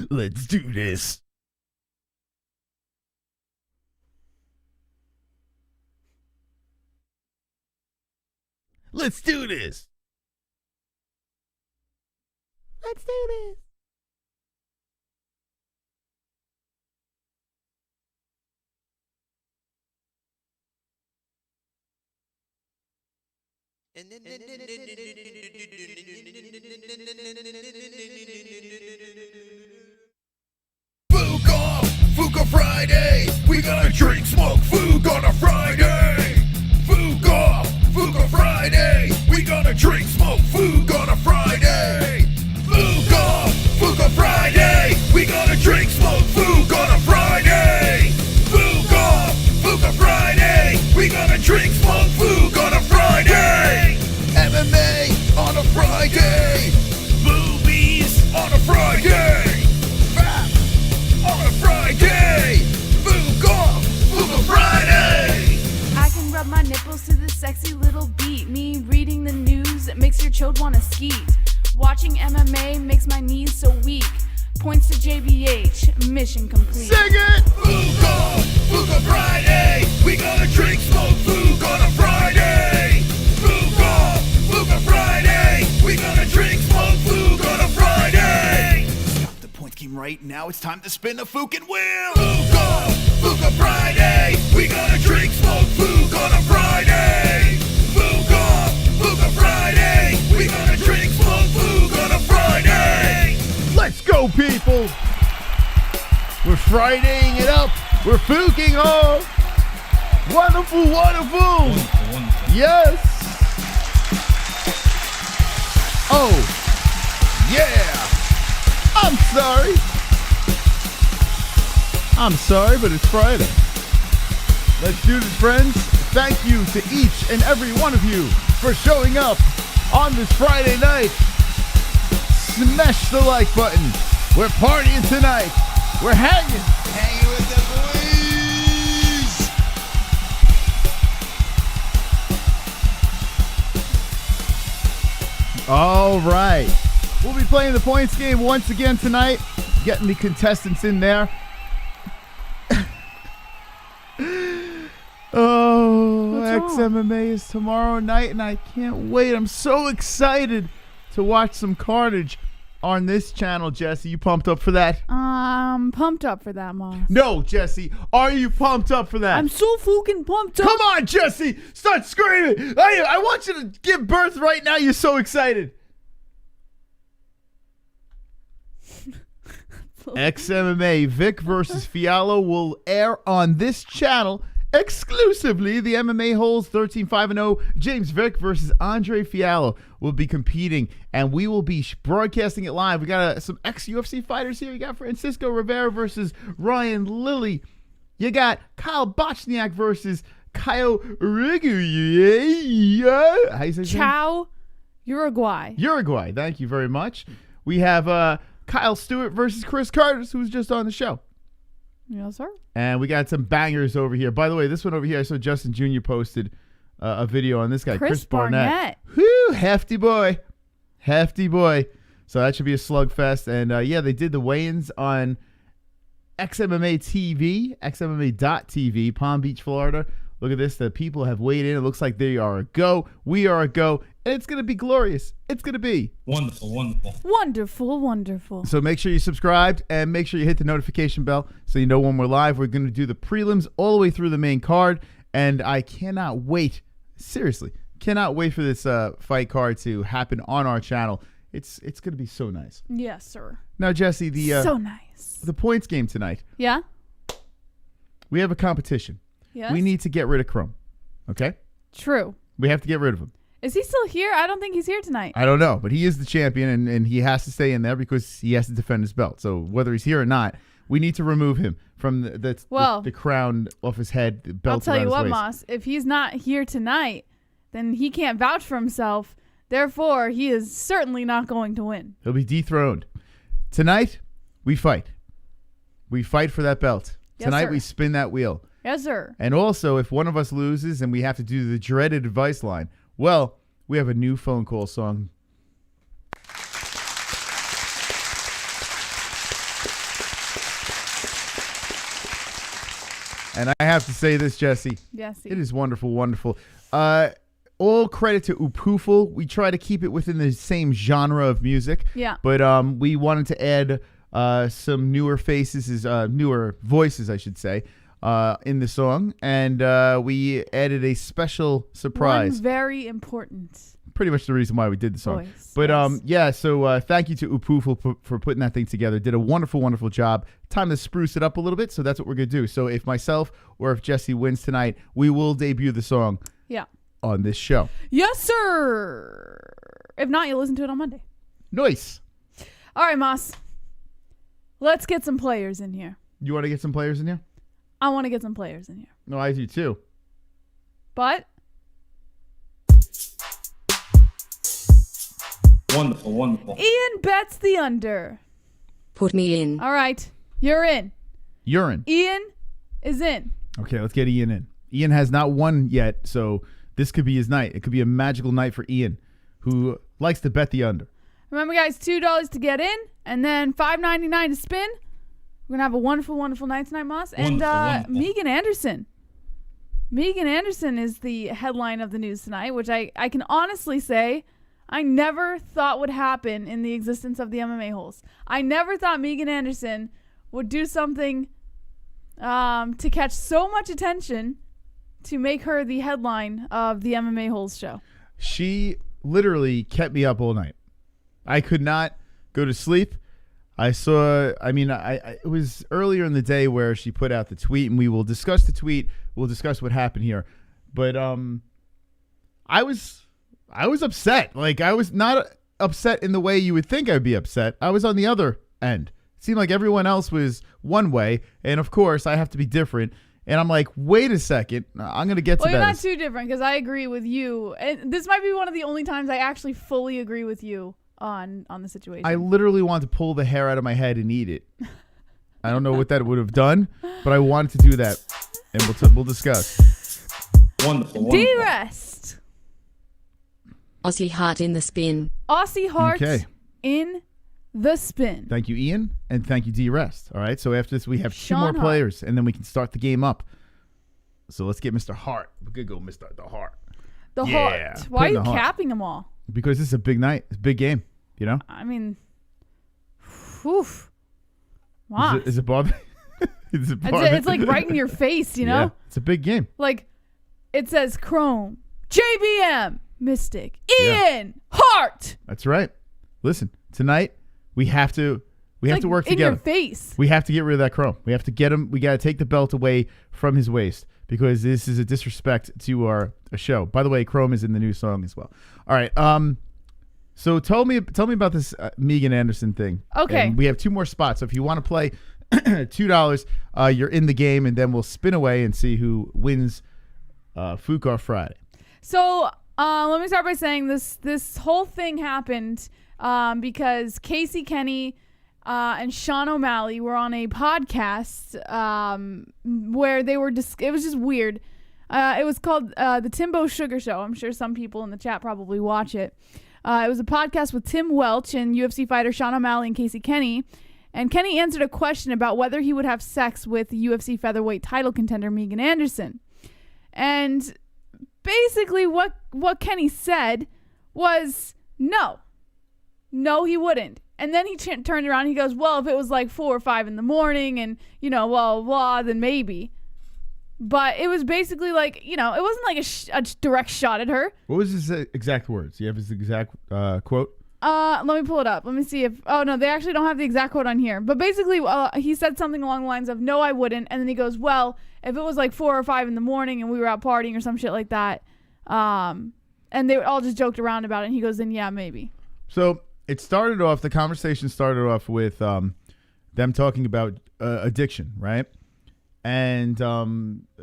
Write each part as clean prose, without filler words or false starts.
Let's do this. Let's do this. Let's do this. Fuka Friday, we gonna drink, smoke, food on a Friday. Fuka Friday, we gonna drink, smoke, food on a Friday. Fuka Friday, we gonna drink, smoke, food on a Friday. Fuka Friday, we gonna drink, smoke, food on a Friday. MMA on a Friday, boobies on a Friday. On a Friday, Fuka Friday. I can rub my nipples to this sexy little beat. Me reading the news, it makes your chode wanna skeet. Watching MMA makes my knees so weak. Points to JBH, mission complete. Sing it! Fuka Friday, we gonna drink, smoke, food on a Friday. Fuka Friday, we gonna drink, smoke, food on a Friday. Stop the point scheme right now, it's time to spin the fucking wheel. Fuka Friday, we gonna drink, smoke, food on a Friday. Fuka Friday, we gonna drink, smoke, food on a Friday. Let's go, people. We're Fridaying it up. We're fooking all. Wonderful, wonderful. Yes. Oh, yeah. I'm sorry, but it's Friday. Let's do this, friends. Thank you to each and every one of you for showing up on this Friday night. Smash the like button. We're partying tonight. We're hanging. Hanging with the boys. All right. We'll be playing the points game once again tonight. Getting the contestants in there. XMMA is tomorrow night, and I can't wait. I'm so excited to watch some carnage on this channel, Jesse. You pumped up for that? Pumped up for that, Moss. No, Jesse. Are you pumped up for that? I'm so fucking pumped up. Come on, Jesse. Start screaming. I want you to give birth right now. You're so excited. XMMA Vic versus Fiallo will air on this channel exclusively. The MMA-Holes 13-5-0 James Vick versus Andre Fiallo will be competing, and we will be broadcasting it live. We got some ex-UFC fighters here. You got Francisco Rivera versus Ryan Lilly. You got Kyle Bochniak versus Kyle Rigueira. How you say Ciao, Uruguay. Uruguay. Thank you very much. We have Kyle Stewart versus Chris Curtis, who was just on the show. Yes, sir. And we got some bangers over here. By the way, this one over here, I saw Justin Jr. posted a video on this guy, Chris Barnett. Whoo, hefty boy. Hefty boy. So that should be a slugfest. And yeah, they did the weigh-ins on XMMA TV, XMMA.TV, Palm Beach, Florida. Look at this. The people have weighed in. It looks like they are a go. We are a go. And it's going to be glorious. It's going to be wonderful, wonderful. Wonderful, wonderful. So make sure you subscribed and make sure you hit the notification bell so you know when we're live. We're going to do the prelims all the way through the main card. And I cannot wait. Seriously, cannot wait for this fight card to happen on our channel. It's going to be so nice. Yes, sir. Now, Jesse, so nice. The points game tonight. Yeah? We have a competition. Yes. We need to get rid of Crum. Okay? True. We have to get rid of him. Is he still here? I don't think he's here tonight. I don't know, but he is the champion, and he has to stay in there because he has to defend his belt. So whether he's here or not, we need to remove him from the crown off his head, the belt. I'll tell you around what, his waist. Moss. If he's not here tonight, then he can't vouch for himself. Therefore, he is certainly not going to win. He'll be dethroned. Tonight, we fight. We fight for that belt. Yes, Tonight, sir. we spin that wheel. Yes, sir. And also, if one of us loses and we have to do the dreaded advice line, well, we have a new phone call song. And I have to say this, Jesse. Yes. It is wonderful, wonderful. All credit to Opoofle. We try to keep it within the same genre of music. Yeah. But we wanted to add some newer faces, newer voices, I should say, in the song. And we added a special surprise. One very important. Pretty much the reason why we did the song. Voice, but yes. so thank you to Opoofle for putting that thing together. Did a wonderful, wonderful job. Time to spruce it up a little bit, so that's what we're going to do. So if myself or if Jesse wins tonight, we will debut the song on this show. Yes, sir. If not, you'll listen to it on Monday. Nice. All right, Moss. Let's get some players in here. You want to get some players in here? I want to get some players in here. No, I do too. But... Wonderful, wonderful. Ian bets the under. Put me in. All right. You're in. Urine. Ian is in. Okay, let's get Ian in. Ian has not won yet, so this could be his night. It could be a magical night for Ian, who likes to bet the under. Remember, guys, $2 to get in, and then $5.99 to spin. We're going to have a wonderful, wonderful night tonight, Moss. And Wonderful. Megan Anderson. Megan Anderson is the headline of the news tonight, which I can honestly say I never thought would happen in the existence of the MMA-Holes. I never thought Megan Anderson would do something to catch so much attention to make her the headline of the MMA-Holes show. She literally kept me up all night. I could not go to sleep. I it was earlier in the day where she put out the tweet, and we will discuss the tweet. We'll discuss what happened here. But I was upset. Like, I was not upset in the way you would think I'd be upset. I was on the other end. It seemed like everyone else was one way, and of course I have to be different. And I'm like, wait a second. I'm going to get to that. Well, you're not too different, because I agree with you. And this might be one of the only times I actually fully agree with you on the situation. I literally wanted to pull the hair out of my head and eat it. I don't know what that would have done, but I wanted to do that. And we'll discuss. Wonderful, wonderful. D-Rest. Aussie Heart in the spin. Aussie Heart Okay. in the spin. Thank you, Ian, and thank you, D-Rest. All right, so after this, we have two Sean more Hart. players, and then we can start the game up. So let's get Mr. Hart. We're going to go Mr. The Hart. The Yeah, Heart. Why are put in you the Heart. capping them all? Because this is a big night. It's a big game, you know? I mean, oof. Wow. Is it bothering? It's like right in your face, you know? Yeah, it's a big game. Like, it says Chrome, JBM, Mystic, Yeah. Ian, Hart. That's right. Listen, tonight we have to Like, work in together. your face. We have to get rid of that Chrome. We have to get him. We got to take the belt away from his waist because this is a disrespect to our show. By the way, Chrome is in the new song as well. All right. So tell me about this Megan Anderson thing. Okay. And we have two more spots. So if you want to play $2, you're in the game, and then we'll spin away and see who wins Fuka Friday. So let me start by saying this whole thing happened because Casey Kenney and Sean O'Malley were on a podcast where they were it was just weird. It was called the Timbo Sugar Show. I'm sure some people in the chat probably watch it. It was a podcast with Tim Welch and UFC fighter Sean O'Malley and Casey Kenney. And Kenney answered a question about whether he would have sex with UFC featherweight title contender Megan Anderson. And basically what Kenney said was no, he wouldn't. And then he turned around and he goes, well, if it was like 4 or 5 in the morning and, blah, blah, then maybe. But it was basically like, it wasn't like a direct shot at her. What was his exact words? Do you have his exact quote? Let me pull it up. Let me see if... Oh, no, they actually don't have the exact quote on here. But basically, he said something along the lines of, no, I wouldn't. And then he goes, well, if it was like 4 or 5 in the morning and we were out partying or some shit like that, and they all just joked around about it, and he goes, then yeah, maybe. So the conversation started off with them talking about addiction, right? And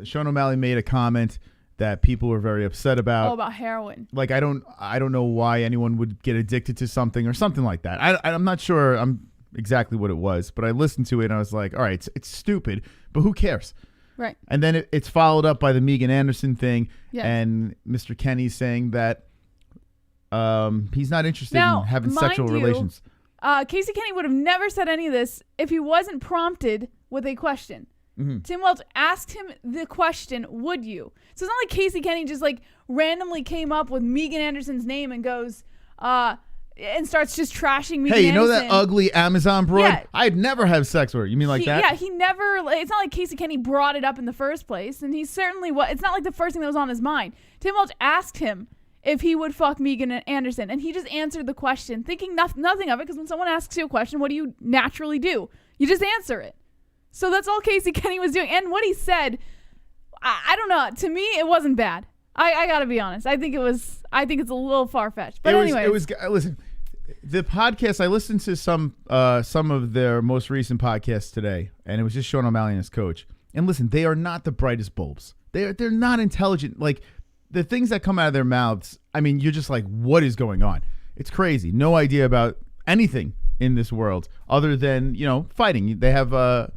Sean O'Malley made a comment that people were very upset about. Oh, about heroin. Like, I don't know why anyone would get addicted to something or something like that. I'm not sure exactly what it was, but I listened to it and I was like, all right, it's stupid, but who cares? Right. And then it's followed up by the Megan Anderson thing, Yes. and Mr. Kenney saying that he's not interested Now, in having mind sexual you, relations. Casey Kenney would have never said any of this if he wasn't prompted with a question. Tim Welch asked him the question, would you? So it's not like Casey Kenney just like randomly came up with Megan Anderson's name and goes, and starts just trashing Megan Anderson. Hey, you know that ugly Amazon broad? Yeah. I'd never have sex with her. You mean like that? Yeah, he never, it's not like Casey Kenney brought it up in the first place. And he certainly, it's not like the first thing that was on his mind. Tim Welch asked him if he would fuck Megan Anderson. And he just answered the question, thinking nothing of it. Because when someone asks you a question, what do you naturally do? You just answer it. So that's all Casey Kenney was doing. And what he said, I don't know. To me, it wasn't bad. I gotta be honest. I think it's a little far-fetched. But anyway. Listen, the podcast, I listened to some of their most recent podcasts today, and it was just Sean O'Malley and his coach. And listen, they are not the brightest bulbs. They're not intelligent. Like, the things that come out of their mouths, I mean, you're just like, what is going on? It's crazy. No idea about anything in this world other than, fighting. They have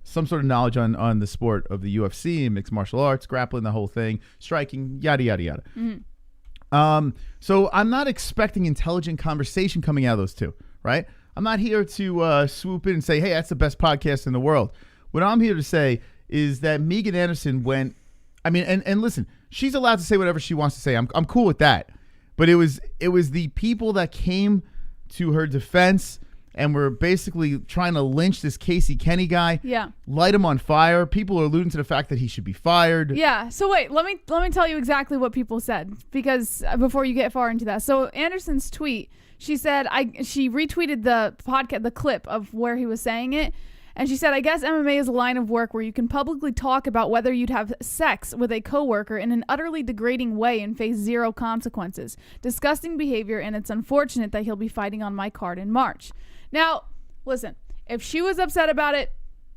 some sort of knowledge on the sport of the UFC, mixed martial arts, grappling, the whole thing, striking, yada, yada, yada. So I'm not expecting intelligent conversation coming out of those two, right? I'm not here to swoop in and say, hey, that's the best podcast in the world. What I'm here to say is that Megan Anderson went, and listen, she's allowed to say whatever she wants to say. I'm cool with that. But it was the people that came to her defense and were basically trying to lynch this Casey Kenney guy. Yeah. Light him on fire. People are alluding to the fact that he should be fired. Yeah. So wait, let me tell you exactly what people said, because before you get far into that. So Anderson's tweet, she said she retweeted the podcast, the clip of where he was saying it. And she said, I guess MMA is a line of work where you can publicly talk about whether you'd have sex with a coworker in an utterly degrading way and face zero consequences. Disgusting behavior, and it's unfortunate that he'll be fighting on my card in March. Now, listen, if she was upset about it,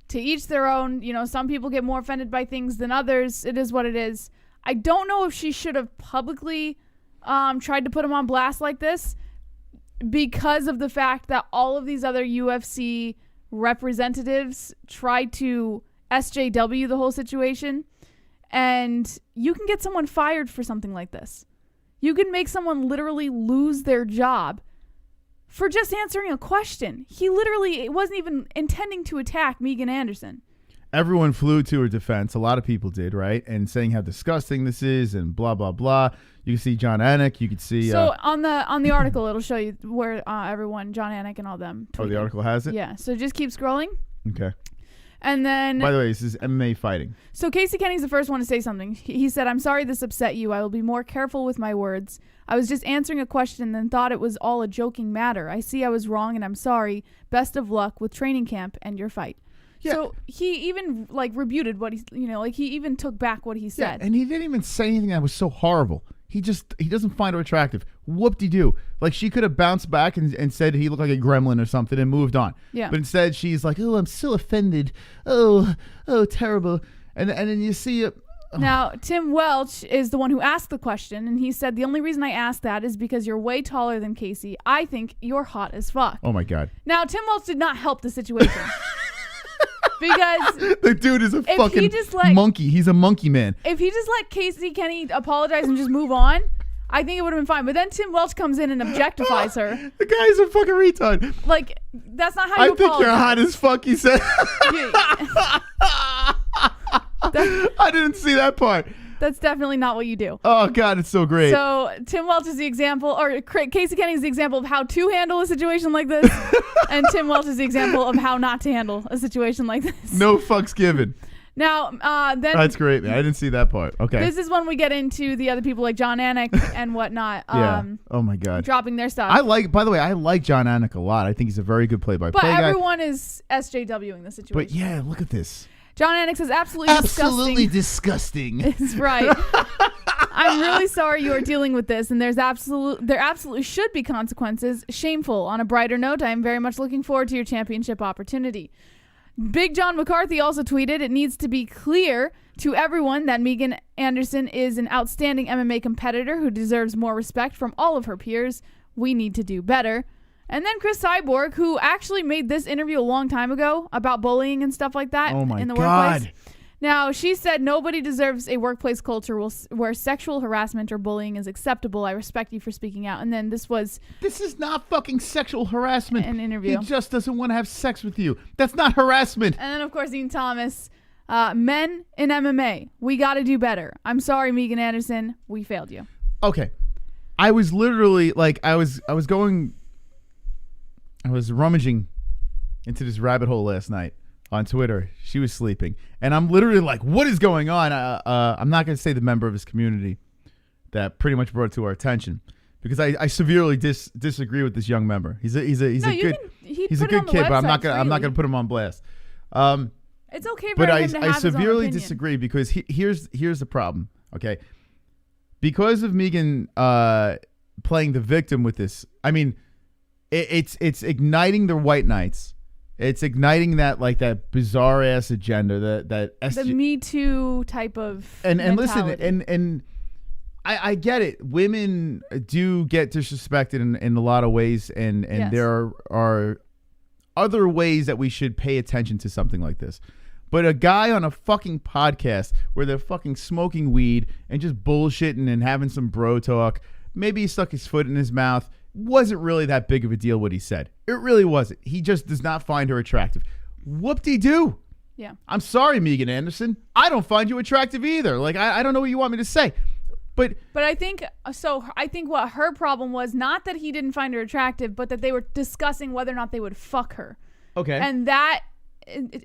to each their own. Some people get more offended by things than others. It is what it is. I don't know if she should have publicly tried to put him on blast like this, because of the fact that all of these other UFC representatives tried to SJW the whole situation, and you can get someone fired for something like this. You can make someone literally lose their job for just answering a question. He literally wasn't even intending to attack Megan Anderson. Everyone flew to her defense. A lot of people did, right? And saying how disgusting this is and blah, blah, blah. You can see John Anik. You could see... So on the article, it'll show you where everyone, John Anik and all them tweeted. Oh, the article has it? Yeah. So just keep scrolling. Okay. And then... By the way, this is MMA fighting. So Casey Kenney's the first one to say something. He said, I'm sorry this upset you. I will be more careful with my words. I was just answering a question and thought it was all a joking matter. I see I was wrong and I'm sorry. Best of luck with training camp and your fight. Yeah. So he even rebuted what he even took back what he said. Yeah, and he didn't even say anything that was so horrible. He doesn't find her attractive. Whoop-de-doo. Like, she could have bounced back and said he looked like a gremlin or something and moved on. Yeah. But instead she's like, oh, I'm so offended. Oh, terrible. And then you see it. Now, Tim Welch is the one who asked the question, and he said, the only reason I asked that is because you're way taller than Casey. I think you're hot as fuck. Oh, my God. Now, Tim Welch did not help the situation. Because the dude is a fucking monkey. He's a monkey man. If he just let Casey Kenney apologize and just move on, I think it would have been fine. But then Tim Welch comes in and objectifies her. The guy's a fucking retard. Like, that's not how you apologize. I think you're hot as fuck, he said. I didn't see that part. That's definitely not what you do. Oh, God, it's so great. So Tim Welch is the example, or Casey Kenney is the example of how to handle a situation like this. And Tim Welch is the example of how not to handle a situation like this. No fucks given. Now, then... That's great, man. I didn't see that part. Okay. This is when we get into the other people like John Anik and whatnot. Yeah. Oh, my God. Dropping their stuff. By the way, I like John Anik a lot. I think he's a very good play-by-play guy. But everyone is SJWing the situation. But, yeah, look at this. John Anik says absolutely disgusting. It's right. I'm really sorry you are dealing with this, and there absolutely should be consequences. Shameful. On a brighter note, I am very much looking forward to your championship opportunity. Big John McCarthy also tweeted, it needs to be clear to everyone that Megan Anderson is an outstanding MMA competitor who deserves more respect from all of her peers. We need to do better. And then Chris Cyborg, who actually made this interview a long time ago about bullying and stuff like that in the workplace. Now, she said nobody deserves a workplace culture where sexual harassment or bullying is acceptable. I respect you for speaking out. And then this is not fucking sexual harassment. An interview. He just doesn't want to have sex with you. That's not harassment. And then, of course, Ian Thomas Men in MMA, we got to do better. I'm sorry, Megan Anderson, we failed you. Okay, I was literally like, I was rummaging into this rabbit hole last night on Twitter. She was sleeping, and I'm literally like, what is going on? I'm not going to say the member of his community that pretty much brought it to our attention, because I severely disagree with this young member. He's a good kid, but I'm not gonna put him on blast. It's okay for but him to have I his own severely opinion. disagree, because here's the problem. Okay, because of Megan playing the victim with this. I mean, it's igniting the white knights. It's igniting that bizarre ass agenda, the Me Too type of and mentality. listen, and I get it. Women do get disrespected in a lot of ways, and Yes. there are other ways that we should pay attention to something like this. But a guy on a fucking podcast where they're fucking smoking weed and just bullshitting and having some bro talk, maybe he stuck his foot in his mouth, wasn't really that big of a deal what he said. It really wasn't. He just does not find her attractive. Whoop-de-doo. Yeah. I'm sorry, Megan Anderson. I don't find you attractive either. Like, I don't know what you want me to say. But I think what her problem was not that he didn't find her attractive, but that they were discussing whether or not they would fuck her. okay. And that,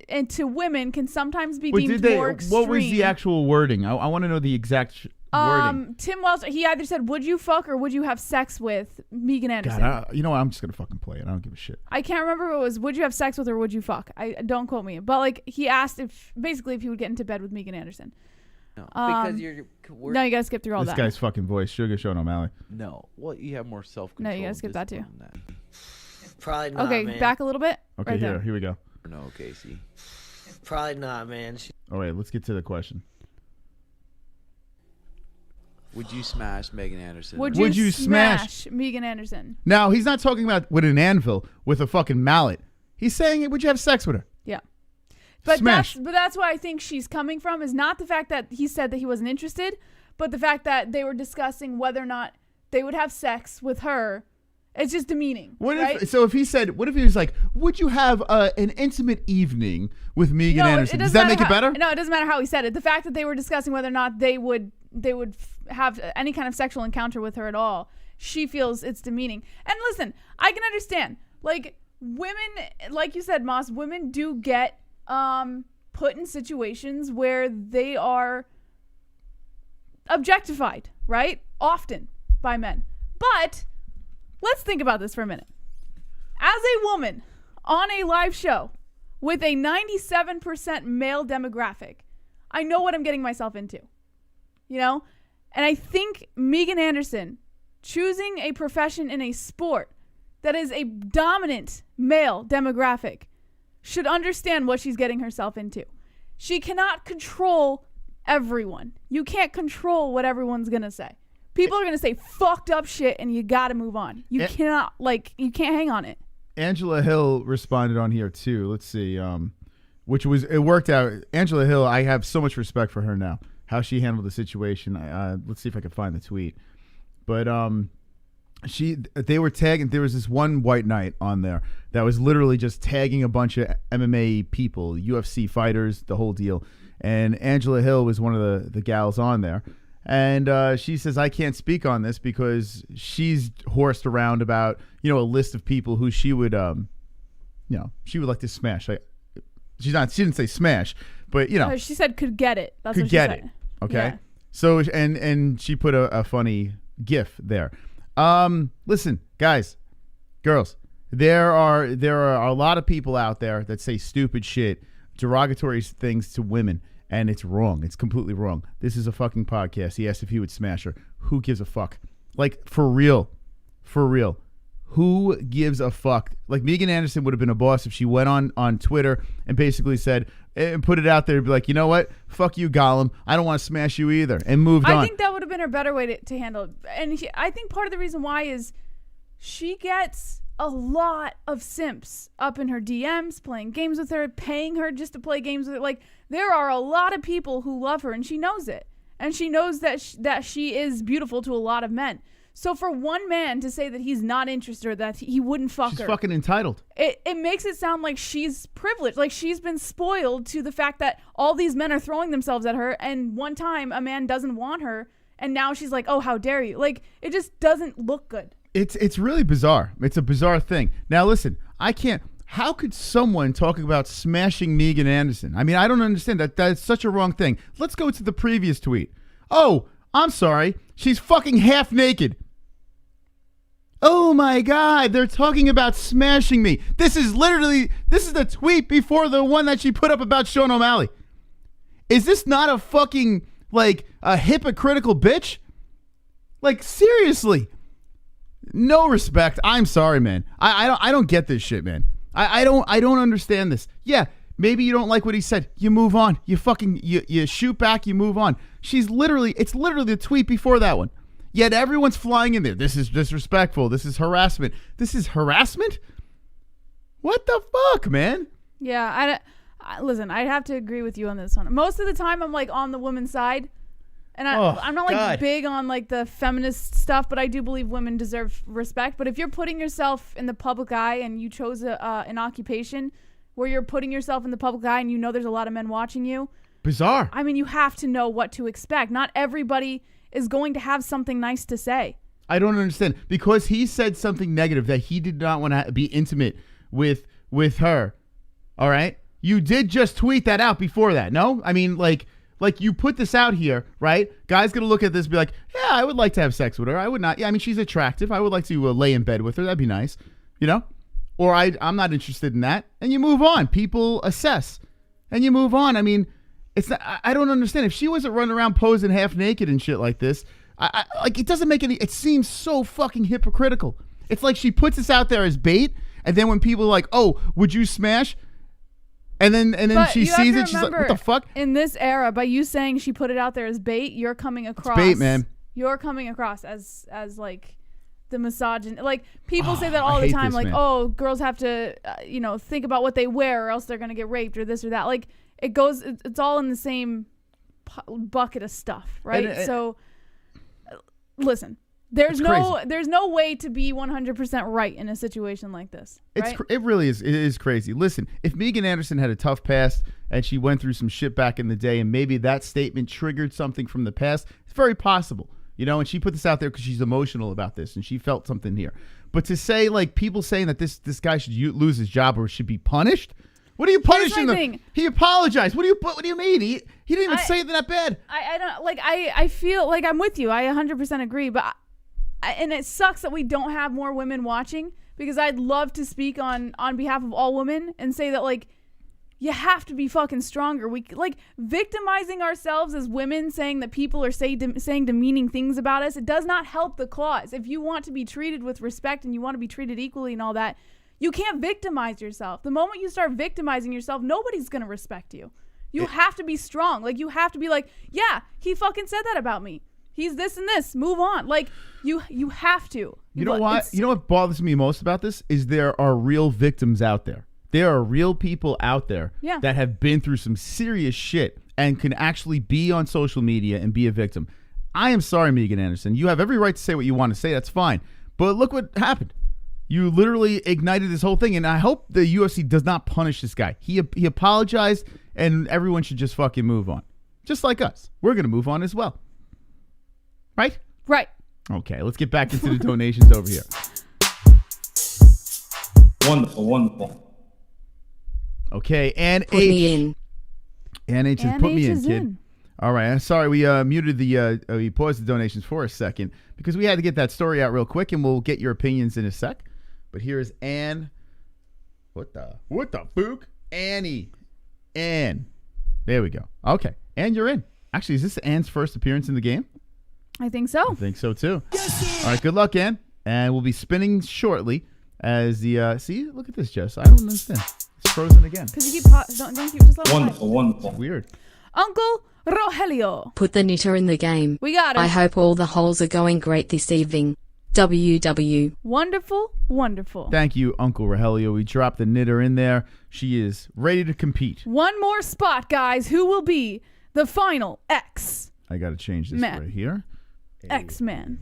and to women, can sometimes be deemed more extreme. What was the actual wording? I want to know the exact wording. Tim Welch, he either said, would you fuck or would you have sex with Megan Anderson? God, you know what? I'm just going to fucking play it. I don't give a shit. I can't remember if it was, would you have sex with her or would you fuck? Don't quote me. But like, he asked if he would get into bed with Megan Anderson. No, because No, you gotta skip through all This that. guy's fucking voice. Sugar Sean O'Malley. No. Well, you have more self-control. No, you gotta skip that too. Probably not, Okay, man. back a little bit. Okay, Right there. here we go. No, Casey. Probably not, man. Oh, wait. Let's get to the question. Would you smash Megan Anderson? Would Would you you smash- smash Megan Anderson? Now, he's not talking about with an anvil, with a fucking mallet. He's saying, would you have sex with her? Yeah. But Smash. that's why I think she's coming from, is not the fact that he said that he wasn't interested, but the fact that they were discussing whether or not they would have sex with her. It's just demeaning. Right? What if he was like, would you have an intimate evening with Megan Anderson? Does that make it better? No, it doesn't matter how he said it. The fact that they were discussing whether or not they would have any kind of sexual encounter with her at all, she feels it's demeaning. And listen, I can understand. Like, women, like you said, Moss, women do get put in situations where they are objectified, right? Often by men. But let's think about this for a minute. As a woman on a live show with a 97% male demographic, I know what I'm getting myself into, you know? And I think Megan Anderson choosing a profession in a sport that is a dominant male demographic should understand what she's getting herself into. She cannot control everyone. You can't control what everyone's going to say. People are going to say fucked up shit and you got to move on. You can't hang on it. Angela Hill responded on here too. Let's see. It worked out. Angela Hill, I have so much respect for her now. How she handled the situation. Let's see if I can find the tweet. But they were tagging. There was this one white knight on there that was literally just tagging a bunch of MMA people, UFC fighters, the whole deal. And Angela Hill was one of the gals on there. And she says, I can't speak on this because she's horsed around about, a list of people who she would, she would like to smash. She didn't say smash, but, She said could get it. That's could what she get said. it. Okay. Yeah. So, and she put a funny GIF there. Listen, guys, girls, there are a lot of people out there that say stupid shit, derogatory things to women. And it's wrong. It's completely wrong. This is a fucking podcast. He asked if he would smash her. Who gives a fuck? Like, for real. For real. Who gives a fuck? Like, Megan Anderson would have been a boss if she went on Twitter and basically said, and put it out there and be like, you know what? Fuck you, Gollum. I don't want to smash you either. And moved on. I think that would have been a better way to handle it. And I think part of the reason why is she gets a lot of simps up in her DMs, playing games with her, paying her just to play games with her. Like, there are a lot of people who love her, and she knows it. And she knows that she is beautiful to a lot of men. So for one man to say that he's not interested or that he wouldn't fuck her. She's fucking entitled. It makes it sound like she's privileged. Like she's been spoiled to the fact that all these men are throwing themselves at her, and one time a man doesn't want her, and now she's like, oh, how dare you. Like, it just doesn't look good. It's really bizarre. It's a bizarre thing. Now, listen, I can't. How could someone talk about smashing Megan Anderson? I mean, I don't understand that. That's such a wrong thing. Let's go to the previous tweet. Oh, I'm sorry. She's fucking half naked. Oh my God, they're talking about smashing me. This is the tweet before the one that she put up about Sean O'Malley. Is this not a fucking, like, a hypocritical bitch? Like, seriously. No respect. I'm sorry, man. I don't get this shit, man. I don't understand this. Yeah, maybe you don't like what he said. You move on. You shoot back, you move on. It's literally the tweet before that one. Yet everyone's flying in there. This is disrespectful. This is harassment. This is harassment? What the fuck, man? Yeah, listen, I'd have to agree with you on this one. Most of the time I'm like on the woman's side. And I'm not like big on like the feminist stuff, but I do believe women deserve respect. But if you're putting yourself in the public eye and you chose an occupation where you're putting yourself in the public eye and you know there's a lot of men watching you. Bizarre. I mean, you have to know what to expect. Not everybody is going to have something nice to say. I don't understand. Because he said something negative that he did not want to be intimate with her. All right? You did just tweet that out before that, no? I mean, like you put this out here, right? Guy's going to look at this and be like, yeah, I would like to have sex with her. I would not. Yeah, I mean, she's attractive. I would like to lay in bed with her. That'd be nice, you know? Or I'm not interested in that. And you move on. People assess. And you move on. I mean, it's not, I don't understand. If she wasn't running around posing half naked and shit like this, like it doesn't make any, it seems so fucking hypocritical. It's like she puts this out there as bait, and then when people are like, oh, would you smash? And then she sees it, she's like, what the fuck? In this era, by you saying she put it out there as bait, you're coming across. It's bait, man. You're coming across as like the misogyn. Like people say that all the time, like, man. Oh, girls have to, think about what they wear or else they're going to get raped or this or that. Like it's all in the same bucket of stuff, right? So listen. There's no way to be 100% right in a situation like this. Right? It really is. It is crazy. Listen, if Megan Anderson had a tough past and she went through some shit back in the day and maybe that statement triggered something from the past, it's very possible. And she put this out there because she's emotional about this and she felt something here. But to say, like, people saying that this guy should lose his job or should be punished? What are you punishing him? He apologized. What do you mean? He didn't even say it that bad. I don't like. I feel like I'm with you. I 100% agree. But and it sucks that we don't have more women watching because I'd love to speak on behalf of all women and say that, like, you have to be fucking stronger. We like victimizing ourselves as women, saying that people are saying demeaning things about us. It does not help the cause. If you want to be treated with respect and you want to be treated equally and all that, you can't victimize yourself. The moment you start victimizing yourself, nobody's going to respect you. You have to be strong. Like, you have to be like, yeah, he fucking said that about me. He's this and this. Move on. Like, you have to. You know what? You know what bothers me most about this is there are real victims out there. There are real people out there that have been through some serious shit and can actually be on social media and be a victim. I am sorry, Megan Anderson. You have every right to say what you want to say. That's fine. But look what happened. You literally ignited this whole thing, and I hope the UFC does not punish this guy. He apologized, and everyone should just fucking move on. Just like us. We're going to move on as well. Right? Right. Okay, let's get back into the donations over here. Wonderful, wonderful. Okay, and put me in. And H has put me in, kid. All right, I'm sorry we muted we paused the donations for a second because we had to get that story out real quick, and we'll get your opinions in a sec. But here's Ann. What the fuck? Annie. Ann. There we go. Okay, Ann, you're in. Actually, is this Ann's first appearance in the game? I think so. I think so too. Yes, all right, good luck, Ann. And we'll be spinning shortly as the see. Look at this, Jess. I don't understand. It's frozen again. Because you keep don't keep just let wonderful, wonderful. Weird. Uncle Rogelio. Put the knitter in the game. We got it. I hope all the holes are going great this evening. WW. Wonderful, wonderful. Thank you, Uncle Rogelio. We dropped the knitter in there. She is ready to compete. One more spot, guys. Who will be the final X? I got to change this right here. X-Man.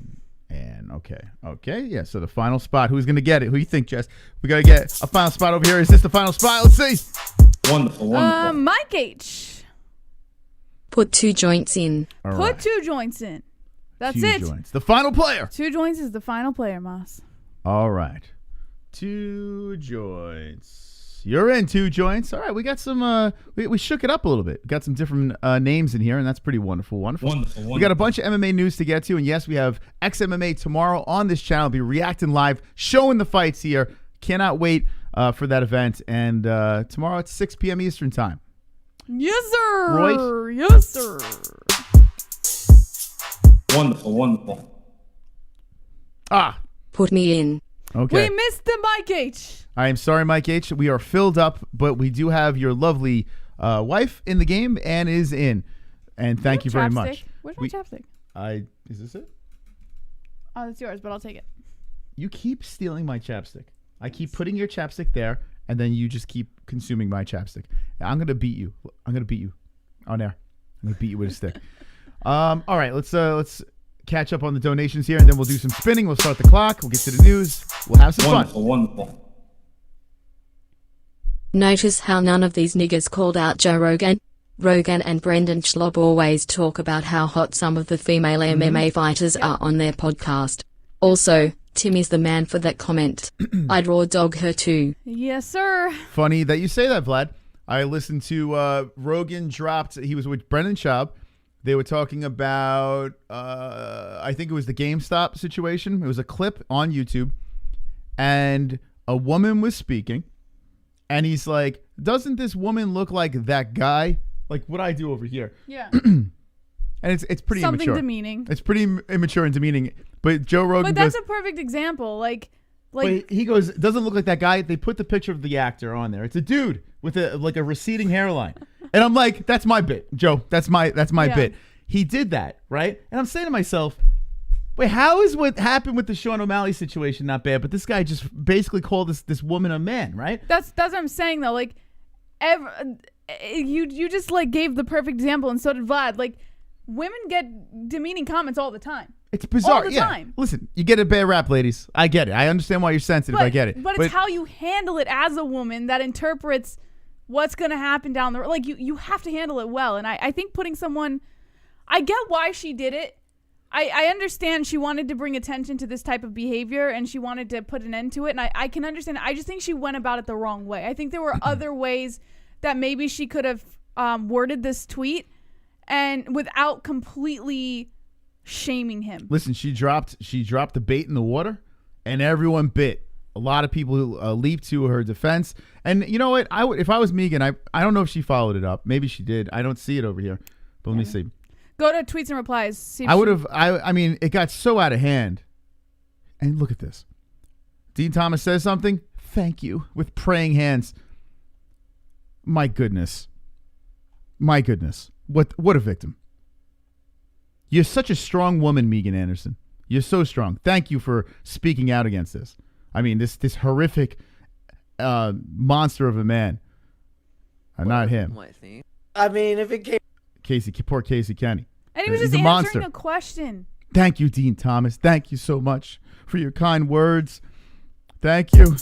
And okay, yeah. So the final spot, who's gonna get it? Who you think, Jess? We gotta get a final spot over here. Is this the final spot? Let's see. Wonderful. Mike H. Put 2 joints in. All Put right. 2 joints in. That's 2 it. joints. The final player. 2 joints is the final player, Moss. All right. 2 joints. You're in 2 joints. All right, we got some, we shook it up a little bit. We got some different names in here, and that's pretty wonderful. Wonderful. We got a bunch of MMA news to get to, and yes, we have XMMA tomorrow on this channel. We'll be reacting live, showing the fights here. Cannot wait for that event. And tomorrow at 6 p.m. Eastern time. Yes, sir. Roy? Yes, sir. Wonderful. Ah. Put me in. Okay. We missed the Mike H. I am sorry, Mike H. We are filled up, but we do have your lovely wife in the game and is in. And thank you very much. Where's my chapstick? Is this it? Oh, it's yours, but I'll take it. You keep stealing my chapstick. I keep putting your chapstick there, and then you just keep consuming my chapstick. I'm going to beat you. I'm going to beat you on air. I'm going to beat you with a stick. All right, let's catch up on the donations here, and then we'll do some spinning. We'll start the clock. We'll get to the news. We'll have some fun. Wonderful. Notice how none of these niggas called out Joe Rogan? Rogan and Brendan Schlob always talk about how hot some of the female MMA fighters are on their podcast. Also, Timmy's the man for that comment. I'd raw dog her too. Yes, sir. Funny that you say that, Vlad. I listened to Rogan dropped. He was with Brendan Schaub. They were talking about, I think it was the GameStop situation. It was a clip on YouTube, and a woman was speaking, and he's like, "Doesn't this woman look like that guy? Like what I do over here?" Yeah. And it's pretty Something immature. demeaning. It's pretty immature and demeaning. But Joe Rogan But that's goes, a perfect example. Like but he goes, "Doesn't look like that guy." They put the picture of the actor on there. It's a dude with a receding hairline. And I'm like, that's my bit, Joe. That's my bit. He did that, right? And I'm saying to myself, wait, how is what happened with the Sean O'Malley situation not bad? But this guy just basically called this woman a man, right? That's what I'm saying though. Like, you just like gave the perfect example, and so did Vlad. Like, women get demeaning comments all the time. It's bizarre. All the time. Listen, you get a bad rap, ladies. I get it. I understand why you're sensitive. I get it. But it's how you handle it as a woman that interprets what's going to happen down the road. Like, you have to handle it well. And I think putting someone... I get why she did it. I understand she wanted to bring attention to this type of behavior, and she wanted to put an end to it. And I can understand. I just think she went about it the wrong way. I think there were other ways that maybe she could have worded this tweet and without completely shaming him. Listen, she dropped the bait in the water, and everyone bit. A lot of people leaped to her defense. And you know what? If I was Megan, I don't know if she followed it up. Maybe she did. I don't see it over here. But let me see. Go to tweets and replies. See if I would have. I mean, it got so out of hand. And look at this. Dean Thomas says something. Thank you, with praying hands. My goodness. My goodness. What a victim. You're such a strong woman, Megan Anderson. You're so strong. Thank you for speaking out against this. I mean, this horrific monster of a man. Not him. I mean, if it came... Poor Casey Kenney. And he was He's just a answering monster. a question. Thank you, Dean Thomas. Thank you so much for your kind words. Thank you.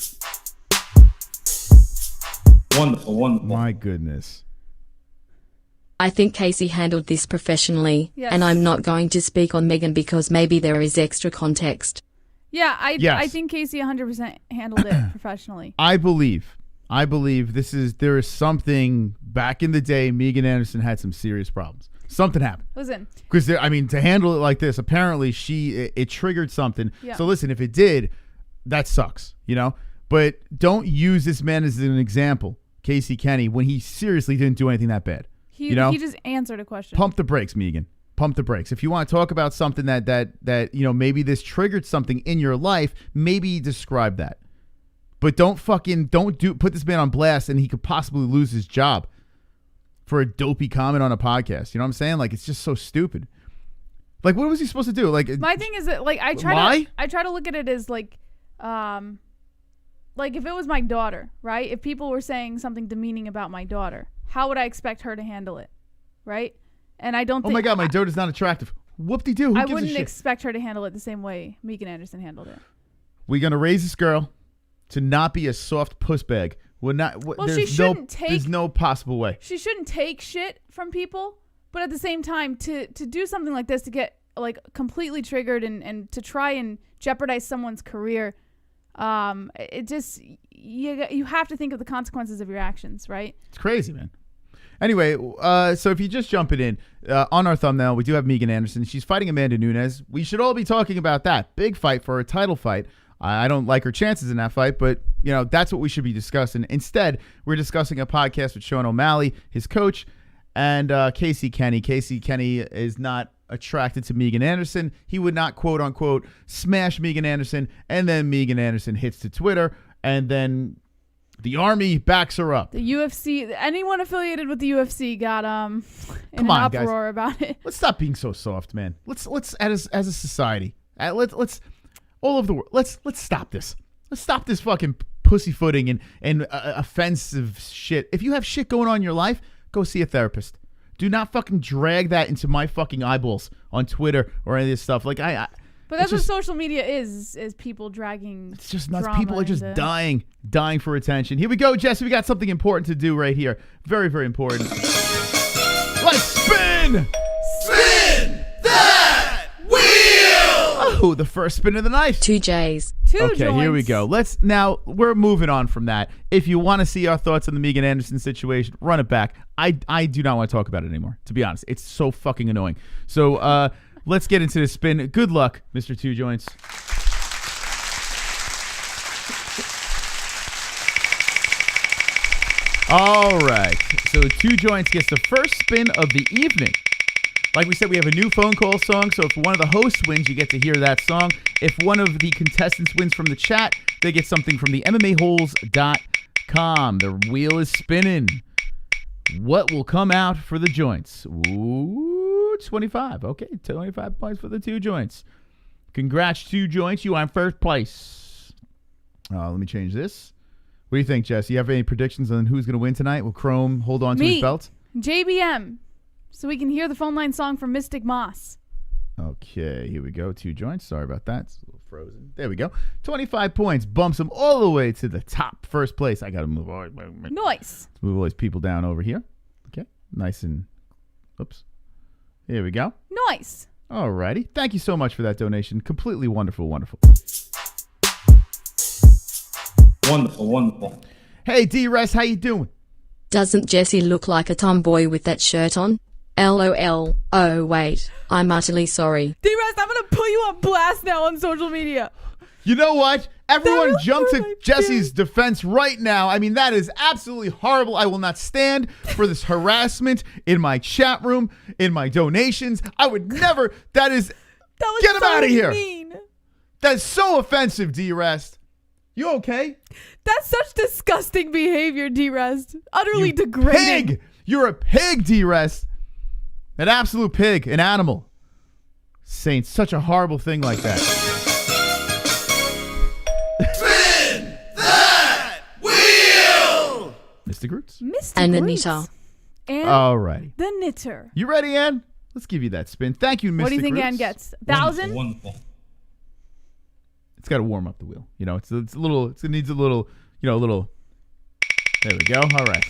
Wonderful. My goodness. I think Casey handled this professionally, Yes. and I'm not going to speak on Megan because maybe there is extra context. Yeah, Yes. I think Casey 100% handled it professionally. I believe there is something back in the day. Megan Anderson had some serious problems. Something happened. Listen. Because I mean, to handle it like this, apparently it triggered something. Yeah. So listen, if it did, that sucks, you know. But don't use this man as an example, Casey Kenney, when he seriously didn't do anything that bad. He just answered a question. Pump the brakes, Megan. Pump the brakes. If you want to talk about something that you know, maybe this triggered something in your life, maybe describe that. But don't put this man on blast, and he could possibly lose his job for a dopey comment on a podcast. You know what I'm saying? Like, it's just so stupid. Like, what was he supposed to do? Like, my thing is that, like, I try to look at it as like if it was my daughter, right? If people were saying something demeaning about my daughter, how would I expect her to handle it, right? And I don't think... Oh my God, my daughter's not attractive. Whoop-de-doo. Who I gives a wouldn't shit? expect her to handle it the same way Megan Anderson handled it. We're going to raise this girl to not be a soft puss bag. She shouldn't take. There's no possible way. She shouldn't take shit from people, but at the same time, to do something like this, to get like completely triggered and to try and jeopardize someone's career, it just you have to think of the consequences of your actions, right? It's crazy, man. Anyway, so if you're just jumping in, on our thumbnail, we do have Megan Anderson. She's fighting Amanda Nunes. We should all be talking about that. Big fight for a title fight. I don't like her chances in that fight, but, that's what we should be discussing. Instead, we're discussing a podcast with Sean O'Malley, his coach, and Casey Kenney. Casey Kenney is not attracted to Megan Anderson. He would not, quote unquote, smash Megan Anderson, and then Megan Anderson hits to Twitter, and then the army backs her up. The UFC, anyone affiliated with the UFC got in Come an on, uproar guys. about it. Let's stop being so soft, man. Let's as a society, let's all over the world. Let's stop this. Let's stop this fucking pussyfooting and offensive shit. If you have shit going on in your life, go see a therapist. Do not fucking drag that into my fucking eyeballs on Twitter or any of this stuff. Like But that's what social media is people dragging. It's just nuts. People are just dying for attention. Here we go, Jesse. We got something important to do right here. Very, very important. Let's spin! Spin that wheel! Oh, the first spin of the night. 2 J's. Okay, here we go. We're moving on from that. If you want to see our thoughts on the Megan Anderson situation, run it back. I do not want to talk about it anymore, to be honest. It's so fucking annoying. So, let's get into the spin. Good luck, Mr. Two Joints. All right. So Two Joints gets the first spin of the evening. Like we said, we have a new phone call song. So if one of the hosts wins, you get to hear that song. If one of the contestants wins from the chat, they get something from the MMA-Holes.com. The wheel is spinning. What will come out for the joints? Ooh, 25. Okay, 25 points for the Two Joints. Congrats, Two Joints. You are in first place. Let me change this. What do you think, Jess? You have any predictions on who's going to win tonight? Will Chrome hold on to his belt? JBM. So we can hear the phone line song from Mystic Moss. Okay, here we go. Two Joints. Sorry about that. It's a little frozen. There we go. 25 points. Bumps him all the way to the top. First place. I got to move. Nice. Let's move all these people down over here. Okay. Nice and... Oops. Here we go. Nice. All righty. Thank you so much for that donation. Completely wonderful, wonderful. Wonderful, wonderful. Hey, D-Rest, how you doing? Doesn't Jesse look like a tomboy with that shirt on? LOL. Oh, wait. I'm utterly sorry. D-Rest, I'm going to put you on blast now on social media. You know what? Everyone jump to Jesse's defense right now. I mean, that is absolutely horrible. I will not stand for this harassment in my chat room, in my donations. I would never. Get him out of here. Mean. That's so offensive, D-Rest. You okay? That's such disgusting behavior, D-Rest. Utterly degrading. Pig! You're a pig, D-Rest. An absolute pig, an animal. Saying such a horrible thing like that. Spin that wheel! Mr. Groots. Mr. And the Groots. knitter. And All righty. the knitter. You ready, Ann? Let's give you that spin. Thank you, Mr. What do you think Groots. Ann gets? 1,000? Wonderful. It's got to warm up the wheel. You know, it needs a little, little. There we go. All right.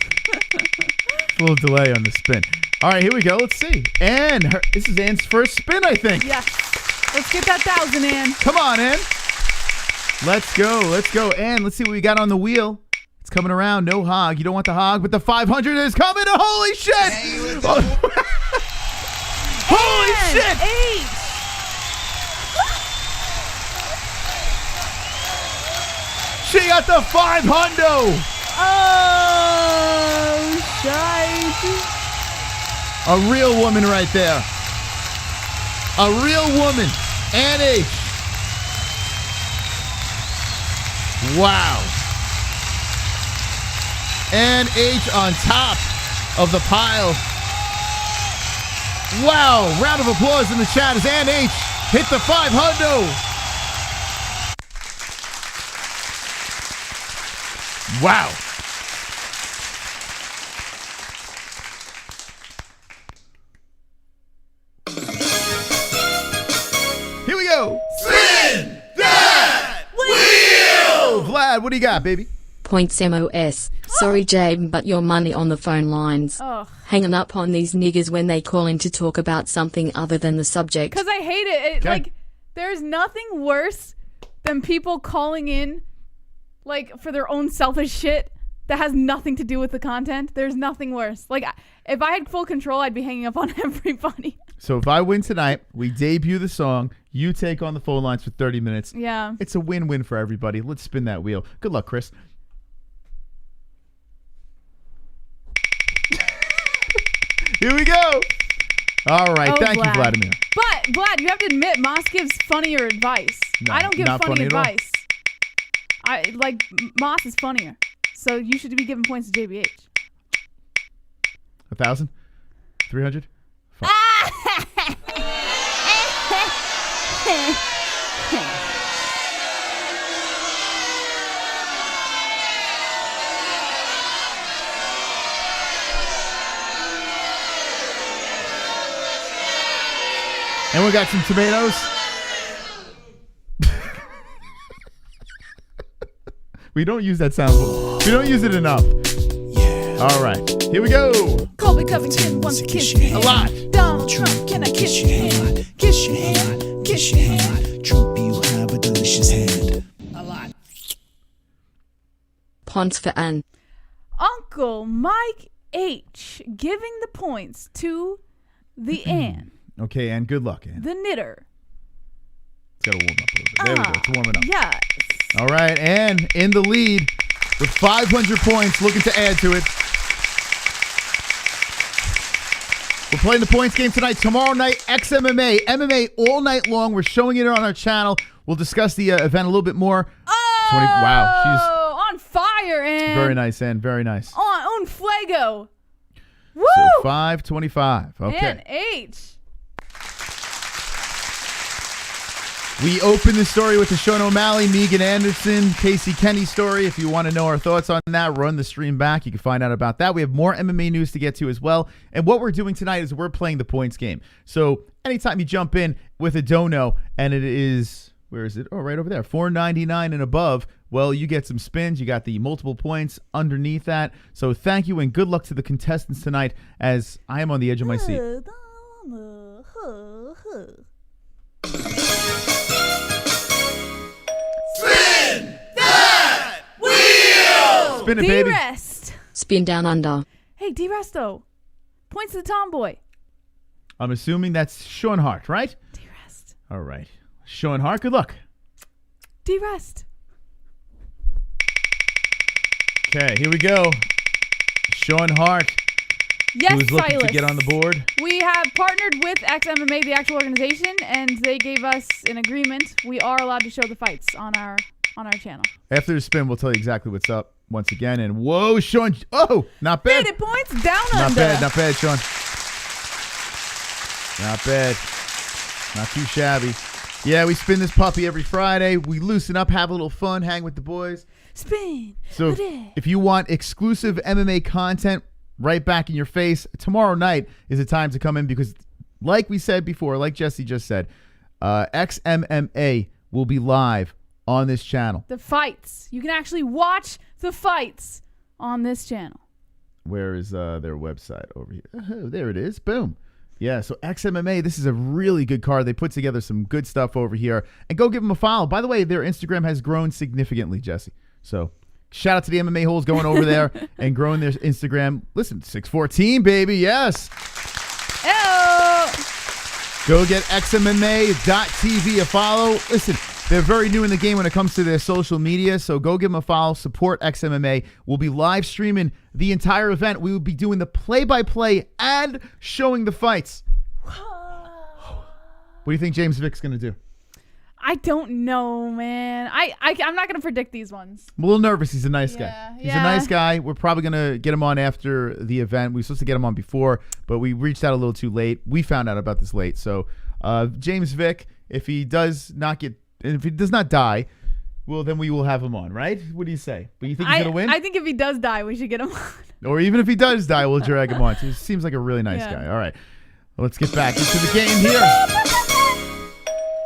A little delay on the spin. All right, here we go. Let's see. Ann, this is Ann's first spin, I think. Yes. Let's get that 1,000, Ann. Come on, Ann. Let's go. Ann, let's see what we got on the wheel. It's coming around. No hog. You don't want the hog, but the 500 is coming. Holy shit. Holy shit. 8. She got the 500. Oh, shite. A real woman right there. A real woman. Ann H. Wow. Ann H on top of the pile. Wow. Round of applause in the chat as Ann H hit the 500. Wow. What do you got, baby? Points MOS. Sorry, Jabe, but your money on the phone lines. Ugh. Hanging up on these niggas when they call in to talk about something other than the subject. Because I hate it. Okay. Like, there's nothing worse than people calling in, like, for their own selfish shit that has nothing to do with the content. There's nothing worse. Like, if I had full control, I'd be hanging up on everybody. So if I win tonight, we debut the song. You take on the phone lines for 30 minutes. Yeah. It's a win-win for everybody. Let's spin that wheel. Good luck, Chris. Here we go. All right. Thank you, Vladimir. But, Vlad, you have to admit, Moss gives funnier advice. No, I don't give not funny funny at all. advice. Moss is funnier. So you should be giving points to JBH. 1,000? 300? And we got some tomatoes. We don't use that sound. We don't use it enough. All right. Here we go. Colby Covington wants to kiss your hand. A lot. Donald Trump, can I kiss your hand? Kiss your hand. Kiss your hand. Trump, you have a delicious hand. A lot. Points for Ann. Uncle Mike H. giving the points to the Ann. Okay, and good luck, Ann. The knitter. It's got to warm up a little bit. There we go. It's warming up. Yes. All right, Ann in the lead with 500 points, looking to add to it. We're playing the points game tonight. Tomorrow night, XMMA. MMA all night long. We're showing it on our channel. We'll discuss the event a little bit more. Oh, wow, on fire, Ann. Very nice, Ann. Very nice. On fuego. Woo! So 525. Okay. Ann H. We open the story with the Sean O'Malley, Megan Anderson, Casey Kenney story. If you want to know our thoughts on that, run the stream back. You can find out about that. We have more MMA news to get to as well. And what we're doing tonight is we're playing the points game. So anytime you jump in with a dono and it is, where is it? Oh, right over there, $4.99 and above. Well, you get some spins. You got the multiple points underneath that. So thank you and good luck to the contestants tonight as I am on the edge of my seat. Spin that wheel! Spin it, baby. D-Rest. Spin down under. Hey, D-Resto. Points to the tomboy. I'm assuming that's Sean Hart, right? D-Rest. All right. Sean Hart, good luck. D-Rest. Okay, here we go. Sean Hart, Yes, who's looking Silas. to get on the board. We have partnered with XMMA, the actual organization, and they gave us an agreement. We are allowed to show the fights on our channel. After the spin, we'll tell you exactly what's up once again. And whoa, Sean. Oh, not bad. Faded points down Not under. bad, not bad, Sean. Not bad. Not too shabby. Yeah, we spin this puppy every Friday. We loosen up, have a little fun, hang with the boys. Spin. So if you want exclusive MMA content right back in your face, tomorrow night is the time to come in because like we said before, like Jesse just said, XMMA will be live on this channel. The fights. You can actually watch the fights on this channel. Where is their website? Over here. Oh, there it is. Boom. Yeah, so XMMA, this is a really good card. They put together some good stuff over here. And go give them a follow. By the way, their Instagram has grown significantly, Jesse. So shout out to the MMA-Holes going over there and growing their Instagram. Listen, 614, baby. Yes. Oh. Go get XMMA.tv a follow. Listen, they're very new in the game when it comes to their social media, so go give them a follow. Support XMMA. We'll be live streaming the entire event. We will be doing the play-by-play and showing the fights. What do you think James Vick's going to do? I don't know, man. I'm not gonna predict these ones. I'm a little nervous. He's a nice guy. He's a nice guy. We're probably going to get him on after the event. We were supposed to get him on before, but we reached out a little too late. We found out about this late. So James Vick, if he does not die, well, then we will have him on, right? What do you say? But you think he's going to win? I think if he does die, we should get him on. Or even if he does die, we'll drag him on. He seems like a really nice guy. All right. Well, let's get back into the game here.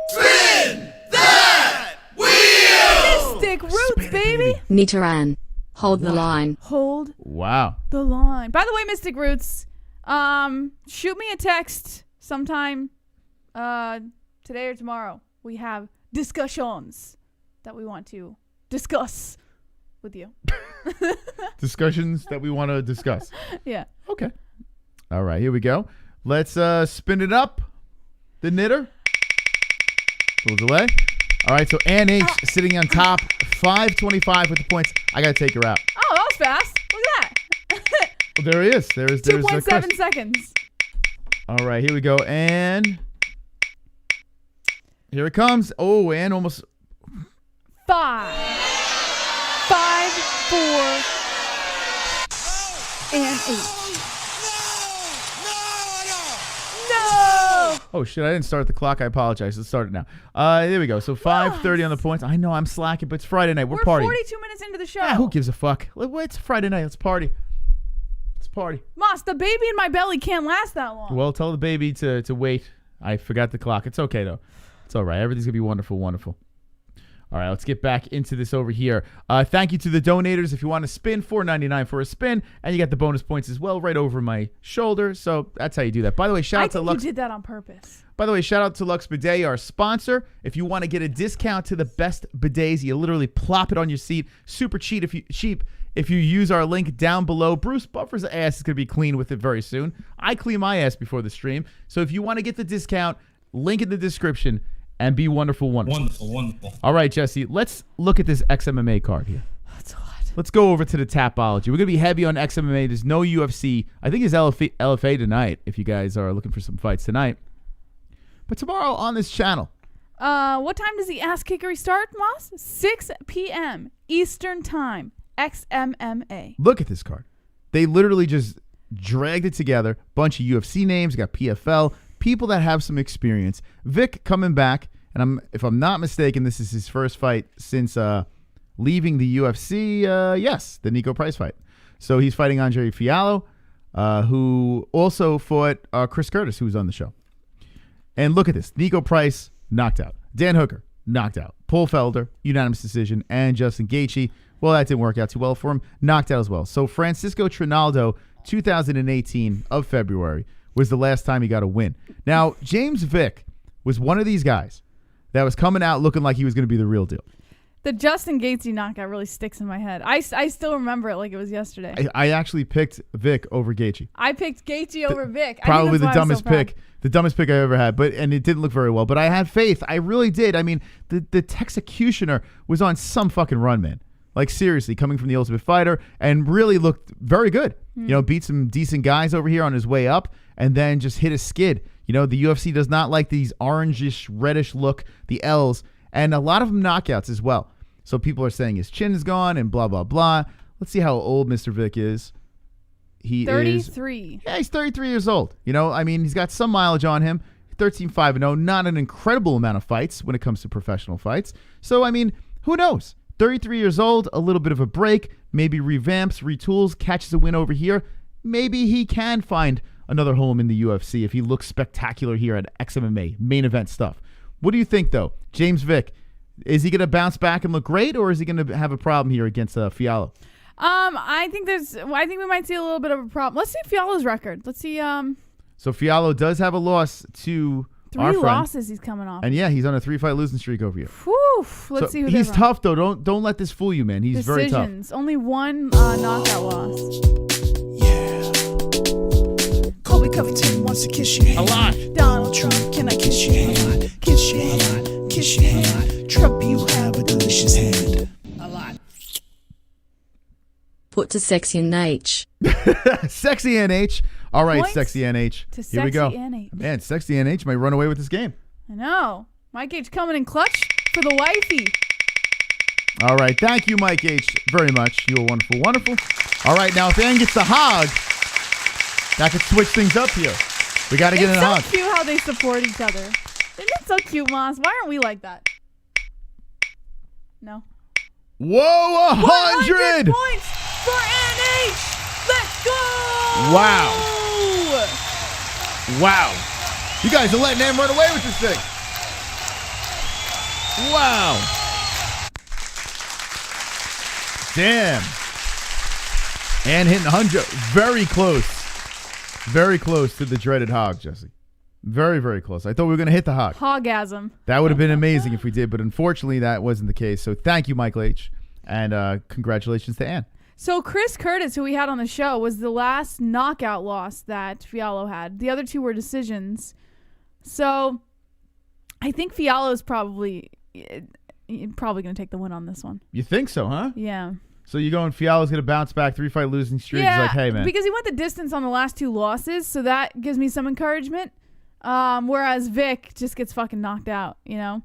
Spin that wheel! Mystic Roots, baby. Petr Yan. Hold the line. Hold Wow. the line. By the way, Mystic Roots, shoot me a text sometime today or tomorrow. We have discussions that we want to discuss with you. Discussions that we want to discuss. Yeah. Okay. All right, here we go. Let's spin it up. The knitter. Little delay. All right, so Ann H sitting on top, 525 with the points. I got to take her out. Oh, that was fast. Look at that. Well, there he is. There's 2.7 seconds. All right, here we go. And here it comes. Oh, and almost 5, 4, and 8. No! Oh shit! I didn't start the clock. I apologize. Let's start it now. There we go. So 5:30 on the points. I know I'm slacking, but it's Friday night. We're partying. 42 minutes into the show. Ah, who gives a fuck? It's Friday night. Let's party. Let's party. Moss, the baby in my belly can't last that long. Well, tell the baby to wait. I forgot the clock. It's okay though. It's all right. Everything's gonna be wonderful, wonderful. All right, let's get back into this over here. Thank you to the donators. If you want to spin, $4.99 for a spin, and you get the bonus points as well right over my shoulder. So that's how you do that. By the way, shout out to Lux. You did that on purpose. By the way, shout out to Lux Bidet, our sponsor. If you want to get a discount to the best bidets, you literally plop it on your seat. Super cheap if you use our link down below. Bruce Buffer's ass is going to be clean with it very soon. I clean my ass before the stream. So if you want to get the discount, link in the description. And be wonderful, wonderful. Wonderful, wonderful. All right, Jesse, let's look at this XMMA card here. That's a lot. Let's go over to the Tapology. We're going to be heavy on XMMA. There's no UFC. I think it's LFA tonight, if you guys are looking for some fights tonight. But tomorrow on this channel. What time does the ass kickery start, Moss? 6 p.m. Eastern Time. XMMA. Look at this card. They literally just dragged it together. Bunch of UFC names. Got PFL. People that have some experience. Vic coming back, and if I'm not mistaken, this is his first fight since leaving the UFC. Yes, the Nico Price fight. So he's fighting Andre Fiallo, who also fought Chris Curtis, who was on the show. And look at this. Nico Price, knocked out. Dan Hooker, knocked out. Paul Felder, unanimous decision. And Justin Gaethje, well, that didn't work out too well for him, knocked out as well. So Francisco Trinaldo, 2018 of February, was the last time he got a win. Now, James Vick was one of these guys that was coming out looking like he was going to be the real deal. The Justin Gaethje knockout really sticks in my head. I still remember it like it was yesterday. I actually picked Vick over Gaethje. I picked Gaethje over Vick. Probably the dumbest pick. The dumbest pick I ever had, and it didn't look very well. But I had faith. I really did. I mean, the Texecutioner was on some fucking run, man. Like, seriously, coming from the Ultimate Fighter, and really looked very good. You know, beat some decent guys over here on his way up, and then just hit a skid. You know, the UFC does not like these orangish, reddish look, the L's, and a lot of them knockouts as well. So people are saying his chin is gone and blah, blah, blah. Let's see how old Mr. Vick is. He 33. Yeah, he's 33 years old. You know, I mean, he's got some mileage on him. 13-5-0, not an incredible amount of fights when it comes to professional fights. So, I mean, who knows? 33 years old, a little bit of a break, maybe revamps, retools, catches a win over here. Maybe he can find another home in the UFC if he looks spectacular here at XMMA, main event stuff. What do you think, though? James Vick, is he going to bounce back and look great, or is he going to have a problem here against Fiallo? I think we might see a little bit of a problem. Let's see Fiallo's record. Let's see. So Fiallo does have a loss to our friend. 3 losses he's coming off. And yeah, he's on a 3-fight losing streak over here. Whew, let's see who he's tough though. Don't let this fool you, man. He's very tough. Only 1 knockout loss. Yeah. Colby Covington wants to kiss your hand. A lot. Donald Trump, can I kiss your hand? Kiss your hand. Kiss your hand. Trump, you have a delicious hand. A lot. Put to Sexy NH. Sexy NH. All right, Points Sexy NH. to Here we go. Sexy NH. Man, Sexy NH might run away with this game. I know. Mike H coming in clutch for the wifey. All right. Thank you, Mike H, very much. You are wonderful, wonderful. All right. Now, if Ann gets the hog, that could switch things up here. We got to get in a hog. It's so cute how they support each other. Isn't it so cute, Moss? Why aren't we like that? No. Whoa, 100 points for NH. Let's go. Wow. Wow. You guys are letting Ann run away with this thing. Wow. Damn. And hitting 100. Very close. Very close to the dreaded hog, Jesse. Very, very close. I thought we were going to hit the hog. Hogasm. That would have been amazing if we did, but unfortunately that wasn't the case. So thank you, Michael H. And congratulations to Ann. So Chris Curtis, who we had on the show, was the last knockout loss that Fiallo had. The other two were decisions. So I think Fiallo's probably going to take the win on this one. You think so, huh? Yeah. So you're going Fiallo's going to bounce back, 3-fight losing streak. Yeah, He's like, hey, man. because he went the distance on the last two losses, so that gives me some encouragement. Whereas Vic just gets fucking knocked out, you know?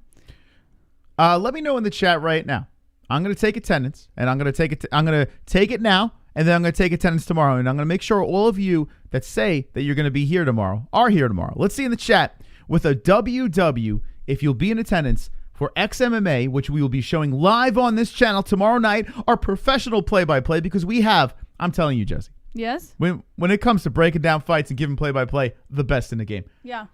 Let me know in the chat right now. I'm going to take attendance, and I'm going to take it now, and then I'm going to take attendance tomorrow, and I'm going to make sure all of you that say that you're going to be here tomorrow are here tomorrow. Let's see in the chat with a WW if you'll be in attendance for XMMA, which we will be showing live on this channel tomorrow night, our professional play-by-play, because we have, I'm telling you, Jesse. Yes? When it comes to breaking down fights and giving play-by-play, the best in the game. Yeah.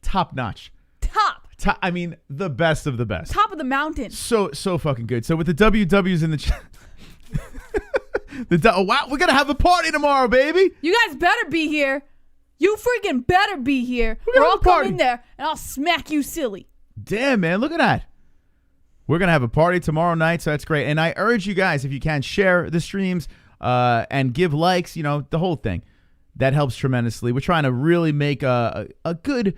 Top notch. Top. I mean, the best of the best. Top of the mountain. So fucking good. So with the WWs in the chat. Wow, we're going to have a party tomorrow, baby. You guys better be here. You freaking better be here. Or I'll come in there and I'll smack you silly. Damn, man. Look at that. We're going to have a party tomorrow night, so that's great. And I urge you guys, if you can, share the streams and give likes, the whole thing. That helps tremendously. We're trying to really make a good,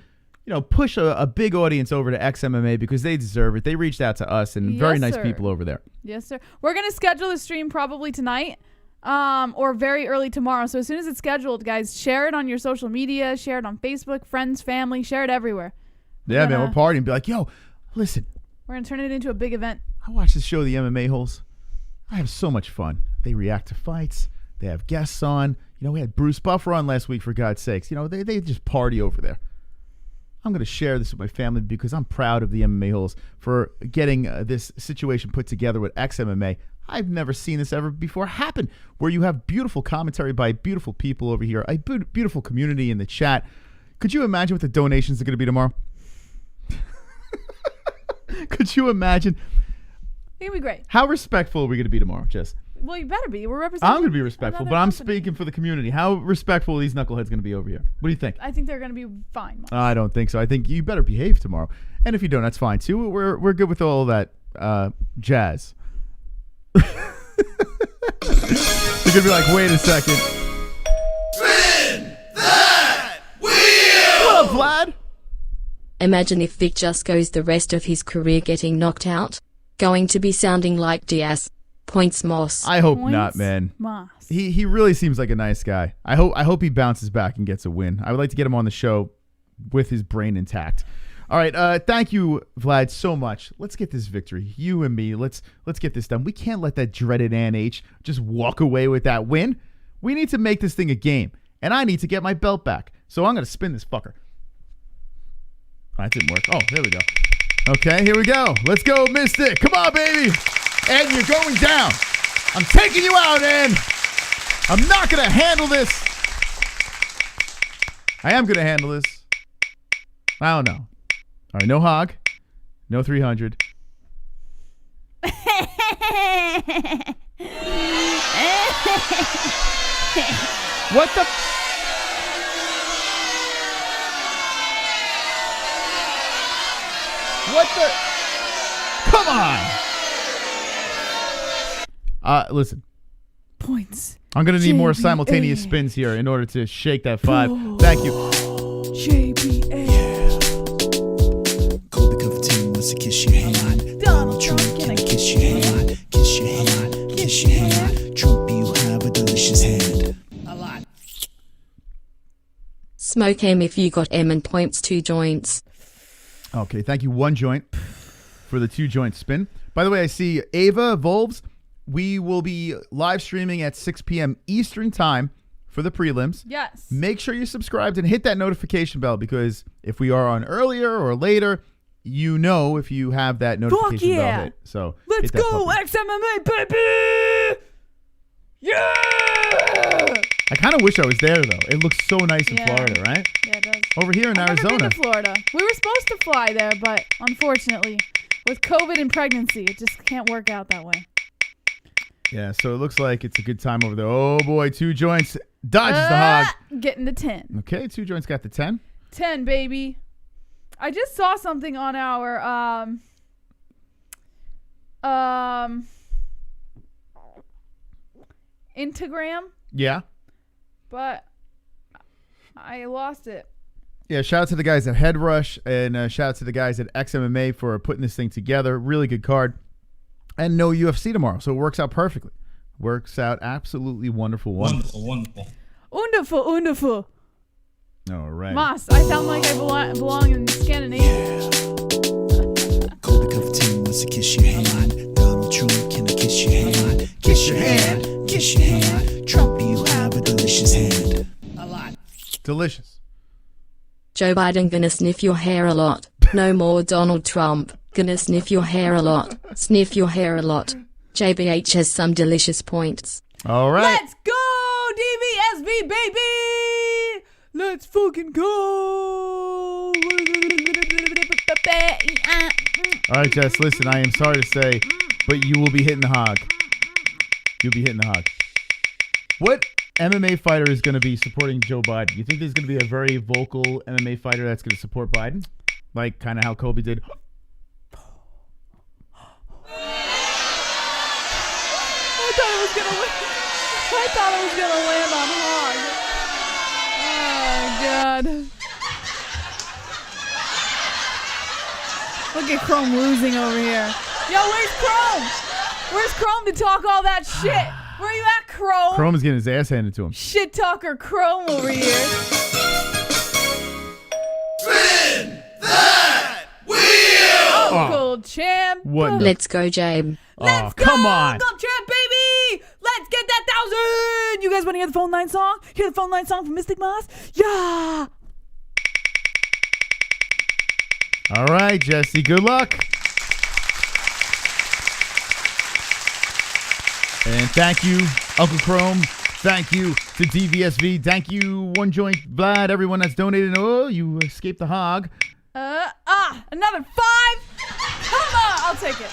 push a big audience over to XMMA because they deserve it. They reached out to us, and very nice people over there. Yes, sir. We're going to schedule the stream probably tonight or very early tomorrow. So as soon as it's scheduled, guys, share it on your social media, share it on Facebook, friends, family, share it everywhere. Yeah, man, we're partying. Be like, yo, listen. We're going to turn it into a big event. I watch this show, the MMA-Holes. I have so much fun. They react to fights. They have guests on. We had Bruce Buffer on last week, for God's sakes. They just party over there. I'm going to share this with my family because I'm proud of the MMA-Holes for getting this situation put together with XMMA. I've never seen this ever before happen, where you have beautiful commentary by beautiful people over here, a beautiful community in the chat. Could you imagine what the donations are going to be tomorrow? Could you imagine? It's going to be great. How respectful are we going to be tomorrow, Jess? Well, you better be. We're representing. I'm going to be respectful, but I'm speaking for the community. How respectful are these knuckleheads going to be over here? What do you think? I think they're going to be fine. I don't think so. I think you better behave tomorrow. And if you don't, that's fine too. We're good with all that jazz. You're going to be like, wait a second. Spin that wheel! What up, Vlad? Imagine if Vic just goes the rest of his career getting knocked out. Going to be sounding like DIAZ. Points Moss. I hope not, man. Moss. He really seems like a nice guy. I hope he bounces back and gets a win. I would like to get him on the show with his brain intact. All right, thank you, Vlad, so much. Let's get this victory. You and me, let's get this done. We can't let that dreaded Ann H just walk away with that win. We need to make this thing a game, and I need to get my belt back. So I'm going to spin this fucker. That didn't work. Oh, there we go. Okay, here we go. Let's go, Mystic. Come on, baby. And you're going down. I'm taking you out, Ann. I'm not going to handle this. I am going to handle this. I don't know. All right, no hog. No 300. What the... What the... Come on. Listen. Points. I'm going to need more simultaneous spins here in order to shake that 5. Thank you. JBA. Colby Covington wants to kiss your hand. Donald Trump, can I kiss your hand? Kiss your hand. Kiss your hand. Trump, you have a delicious hand. A lot. Smoke him if you got M and points 2 joints. Okay, thank you. 1 joint for the 2 joint spin. By the way, I see Ava Volves. We will be live streaming at 6 p.m. Eastern time for the prelims. Yes. Make sure you're subscribed and hit that notification bell because if we are on earlier or later, you know if you have that notification bell hit. So let's go, XMMA, baby! Yeah! I kind of wish I was there, though. It looks so nice in Florida, right? Yeah, it does. Over here in Arizona. Never been to Florida. We were supposed to fly there, but unfortunately, with COVID and pregnancy, it just can't work out that way. Yeah, so it looks like it's a good time over there. Oh, boy, 2 joints. Dodges the hog. Getting the 10. Okay, 2 joints got the 10. 10, baby. I just saw something on our Instagram, Yeah. but I lost it. Yeah, shout out to the guys at Head Rush, and shout out to the guys at XMMA for putting this thing together. Really good card. And no UFC tomorrow, so it works out perfectly. Works out absolutely wonderful. Wonderful. Wonderful. All right. Moss, I sound like I belong in Scandinavia. Colby Covington wants to kiss your hand. Donald Trump, can I kiss your hand? Kiss your hand. Kiss your hand. Trump, you have a delicious hand. A lot. Delicious. Joe Biden gonna sniff your hair a lot. No more Donald Trump. Gonna sniff your hair a lot. Sniff your hair a lot. JBH has some delicious points. All right. Let's go, DVSV, baby! Let's fucking go! All right, Jess, listen, I am sorry to say, but you will be hitting the hog. You'll be hitting the hog. What MMA fighter is going to be supporting Joe Biden? You think there's going to be a very vocal MMA fighter that's going to support Biden? Like kind of how Colby did? I thought I was gonna land on hog. Oh god. Look at Chrome losing over here. Yo, where's Chrome? Where's Chrome to talk all that shit? Where you at, Chrome? Chrome is getting his ass handed to him. Shit talker Chrome over here. Spin that wheel! Uncle Champ. What in the- Let's go, Jabe. Let's go, come on. Uncle Champ, baby! Let's get that 1,000! You guys want to hear the phone line song? Hear the phone line song from Mystic Moss? Yeah! All right, Jesse, good luck. And thank you, Uncle Chrome. Thank you to DVSV. Thank you, One Joint Vlad, everyone that's donated. Oh, you escaped the hog. Another 5? Come on, I'll take it.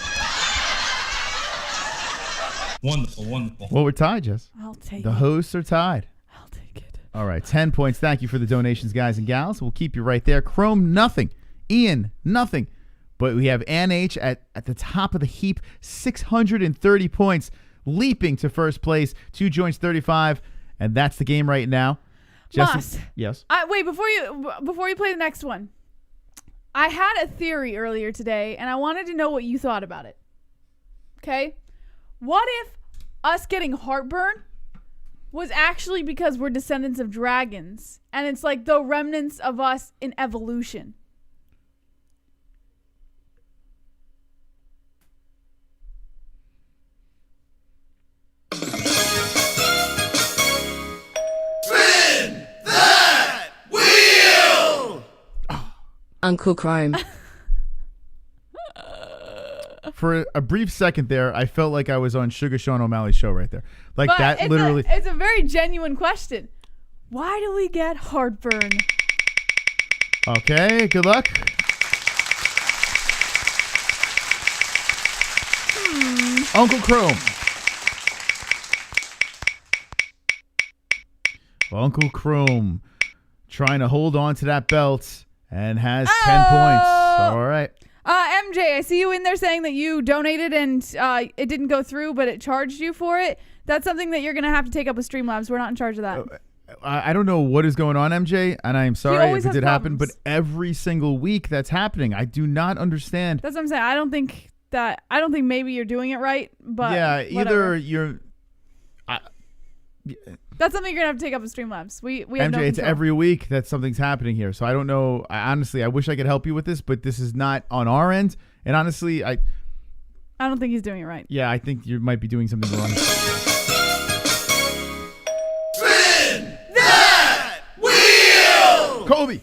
Wonderful. Well, we're tied, Jess. I'll take The it. hosts are tied. I'll take it. All right, 10 points. Thank you for the donations, guys and gals. We'll keep you right there. Chrome, nothing. Ian, nothing. But we have Ann H at the top of the heap, 630 points, leaping to first place, 2 joints, 35, and that's the game right now. Moss. Yes. Wait, before you play the next one, I had a theory earlier today, and I wanted to know what you thought about it. Okay? What if us getting heartburn was actually because we're descendants of dragons, and it's like the remnants of us in evolution? Spin that wheel! Uncle Chrome. For a brief second there, I felt like I was on Sugar Sean O'Malley's show right there. Like But that literally. it's a very genuine question. Why do we get heartburn? Okay, good luck. Uncle Chrome. Uncle Chrome trying to hold on to that belt and has 10 points. All right. MJ, I see you in there saying that you donated and it didn't go through, but it charged you for it. That's something that you're going to have to take up with Streamlabs. We're not in charge of that. I don't know what is going on, MJ, and I am sorry always if it has did happen, but problems. every single week that's happening. I do not understand. That's what I'm saying. I don't think maybe you're doing it right, but Yeah, whatever. either you're... That's something you're going to have to take up with Streamlabs. We have MJ, no it's control. every week that something's happening here. So I don't know. Honestly, I wish I could help you with this, but this is not on our end. And honestly, I don't think he's doing it right. I think you might be doing something wrong. Spin that wheel! Colby!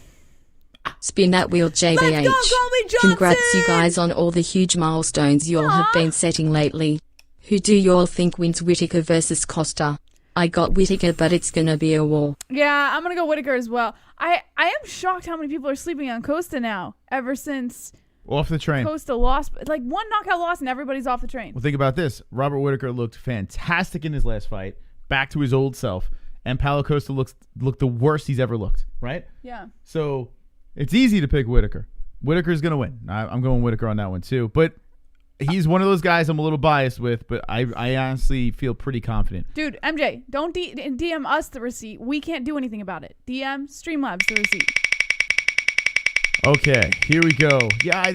Spin that wheel, JBH. Let's go, Colby Johnson! Congrats, you guys, on all the huge milestones y'all have been setting lately. Who do y'all think wins Whittaker versus Costa? I got Whittaker, but it's gonna be a war. Yeah, I'm going to go Whittaker as well. I am shocked how many people are sleeping on Costa now ever since Off the train. COSTA lost. Like, one knockout loss and everybody's off the train. Well, think about this. Robert Whittaker looked fantastic in his last fight, back to his old self, and Paulo Costa looked the worst he's ever looked, right? Yeah. So it's easy to pick Whittaker. Whittaker's going to win. I'm going Whittaker on that one too. But he's one of those guys I'm a little biased with, but I honestly feel pretty confident. Dude, MJ, don't DM us the receipt. We can't do anything about it. DM Streamlabs the receipt. Okay, here we go. Yeah,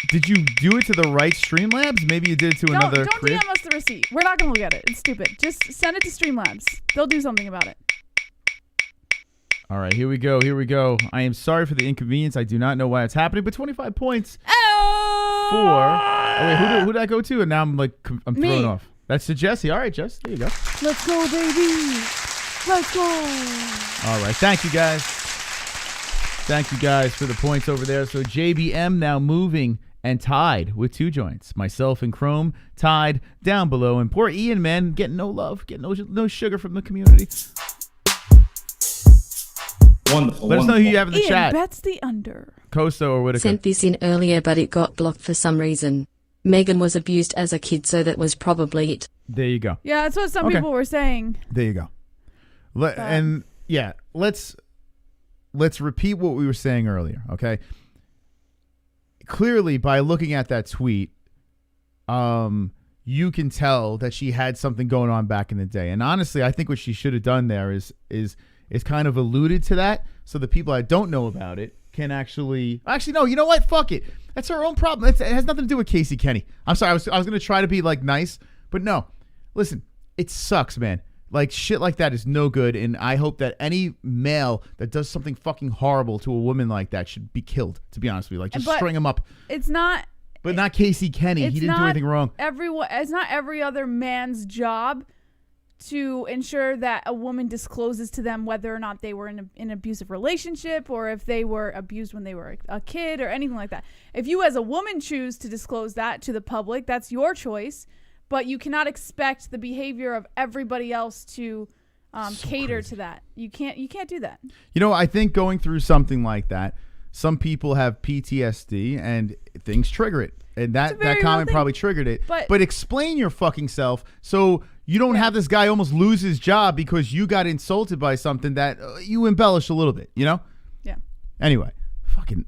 did you do it to the right Streamlabs? Maybe you did it to another Don't crib? DM us the receipt. We're not going to look at it. It's stupid. Just send it to Streamlabs. They'll do something about it. All right, here we go. I am sorry for the inconvenience. I do not know why it's happening, but 25 points wait, who did I go to? And now I'm thrown off. That's to Jesse. All right, Jess, there you go. Let's go, baby. Let's go. All right, thank you guys. Thank you guys for the points over there. So JBM now moving and tied with 2 joints. Myself and Chrome tied down below. And poor Ian, man, getting no love, getting no sugar from the community. Wonderful. Let us know who you have in the Ian chat. bets the under. COSTA or Whittaker? Sent this in earlier, but it got blocked for some reason. Megan was abused as a kid, so that was probably it. There you go. Yeah, that's what some people were saying. There you go. And yeah, let's repeat what we were saying earlier, okay? Clearly, by looking at that tweet, you can tell that she had something going on back in the day. And honestly, I think what she should have done there is kind of alluded to that, so the people that don't know about it can actually no, you know what? Fuck it. That's her own problem. It has nothing to do with Casey Kenney. I'm sorry. I was going to try to be nice, but no. Listen, it sucks, man. Shit like that is no good, and I hope that any male that does something fucking horrible to a woman like that should be killed, to be honest with you. Just string him up. It's not... But not Casey Kenney. He didn't do anything wrong. It's not every other man's job to ensure that a woman discloses to them whether or not they were in an abusive relationship, or if they were abused when they were a kid or anything like that. If you as a woman choose to disclose that to the public, that's your choice, but you cannot expect the behavior of everybody else to cater to that. You can't do that. I think going through something like that, some people have PTSD and things trigger it. And that comment probably triggered it. But explain your fucking self so you don't have this guy almost lose his job because you got insulted by something that you embellished a little bit, Yeah. Anyway, fucking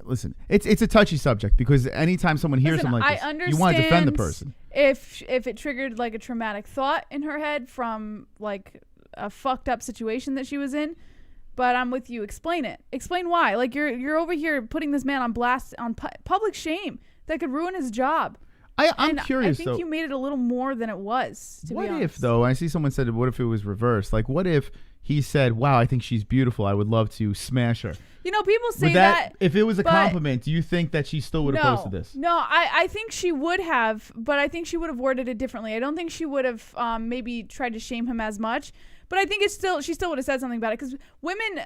listen, it's a touchy subject because anytime someone hears something like this, you want to defend the person. If it triggered a traumatic thought in her head from a fucked up situation that she was in, but I'm with you. Explain it. Explain why. You're over here putting this man on blast, on public shame that could ruin his job. I'm curious, I think you made it a little more than it was, to be honest. What if, though, I see someone said, what if it was reversed? What if he said, wow, I think she's beautiful. I would love to smash her. People say that. If it was a compliment, do you think that she still would have posted this? No, I think she would have, but I think she would have worded it differently. I don't think she would have maybe tried to shame him as much, but I think she still would have said something about it, because women,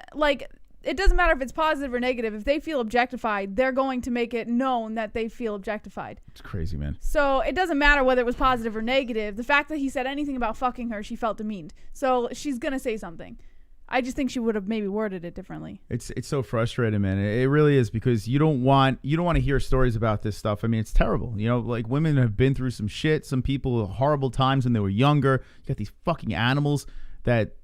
it doesn't matter if it's positive or negative. If they feel objectified, they're going to make it known that they feel objectified. It's crazy, man. So it doesn't matter whether it was positive or negative. The fact that he said anything about fucking her, she felt demeaned. So she's going to say something. I just think she would have maybe worded it differently. It's so frustrating, man. It really is, because you don't want to hear stories about this stuff. I mean, it's terrible. Women have been through some shit. Some people, horrible times when they were younger. You got these fucking animals that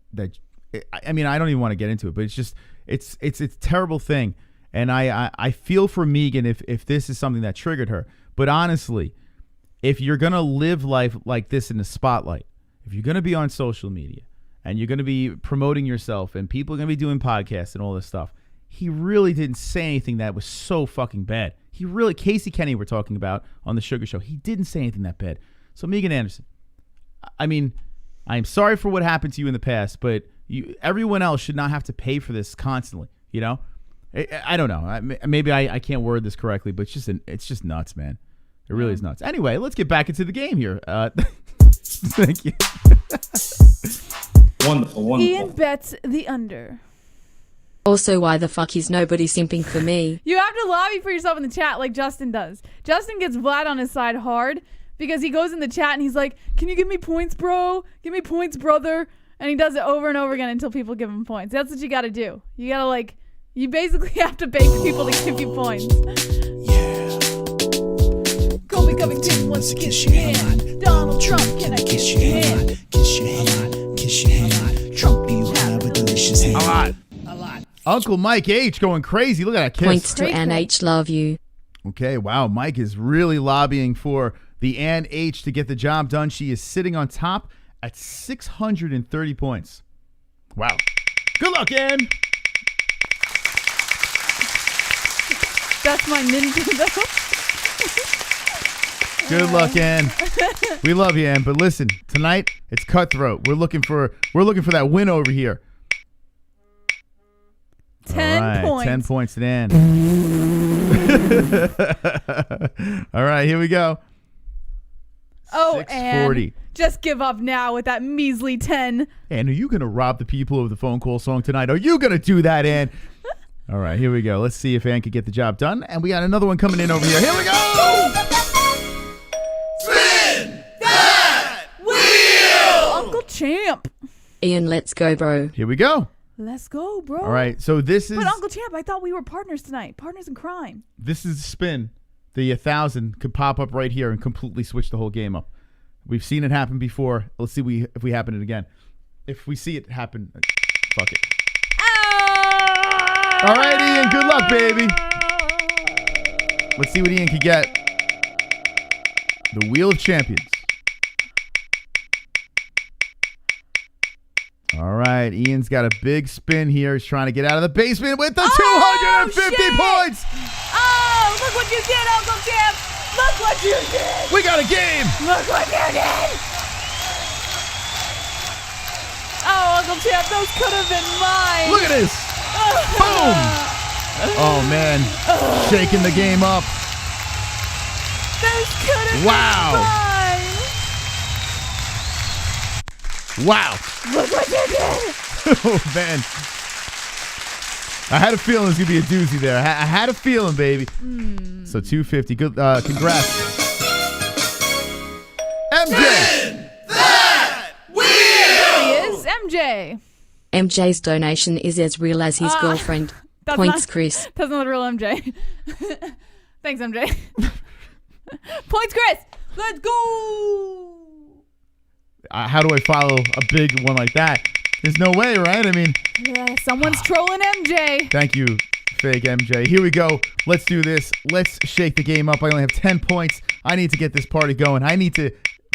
I mean, I don't even want to get into it, but it's just it's a terrible thing. And I feel for Megan if this is something that triggered her. But honestly, if you're gonna live life like this in the spotlight, if you're gonna be on social media and you're gonna be promoting yourself and people are gonna be doing podcasts and all this stuff, he really didn't say anything that was so fucking bad. Casey Kenney we're talking about on the Sugar Show, he didn't say anything that bad. So Megan Anderson, I mean, I am sorry for what happened to you in the past, but everyone else should not have to pay for this constantly. I don't know. Maybe I can't word this correctly, but it's just nuts, man. It really is nuts. Anyway, let's get back into the game here. Thank you. Wonderful. Ian bets the under. Also, why the fuck is nobody simping for me? You have to lobby for yourself in the chat like Justin does. Justin gets Vlad on his side hard because he goes in the chat and he's like, can you give me points, bro? Give me points, brother. And he does it over and over again until people give him points. That's what you got to do. You got to you basically have to beg people to give you points. Yeah. Colby Covington wants to kiss your hand. Donald Trump, can I kiss your hand? Kiss your hand, kiss your hand. Trump, you have a delicious hand. A lot. Uncle Mike H going crazy. Look at that kiss. Points to Ann H. Love you. Okay, wow. Mike is really lobbying for the Ann H to get the job done. She is sitting on top at 630 points. Wow. Good luck, Ann. That's my Nintendo. Good luck, Ann. We love you, Ann. But listen, tonight it's cutthroat. We're looking for that win over here. 10 points. 10 points to Ann. All right, here we go. Oh, 640. Ann, just give up now with that measly 10. Ann, are you going to rob the people of the phone call song tonight? Are you going to do that, Ann? All right, here we go. Let's see if Ann can get the job done. And we got another one coming in over here. Here we go! Spin that wheel! Uncle Champ. Ian, let's go, bro. Here we go. Let's go, bro. All right, so this is... But Uncle Champ, I thought we were partners tonight. Partners in crime. This is spin. The 1,000 could pop up right here and completely switch the whole game up. We've seen it happen before. Let's see if we happen it again. If we see it happen, fuck it. All right, Ian, good luck, baby. Let's see what Ian can get. The Wheel of Champions. All right, Ian's got a big spin here. He's trying to get out of the basement with the 250 points. Oh, look what you did, Uncle Champ. Look what you did. We got a game. Look what you did. Oh, Uncle Champ, those could have been mine. Look at this. Boom. Oh, man. Shaking the game up. Those could have Wow. been mine. Wow. Look what you did. Oh, man. I had a feeling it was going to be a doozy there. I had a feeling, baby. So 250. Good. Congrats. MJ. Spin that wheel! There he is, MJ. MJ's donation is as real as his girlfriend. That's Points, not- Chris. That's not the real MJ. Thanks, MJ. Points, Chris. Let's go. How do I follow a big one like that? There's no way, right? I mean, Yeah, someone's trolling MJ. thank you, fake MJ. Here we go. Let's do this. Let's shake the game up. I only have 10 points. I need to get this party going. I need to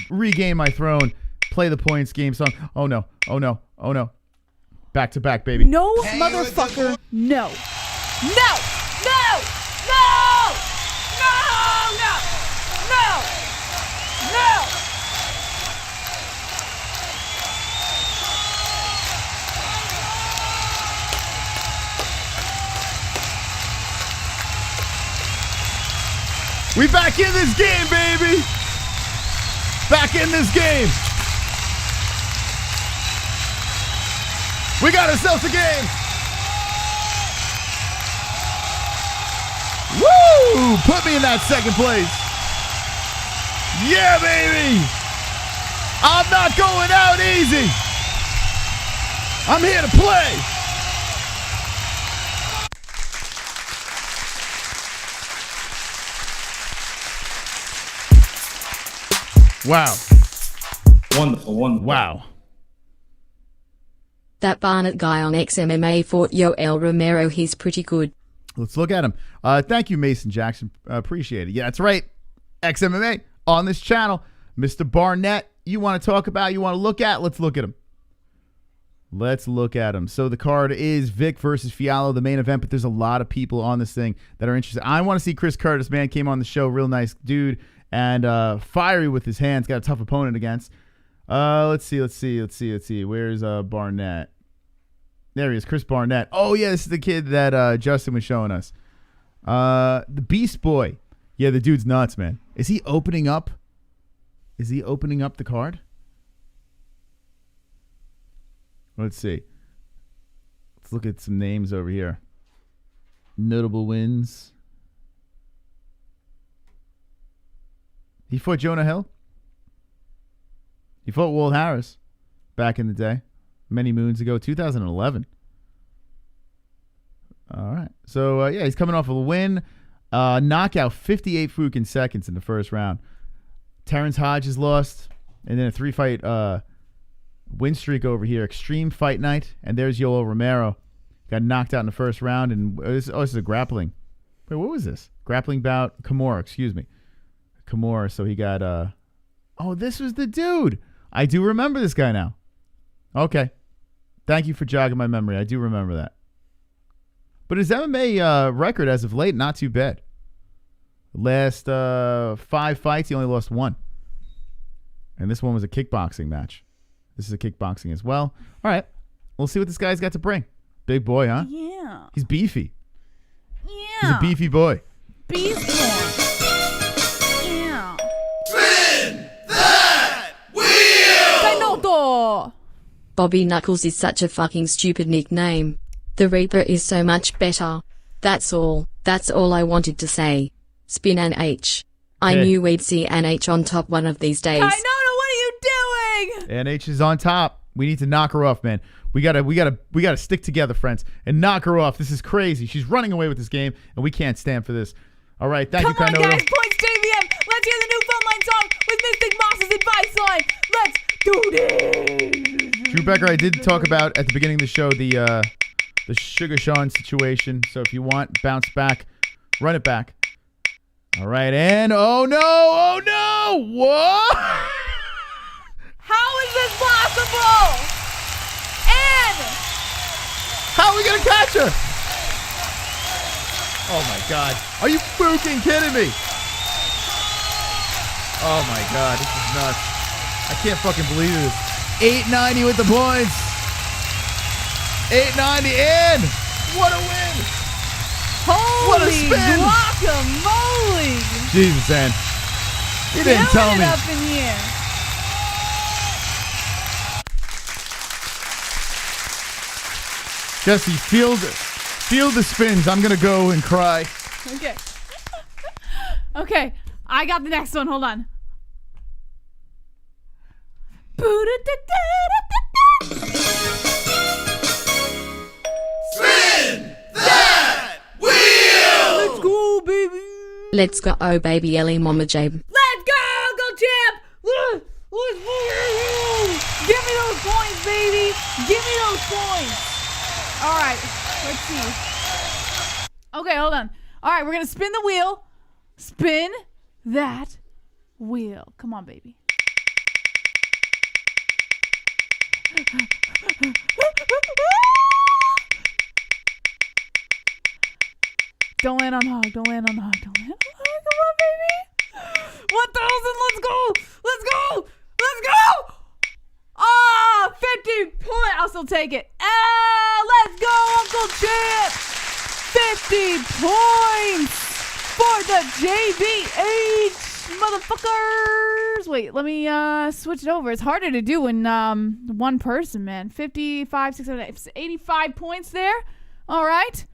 regain my throne. Play the points game song. Oh, no. Oh, no. Oh, no. Back to back, baby. No, motherfucker. No. No. No. No. No. No. No. No. We back in this game, baby. Back in this game. We got ourselves a game. Woo! Put me in that second place. Yeah, baby. I'm not going out easy. I'm here to play. Wow. Wonderful, wonderful. Wow. That Barnett guy on XMMA fought Yoel Romero. He's pretty good. Let's look at him. Thank you, Mason Jackson. Appreciate it. Yeah, that's right. XMMA on this channel. Mr. Barnett, you want to talk about, you want to look at? Let's look at him. Let's look at him. So the card is Vic versus Fiallo, the main event, but there's a lot of people on this thing that are interested. I want to see Chris Curtis, man. Came on the show. Real nice dude. And fiery with his hands. Got a tough opponent against. Let's see. Where's Barnett? There he is, Chris Barnett. Oh, yeah, this is the kid that Justin was showing us. The Beast Boy. Yeah, the dude's nuts, man. Is he opening up? Is he opening up the card? Let's see. Let's look at some names over here. Notable wins. He fought Jonah Hill. He fought Walt Harris back in the day, many moons ago, 2011. All right. So, yeah, he's coming off of a win. Knockout, 58 Fukin seconds in the first round. Terrence Hodges lost, and then a 3-fight win streak over here. Extreme Fight Night, and there's Yoel Romero. Got knocked out in the first round, and this is a grappling. Wait, what was this? Grappling bout, Kimura, excuse me. Kimura, so he got, this was the dude. I do remember this guy now. Okay. Thank you for jogging my memory. I do remember that. But his MMA record as of late, not too bad. Last 5 fights, he only lost 1. And this one was a kickboxing match. This is a kickboxing as well. All right. We'll see what this guy's got to bring. Big boy, huh? Yeah. He's beefy. Yeah. He's a beefy boy. Beast born. Yeah. Spin that wheel! Kainoto. Bobby Knuckles is such a fucking stupid nickname. The Reaper is so much better. That's all. That's all I wanted to say. Spin NH. I Hey. knew we'd see NH on top one of these days. Kainoto, what are you doing? NH is on top. We need to knock her off, man. We gotta stick together, friends, and knock her off. This is crazy. She's running away with this game, and we can't stand for this. All right, thank you, Come on, Kainoto. guys. Points JVM. Let's hear the new phone line song with Mystic Moss's advice line. Let's do this. Drew Becker, I did talk about at the beginning of the show the Sugar Sean situation. So if you want, bounce back, run it back. All right, and oh no, what? How is this possible? And How are we gonna catch her? Oh my God, are you fucking kidding me? Oh my God, this is nuts. I can't fucking believe this. 890 with the points. 890 in. What a win. What a holy spin. guacamole! Jesus, man. You didn't tell Filling me. it up in here. Jesse, feel the spins. I'm going to go and cry. Okay. Okay, I got the next one. Hold on. Spin that wheel! Let's go, baby. Let's go, oh baby Ellie Mama Jabe. Let's go, Uncle Champ. Let's give me those points, baby. Give me those points. All right, let's see. Okay, hold on. All right, we're gonna spin the wheel. Spin that wheel. Come on, baby. Don't land on hog. Don't land on hog. Don't land on hog. Come on, baby. 1,000. Let's go. Let's go. Let's go. Ah, 50 point. I'll still take it. Let's go, Uncle Champ. 50 points for the JBH motherfuckers. Wait, let me switch it over. It's harder to do in one person, man. 55, 6, 7, 8, 85 points there. All right.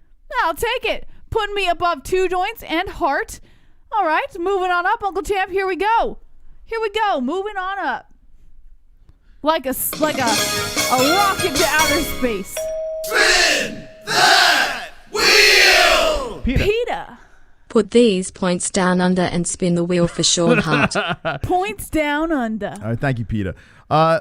I'll take it. Putting me above 2 joints and heart. All right, moving on up, Uncle Champ. Here we go. Here we go. Moving on up. Like a rocket to outer space. Spin that wheel! PETA. Put these points down under and spin the wheel for Sean Hart. Points down under. All right, thank you, Peter.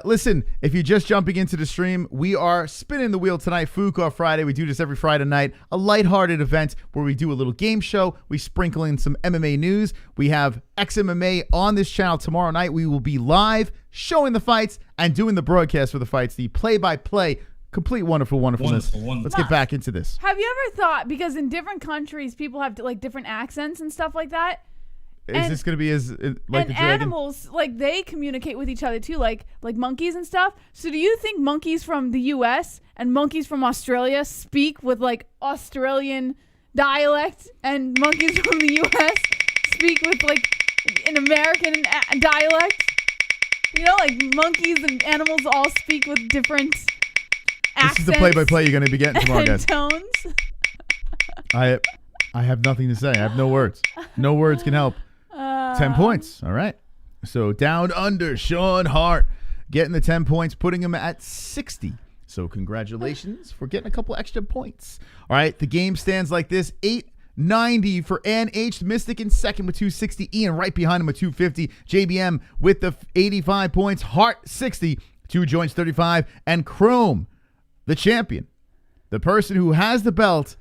Listen, if you're just jumping into the stream, we are spinning the wheel tonight, Food Off Friday. We do this every Friday night, a lighthearted event where we do a little game show. We sprinkle in some MMA news. We have XMMA on this channel tomorrow night. We will be live showing the fights and doing the broadcast for the fights, the play-by-play. Complete wonderfulness. Wonderful. Let's get back into this. Have you ever thought, because in different countries, people have like different accents and stuff like that? Is this going to be like and the dragon? animals, like they communicate with each other too, like monkeys and stuff. So do you think monkeys from the U.S. and monkeys from Australia speak with like Australian dialect, and monkeys from the U.S. speak with like an American dialect? You know, like monkeys and animals all speak with different accents. This is the play-by-play you're going to be getting tomorrow, and guys. tones. I have nothing to say. I have no words. No words can help. 10 points. All right. So down under, Sean Hart getting the 10 points, putting him at 60. So congratulations for getting a couple extra points. All right. The game stands like this. 290 for Ann H. Mystic in second with 260. Ian right behind him with 250. JBM with the 85 points. Hart 60. 2 joints 35. And Chrome, the champion, the person who has the belt,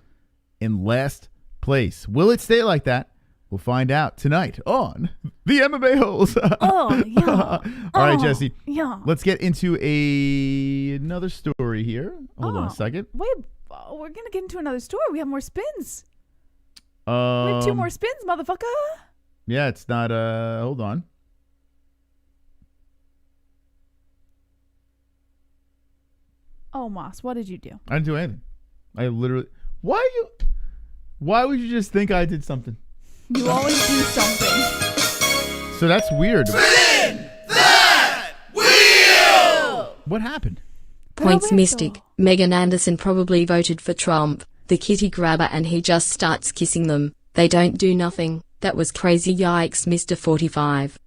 in last place. Will it stay like that? We'll find out tonight on the MMA-Holes. Oh, yeah. All right, Jesse. Yeah. Let's get into another story here. Hold on a second. Wait, we're going to get into another story. We have more spins. We have 2 more spins, motherfucker. Yeah, it's not, hold on. Oh, Moss, what did you do? I didn't do anything. I literally, why would you just think I did something? You always do something. So that's weird. Spin that wheel! What happened? Points Mystic. Megan Anderson probably voted for Trump, the kitty grabber, and he just starts kissing them. They don't do nothing. That was crazy. Yikes, Mr. 45.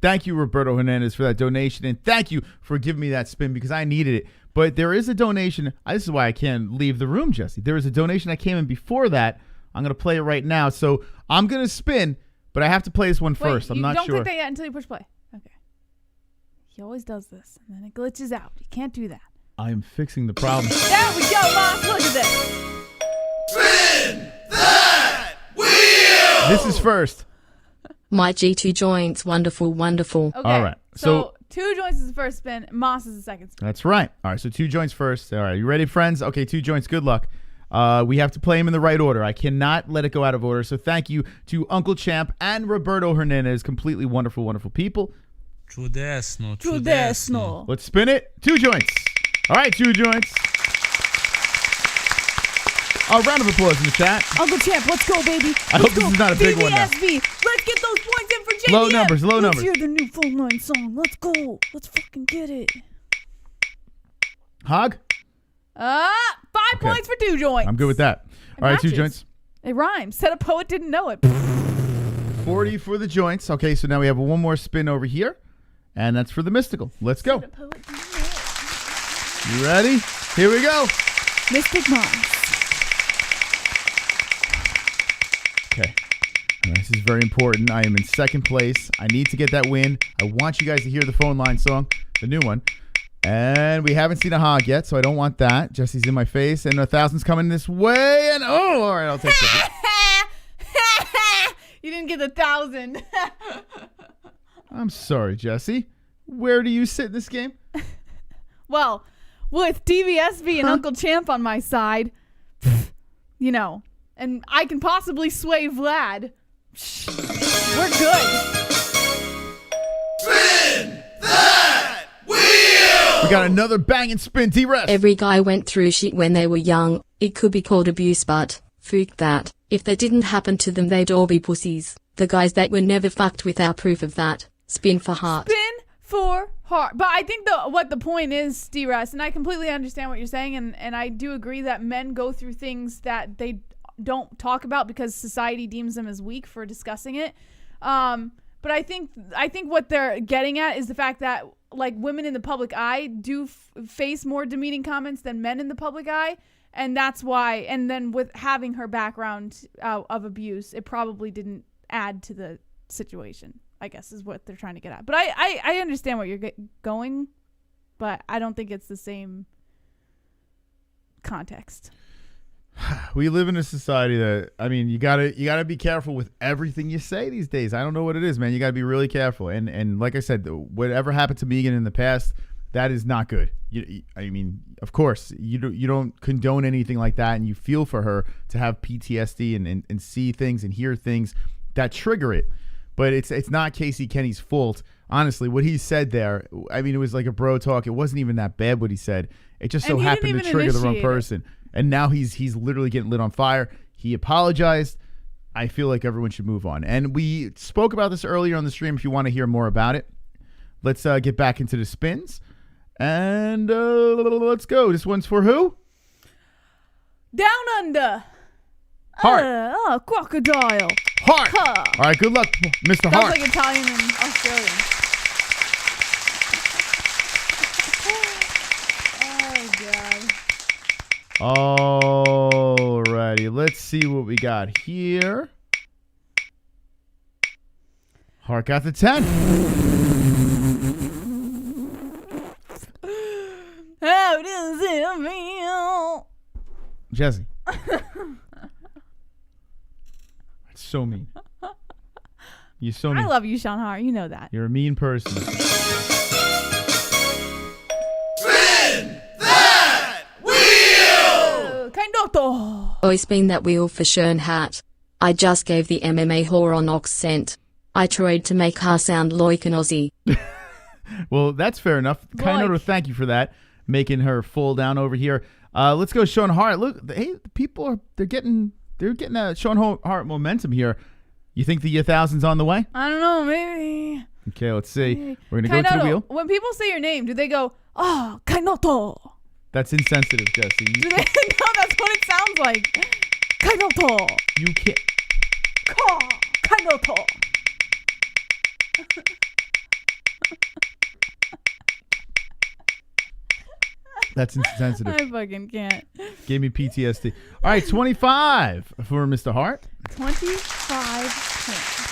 Thank you, Roberto Hernandez, for that donation, and thank you for giving me that spin because I needed it. But there is a donation. This is why I can't leave the room, Jesse. There is a donation that came in before that. I'm going to play it right now. So I'm going to spin, but I have to play this one first. I'm not sure. Don't click that yet until you push play. Okay. He always does this, and then it glitches out. You can't do that. I'm fixing the problem. There we go, Moss. Look at this. Spin that wheel! This is first. My G2 joints. Wonderful, wonderful. Okay. All right. So 2 joints is the first spin. Moss is the second spin. That's right. All right, so 2 joints first. All right, you ready, friends? Okay, 2 joints. Good luck. We have to play them in the right order. I cannot let it go out of order. So thank you to Uncle Champ and Roberto Hernandez. Completely wonderful, wonderful people. Чудесно. Let's spin it. 2 joints. All right, 2 joints. A round of applause in the chat. Uncle Champ, let's go, baby. I hope this is not a big one now. BBSB. Let's get those points in for JBM. Low numbers. Let's hear the new phone line song. Let's go. Let's fucking get it. Hog? 5 points for 2 joints. I'm good with that. It All right, 2 matches. joints. It rhymes. Said a poet didn't know it. 40 for the joints. Okay, so now we have one more spin over here, and that's for the mystical. Let's go. Said a poet didn't know it. You ready? Here we go. Mystic Moss. Okay. This is very important. I am in second place. I need to get that win. I want you guys to hear the phone line song, the new one. And we haven't seen a hog yet, so I don't want that. Jesse's in my face, and 1,000's coming this way. And oh, all right, I'll take it. You didn't get the 1,000. I'm sorry, Jesse. Where do you sit in this game? Well, with DVSB and Uncle Champ on my side, you know, and I can possibly sway Vlad. We're good. Spin that wheel! We got another banging spin, T-Rest. Every guy went through shit when they were young. It could be called abuse, but fuck that. If that didn't happen to them, they'd all be pussies. The guys that were never fucked without proof of that. Spin for heart. Spin for heart. But I think what the point is, D-Rest, and I completely understand what you're saying, and I do agree that men go through things that they don't talk about because society deems them as weak for discussing it. But I think what they're getting at is the fact that like women in the public eye do face more demeaning comments than men in the public eye. And that's why, and then with having her background of abuse, it probably didn't add to the situation, I guess is what they're trying to get at. But I understand what you're going, but I don't think it's the same context. We live in a society that, I mean, you gotta be careful with everything you say these days. I don't know what it is, man. You gotta be really careful. And like I said, whatever happened to Megan in the past, that is not good. I mean, of course, you don't condone anything like that, and you feel for her to have PTSD and see things and hear things that trigger it. But it's not Casey Kenney's fault. Honestly, what he said there, I mean, it was like a bro talk. It wasn't even that bad what he said. It just so happened to trigger the wrong person. And now he's literally getting lit on fire. He apologized. I feel like everyone should move on. And we spoke about this earlier on the stream if you want to hear more about it. Let's get back into the spins. And let's go. This one's for who? Down under. Hart. Crocodile. Hart. All right, good luck, Mr. Hart. Sounds like Italian and Australian. Oh, God. Alrighty, Alrighty, let's see what we got here. Hart got the 10. How does it feel? Jesse. That's so mean. You're so mean. I love you, Sean Hart. You know that. You're a mean person. Spin that wheel! Oh, spin that wheel for Sean Hart. I just gave the MMA whore on ox scent. I tried to make her sound like an Aussie. Well, that's fair enough. Kind of thank you for that. Making her fall down over here. Let's go Sean Hart. Look, hey, the people are they're getting Sean Hart momentum here. You think the 1,000's on the way? I don't know, maybe. Okay, let's see. We're gonna go to the wheel. When people say your name, do they go, "Oh, Kainoto"? That's insensitive, Jesse. Do they? No, that's what it sounds like. Kainoto. You can't. Kainoto. That's insensitive. I fucking can't. Gave me PTSD. All right, 25 for Mr. Hart. 25 points.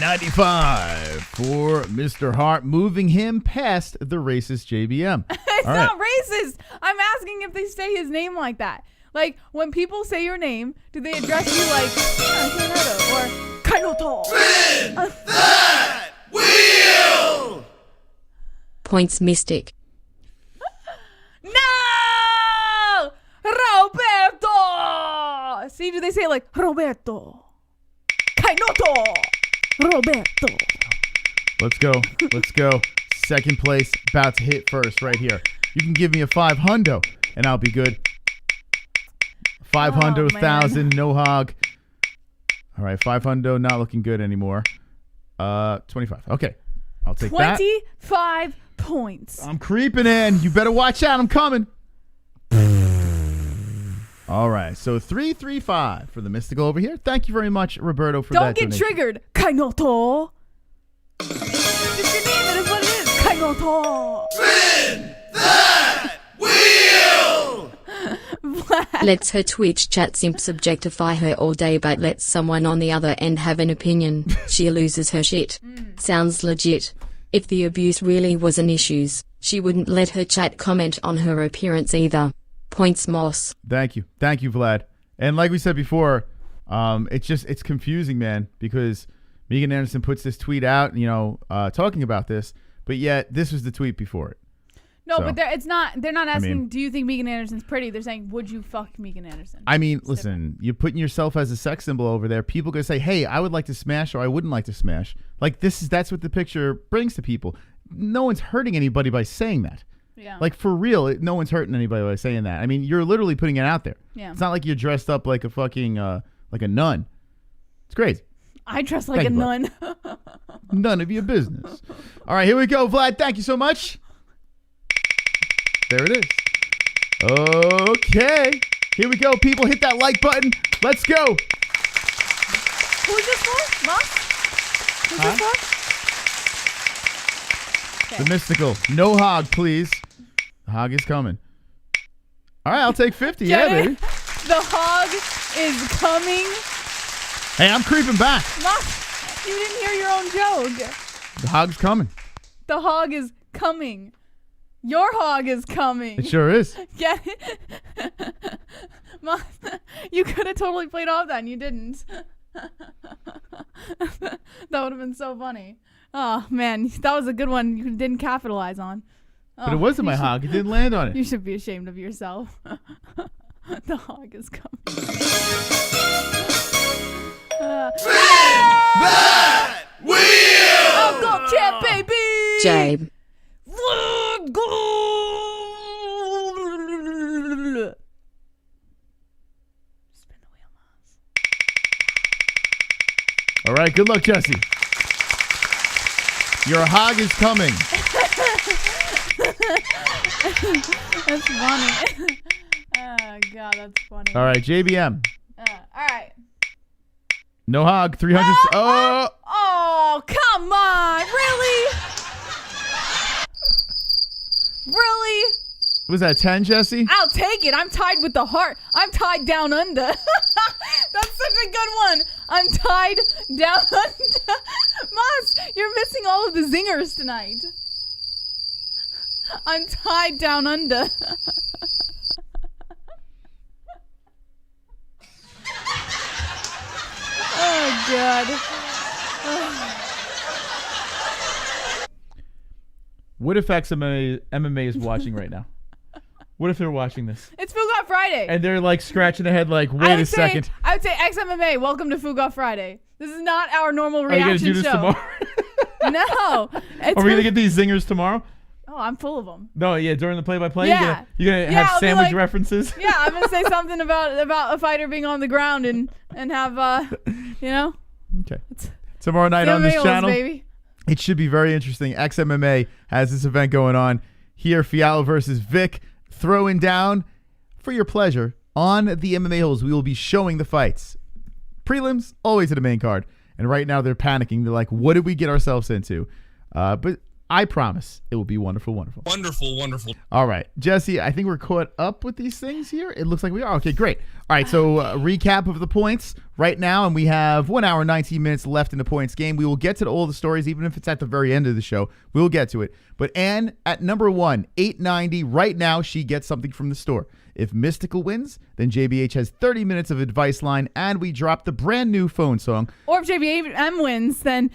95 for Mr. Hart, moving him past the racist JBM. It's not racist. I'm asking if they say his name like that. Like, when people say your name, do they address you like Kainoto or Kainoto? Spin that wheel! Points Mystic. No! Roberto! See, do they say it like Roberto? Kainoto! Roberto. Let's go. Let's go. Second place, about to hit first right here. You can give me a 500 and I'll be good. 500, 1,000, no hog. All right, 500, not looking good anymore. 25. Okay, I'll take 25 points. I'm creeping in. You better watch out. I'm coming. All right, so 335 for the Mystical over here. Thank you very much, Roberto, for that. Don't get triggered. Kainoto. It's your name. It is what it is. Kainoto. Spin that wheel! Lets her Twitch chat simps objectify her all day but lets someone on the other end have an opinion. She loses her shit. Sounds legit. If the abuse really was an issue, she wouldn't let her chat comment on her appearance either. Points Moss. Thank you, Vlad. And like we said before, it's confusing, man, because Megan Anderson puts this tweet out, talking about this, but yet this was the tweet before it. No, so, but they're not asking, do you think Megan Anderson's pretty? They're saying, would you fuck Megan Anderson? I mean, listen, you're putting yourself as a sex symbol over there. People going to say, hey, I would like to smash or I wouldn't like to smash. Like, that's what the picture brings to people. No one's hurting anybody by saying that. Yeah. Like, for real, no one's hurting anybody by saying that. I mean, you're literally putting it out there. Yeah. It's not like you're dressed up like a fucking, like a nun. It's crazy. I dress like a nun. None of your business. All right, here we go, Vlad. Thank you so much. There it is. Okay. Here we go, people. Hit that like button. Let's go. Who's this for? Moss? Who's this for? The Mystical. No hog, please. The hog is coming. All right, I'll take 50. Yeah, baby. The hog is coming. Hey, I'm creeping back. Moss, you didn't hear your own joke. The hog's coming. The hog is coming. Your hog is coming. It sure is. Get it? Mom, you could have totally played off that and you didn't. That would have been so funny. Oh, man. That was a good one you didn't capitalize on. But it wasn't my hog. It didn't land on it. You should be ashamed of yourself. The hog is coming. That wheel! I'll go champ, baby! Jabe. Spin the wheel, Moss. All right, good luck, Jesse. Your hog is coming. That's funny. Oh, God, that's funny. All right, JBM. All right. No hog, 300. Oh, come on. Really? Really? Was that 10, Jesse? I'll take it. I'm tied with the heart. I'm tied down under. That's such a good one. I'm tied down under. Moss, you're missing all of the zingers tonight. I'm tied down under. Oh, God. What if MMA is watching right now? What if they're watching this? It's Food Got Friday. And they're like scratching their head like, wait a second. I would say XMMA, welcome to Food Got Friday. This is not our normal Are you reaction going to do this show. tomorrow? No. Are we going to get these zingers tomorrow? Oh, I'm full of them. No, yeah, during the play-by-play? Yeah. You're gonna have I'll be sandwich like, references? Yeah, I'm going to say something about a fighter being on the ground and have, you know. Okay. Tomorrow night on this MMA-Holes, channel, baby. it should be very interesting. XMMA has this event going on here. Fiallo versus Vic. Throwing down for your pleasure on the MMA-Holes. We will be showing the fights. Prelims, always to the main card. And right now they're panicking. They're like, what did we get ourselves into? But I promise it will be wonderful, wonderful. Wonderful, wonderful. All right. Jesse, I think we're caught up with these things here. It looks like we are. Okay, great. All right, so recap of the points right now, and we have 1 hour, 19 minutes left in the points game. We will get to all the stories, even if it's at the very end of the show. We will get to it. But Ann at number 1, 890. Right now, she gets something from the store. If Mystical wins, then JBH has 30 minutes of advice line, and we drop the brand new phone song. Or if JBM wins, then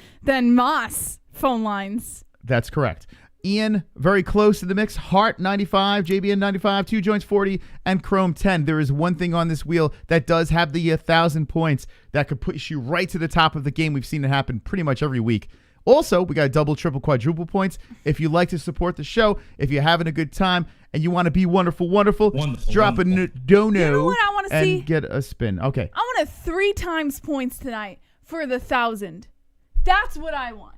Moss phone lines. That's correct. Ian, very close to the mix. Hart, 95. JBN, 95. 2 Joints, 40. And Chrome, 10. There is one thing on this wheel that does have the 1,000 points that could push you right to the top of the game. We've seen it happen pretty much every week. Also, we got double, triple, quadruple points. If you like to support the show, if you're having a good time, and you want to be wonderful, drop a dono You know what I want to and see? get a spin. Okay. I want 3 times points tonight for the 1,000. That's what I want.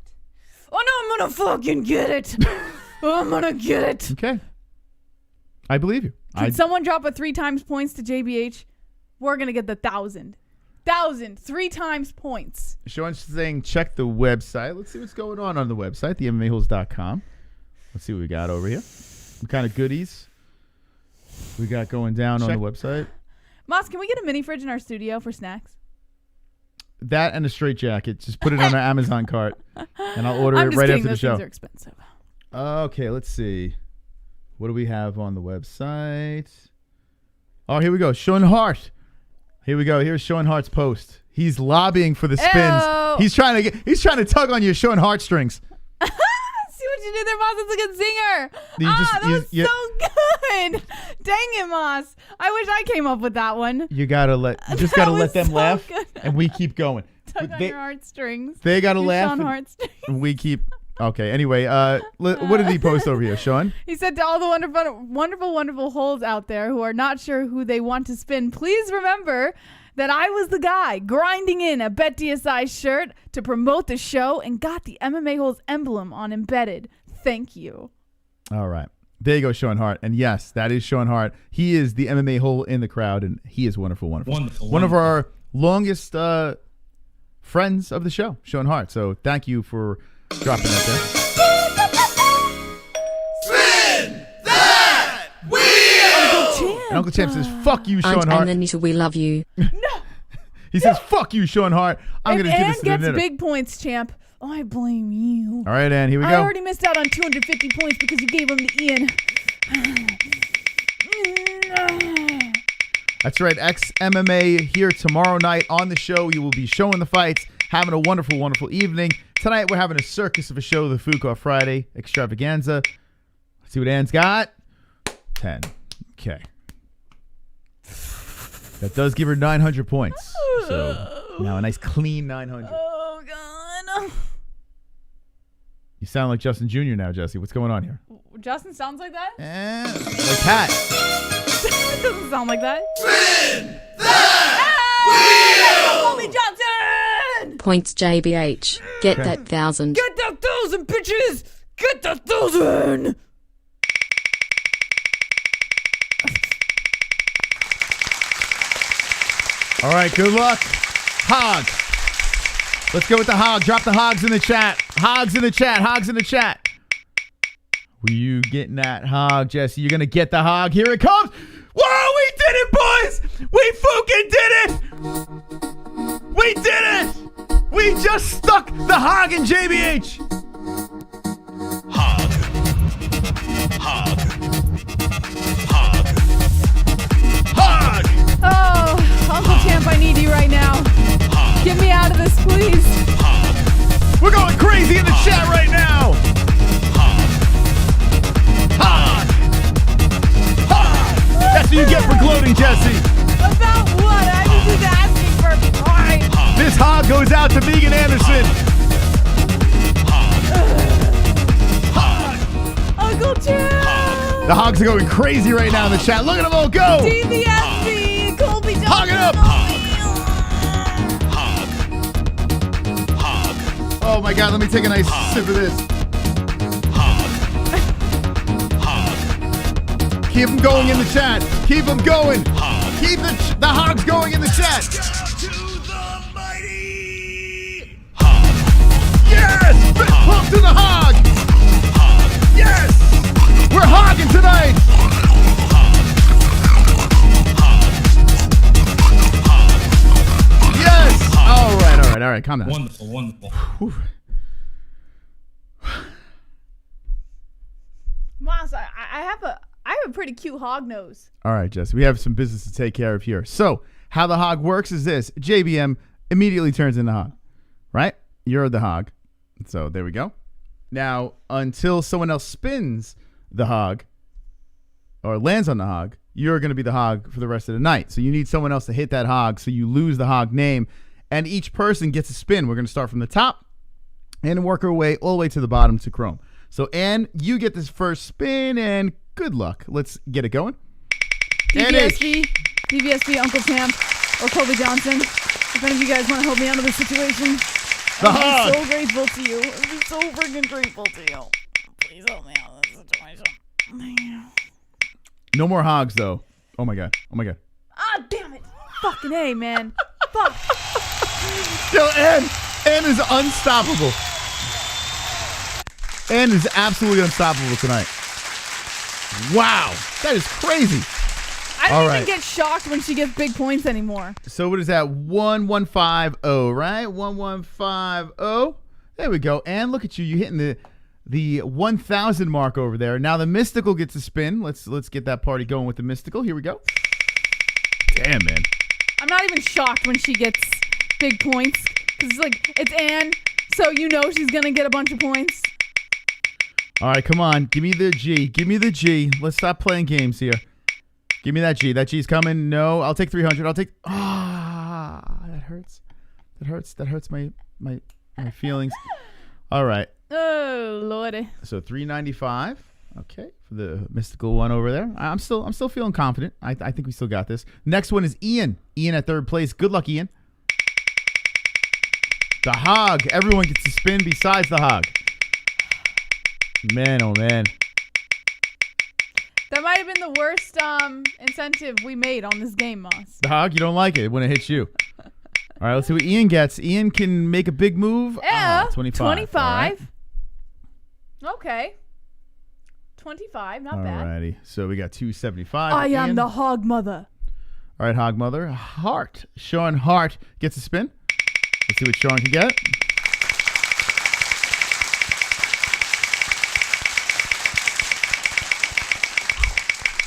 Oh, no, I'm going to fucking get it. I'm going to get it. Okay. I believe you. Can someone drop a 3 times points to JBH? We're going to get the 1,000. 1,000. 3 times points. Sean's saying check the website. Let's see what's going on the website, the MMA-Holes.com. Let's see what we got over here. What kind of goodies we got going down on the website. Moss, can we get a mini fridge in our studio for snacks? That and a straight jacket. Just put it on our Amazon cart, and I'll order it right after the show. Those things are expensive. Okay, let's see. What do we have on the website? Oh, here we go. Sean Hart. Here we go. Here's Sean Hart's post. He's lobbying for the spins. Ew. He's trying to tug on your Sean Hart strings. See what you did there, Moss? It's a good singer. That was so good. Dang it, Moss. I wish I came up with that one. You just gotta let them laugh, good. and we keep going. Tug on your heartstrings. They gotta Your laugh. Sean heartstrings. And we keep. Okay. Anyway, what did he post over here, Sean? He said to all the wonderful holes out there who are not sure who they want to spin, please remember that I was the guy grinding in a Bet DSI shirt to promote the show and got the MMA-Holes emblem on embedded. Thank you. All right. There you go, Sean Hart. And yes, that is Sean Hart. He is the MMA hole in the crowd, and he is wonderful. One of our longest friends of the show, Sean Hart. So thank you for dropping that there. Spin that wheel! And Uncle Champ says, fuck you, Sean Hart. And Anita, we love you. He says, fuck you, Sean Hart. I'm going to give this to the Ann knitter. gets big points, champ. Oh, I blame you. All right, Ann, here we go. I already missed out on 250 points because you gave them to Ian. That's right. XMMA here tomorrow night on the show. You will be showing the fights, having a wonderful, wonderful evening. Tonight, we're having a circus of a show, the Food Got Friday extravaganza. Let's see what Ann's got. 10. Okay. That does give her 900 points. So now a nice clean 900. Oh, God. You sound like Justin Jr. now, Jesse. What's going on here? Justin sounds like that? Like Pat. It doesn't sound like that. Spin that wheel! Call me Johnson! Points JBH. Get Okay. that 1,000. Get that 1,000, bitches! Get that 1,000! All right, good luck. Hog. Let's go with the hog. Drop the hogs in the chat. Hogs in the chat. Hogs in the chat. Were you getting that hog, Jesse? You're going to get the hog. Here it comes. Whoa, we did it, boys. We fucking did it. We did it. We just stuck the hog in JBH. Hog. Hog. Hog. Hog. Oh, Uncle Champ, I need you right now. Get me out of this, please. We're going crazy in the chat right now. Hog. Hog. That's what you get for gloating, Jesse. About what? I was just asking for a pie. This hog goes out to Megan Anderson. Uncle Champ. The hogs are going crazy right now in the chat. Look at them all go. DBSB. Colby Johnson. Hog it up. Oh my God, let me take a nice sip of this. Keep them going in the chat. Keep them going. Keep the hogs going in the chat. To the mighty. Yes! Fist pump to the hog. Yes! We're hogging tonight. Yes! All right. Calm down. Wonderful. Whew. Moss, I have a pretty cute hog nose. All right, Jesse, we have some business to take care of here. So how the hog works is this. JBM immediately turns into hog, right? You're the hog. So there we go. Now, until someone else spins the hog or lands on the hog, you're going to be the hog for the rest of the night. So you need someone else to hit that hog so you lose the hog name. And each person gets a spin. We're going to start from the top and work our way all the way to the bottom to Chrome. So, Ann, you get this first spin, and good luck. Let's get it going. DBSB, Uncle Champ, or Colby Johnson. If any of you guys want to help me out of this situation, I'm so grateful to you. I'm so freaking grateful to you. Please help me out of this situation. No more hogs, though. Oh, my God. Ah, damn it. Fucking A, man. Fuck. Yo, Ann is unstoppable. Ann is absolutely unstoppable tonight. Wow. That is crazy. I don't even get shocked when she gets big points anymore. So what is that? 1150, right? 1150. There we go. And look at you. You're hitting the 1,000 mark over there. Now the mystical gets a spin. Let's get that party going with the mystical. Here we go. Damn, man. I'm not even shocked when she gets big points. Because it's Ann, so you know she's going to get a bunch of points. All right, come on. Give me the G. Let's stop playing games here. Give me that G. That G's coming. No, I'll take 300. That hurts. That hurts my feelings. All right. Oh, Lordy. So 395. Okay, for the mystical one over there. I'm still feeling confident. I think we still got this. Next one is Ian. Ian at third place. Good luck, Ian. The hog. Everyone gets to spin besides the hog. Man, oh man. That might have been the worst incentive we made on this game, Moss. The hog, you don't like it when it hits you. All right, let's see what Ian gets. Ian can make a big move. Yeah, 25. Right. Okay. 25, not bad. Alrighty, so we got 275. I am Ian. the hog mother. All right, hog mother. Hart. Sean Hart gets a spin. Let's see what Sean can get.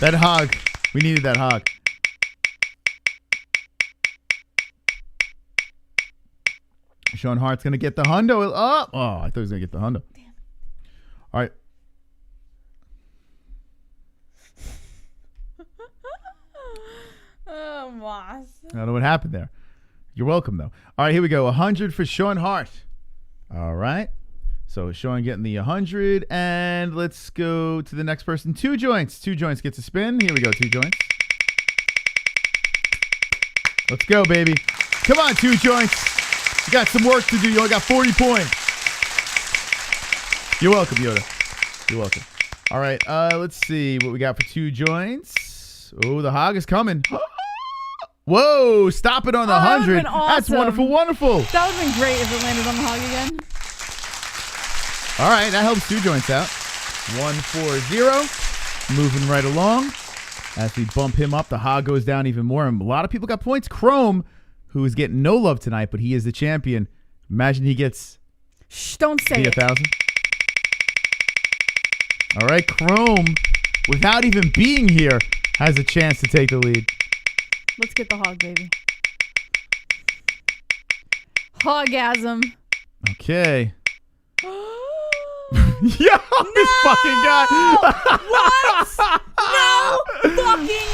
That hog. We needed that hog. Sean Hart's going to get the hundo. Oh, I thought he was going to get the hundo. Damn. All right. Oh, Moss. I don't know what happened there. You're welcome, though. All right, here we go. 100 for Sean Hart. All right. So Sean getting the 100. And let's go to the next person. 2 joints. 2 joints gets a spin. Here we go. 2 joints. Let's go, baby. Come on, 2 joints. You got some work to do. You only got 40 points. You're welcome, Yoda. You're welcome. All right. Let's see what we got for 2 joints. Oh, the hog is coming. Whoa, stop it on the 100. Awesome. That's wonderful, wonderful. That would have been great if it landed on the hog again. All right, that helps 2 joints out. 1-4-0. Moving right along. As we bump him up, the Hog goes down even more. And a lot of people got points. Chrome, who is getting no love tonight, but he is the champion. Imagine he gets... Shh, don't say it. 1,000. All right, Chrome, without even being here, has a chance to take the lead. Let's get the Hog, baby. Hogasm. Okay. Yo, this fucking guy. What? No fucking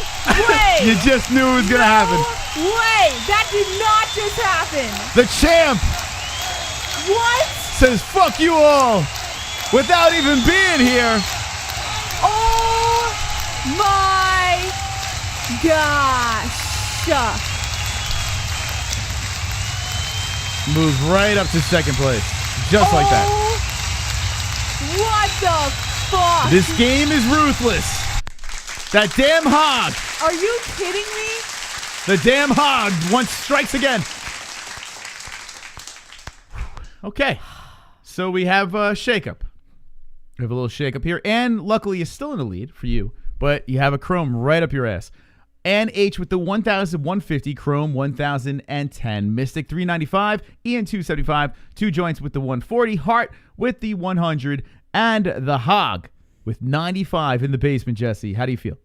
way. You just knew it was going to happen. Way. That did not just happen. The champ What? says, fuck you all, without even being here. Oh my gosh. Moves right up to second place. Just like that. What the fuck? This game is ruthless. That damn Hog. Are you kidding me? The damn Hog once strikes again. Okay. So we have a shakeup. We have a little shakeup here. And luckily, you're still in the lead for you. But you have a Chrome right up your ass. And H with the 1,150, Chrome 1,010, Mystic 395, Ian 275, 2 joints with the 140, Hart with the 100, and the Hog with 95 in the basement. Jesse, how do you feel?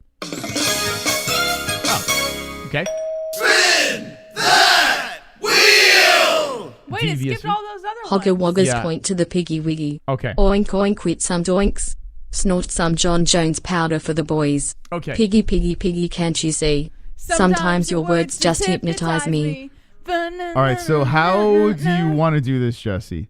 Oh, okay. Spin that wheel! Wait, it skipped all those other Hogger ones. woggers Yeah. point to the piggy wiggy. Okay. Oink oink with some doinks. Snort some John Jones powder for the boys. Okay. Piggy piggy piggy, can't you see? Sometimes your words just hypnotize me. All right, so how do you want to do this, Jesse?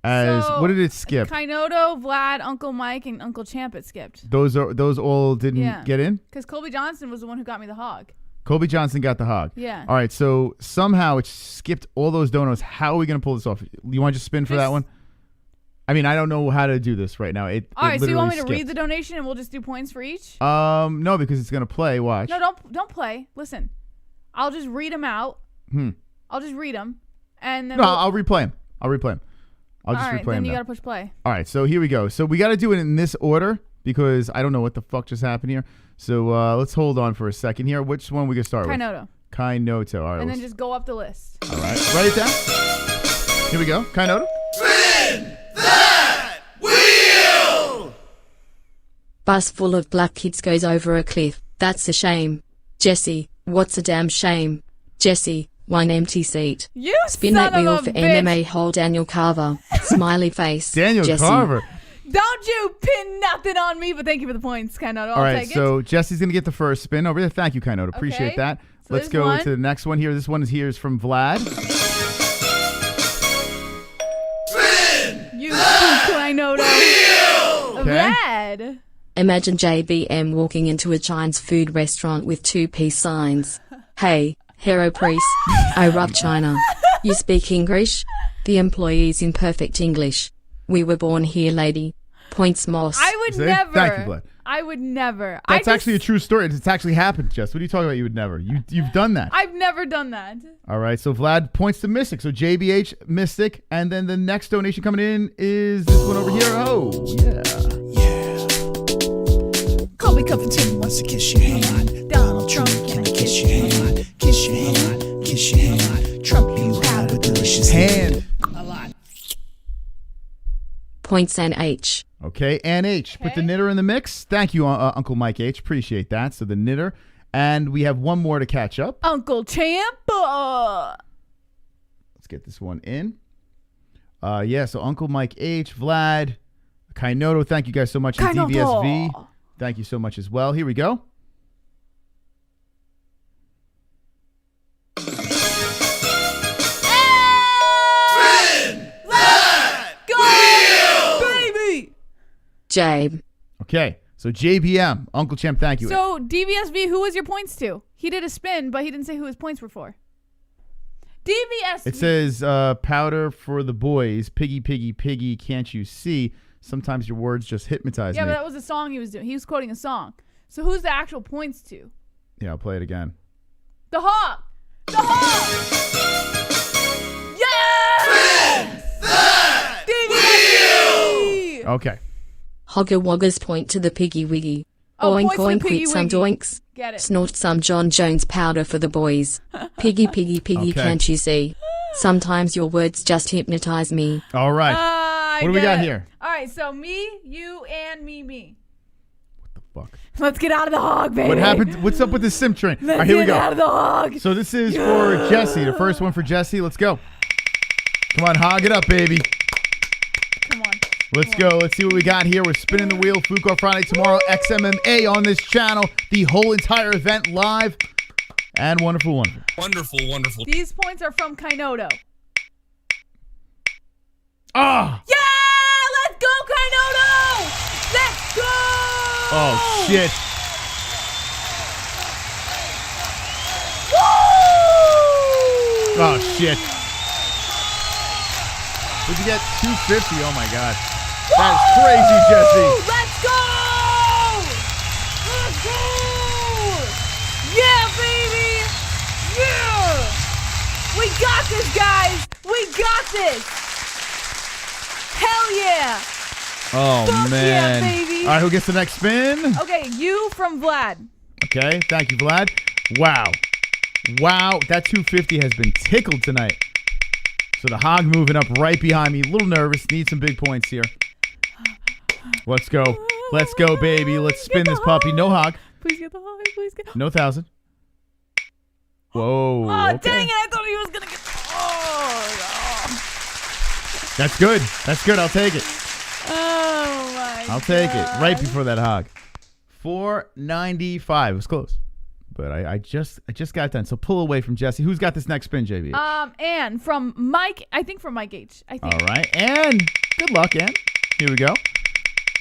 As So, what did it skip? Kinoto, Vlad, Uncle Mike, and Uncle Champ it skipped. Those all didn't get in? Because Colby Johnson was the one who got me the Hog. Colby Johnson got the Hog. Yeah. All right, so somehow it skipped all those donuts. How are we going to pull this off? You want to just spin for that one? I mean, I don't know how to do this right now. All right, so you want me to literally read the donation and we'll just do points for each? skipped. No, because it's going to play. Watch. No, don't play. Listen, I'll just read them out. I'll just read them, and then I'll replay him. I'll just all right, replay then him you now. gotta push play. All right, so here we go. So we got to do it in this order because I don't know what the fuck just happened here. So let's hold on for a second here. Which one we going to start with? Kinoto. Kinoto. All right. And then just go up the list. All right. Write it down. Here we go. Kinoto. Spin that wheel! Bus full of black kids goes over a cliff. That's a shame. Jesse, what's a damn shame? Jesse, one empty seat. You Spin son that wheel of a for bitch. MMA hole Daniel Carver. Smiley face. Daniel Jesse. Carver. Don't you pin nothing on me, but thank you for the points, Kinoto. I'll All right, take it. so Jesse's going to get the first spin over there. Thank you, Kinoto. Appreciate Okay. that. So Let's there's go one. to the next one here. This one is from Vlad. Spin You Kinoto. Okay. Red. Imagine JBM walking into a Chinese food restaurant with 2-piece signs. Hey, Hero Priest, I love China. You speak English? The employee's in perfect English. We were born here, lady. Points Moss. I would See? never. Thank you, Vlad. I would never. That's actually a true story. It's actually happened, Jess. What are you talking about? You would never. You've done that. I've never done that. All right, so Vlad points to Mystic. So JBH, Mystic. And then the next donation coming in is this one over here. Oh, yeah. Colby Covington wants to kiss your hand. Donald Trump, can I kiss your hand? Kiss your hand, kiss your hand. Trump, you have a delicious hand. Hand. A lot. Points and H. Okay, and H. Put the knitter in the mix. Thank you, Uncle Mike H. Appreciate that. So the knitter. And we have one more to catch up. Uncle Champ. Let's get this one in. Yeah, so Uncle Mike H, Vlad, Kinoto, thank you guys so much. And DVSV, thank you so much as well. Here we go. Jabe. Okay, so JBM, Uncle Champ, thank you. So DVSV, who was your points to? He did a spin, but he didn't say who his points were for. DVSV. It says powder for the boys, piggy, piggy, piggy, can't you see? Sometimes your words just hypnotize Yeah, me. but that was a song he was doing. He was quoting a song. So who's the actual points to? Yeah, I'll play it again. The Hawk. The Hawk. Yes! DVSV! Okay. Hogger woggers point to the piggy wiggy. Oh, Oink points to oink, piggy eat some wiggy. doinks. Get it. Snort some John Jones powder for the boys. Piggy, piggy, piggy, Okay. can't you see? Sometimes your words just hypnotize me. All right. I What do we get got it. here? All right, so me, you, and me. What the fuck? Let's get out of the hog, baby. What happened? What's up with this sim train? All Let's right, here we get go. out of the hog. So this is for Jesse. The first one for Jesse. Let's go. Come on, hog it up, baby. Come on. Let's go. Let's see what we got here. We're spinning the wheel. Food Court Friday tomorrow. XMMA on this channel. The whole entire event live. And wonderful, wonderful. Wonderful, wonderful. These points are from Kainoto. Ah! Yeah! Let's go, Kainoto! Let's go! Oh, shit. Woo! Oh, shit. What'd you get? 250. Oh, my God. That is crazy, Jesse. Let's go! Let's go! Yeah, baby! Yeah! We got this, guys! We got this! Hell yeah! Oh, Fuck man. yeah, baby. All right, who gets the next spin? Okay, you from Vlad. Okay, thank you, Vlad. Wow. Wow, that 250 has been tickled tonight. So the hog moving up right behind me. A little nervous. Need some big points here. Let's go. Let's go, baby. Let's spin this puppy. No hog. Please get the hog. Please get. No 1,000. Whoa. Oh, okay. dang it! I thought he was gonna get. Oh, That's good. That's good. I'll take it. oh my! I'll take it. God. Right before that hog. 495. It was close. But I just got done. So pull away from Jesse. Who's got this next spin, JB? Ann from Mike. I think from Mike H. I think. All right. And good luck, Ann. Here we go.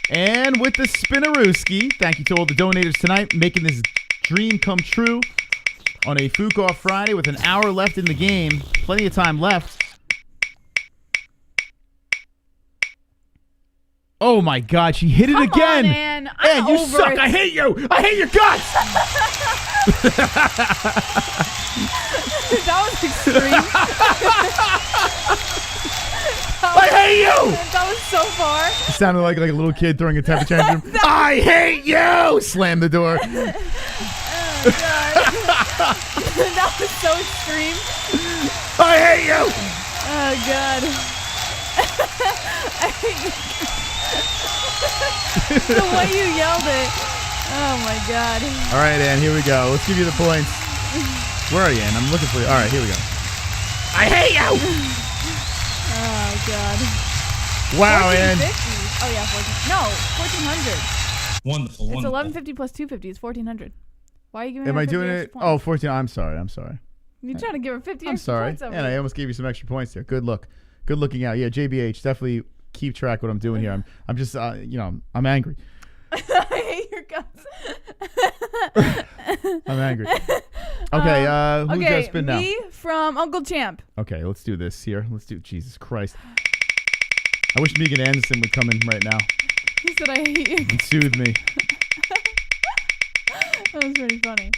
And with the Spinarooski, thank you to all the donators tonight, making this dream come true on a Food Court Friday with an hour left in the game. Plenty of time left. Oh my God, she hit it Come again. on, Ann. I'm you over suck. it. I hate you. I hate your guts. That was extreme. I hate you. That was so far. It sounded like a little kid throwing a temper tantrum. I hate you. Slam the door. Oh, God. That was so extreme. I hate you. Oh, God. I hate you. The way you yelled it. Oh, my God. All right, Ann, here we go. Let's give you the points. Where are you, Ann? I'm looking for you. All right, here we go. I hate you. Oh, God. Wow, Ann. 1450. Oh, yeah, 14. No, 1,400. Wonderful, It's wonderful. 1150 plus 250 is 1,400. Why are you giving Am her I 50 doing extra it? points? Oh, 14. I'm sorry. You're trying to give her 50 I'm extra sorry. points over And I here. almost gave you some extra points there. Good look. Good looking out. Yeah, JBH, definitely keep track what I'm doing here. I'm just, I'm angry. I hate your guts. I'm angry. Okay, who's got to spin now? Me from Uncle Champ. Okay, let's do this here. Let's do Jesus Christ. I wish Megan Anderson would come in right now He said I hate you. and soothe me. That was pretty funny.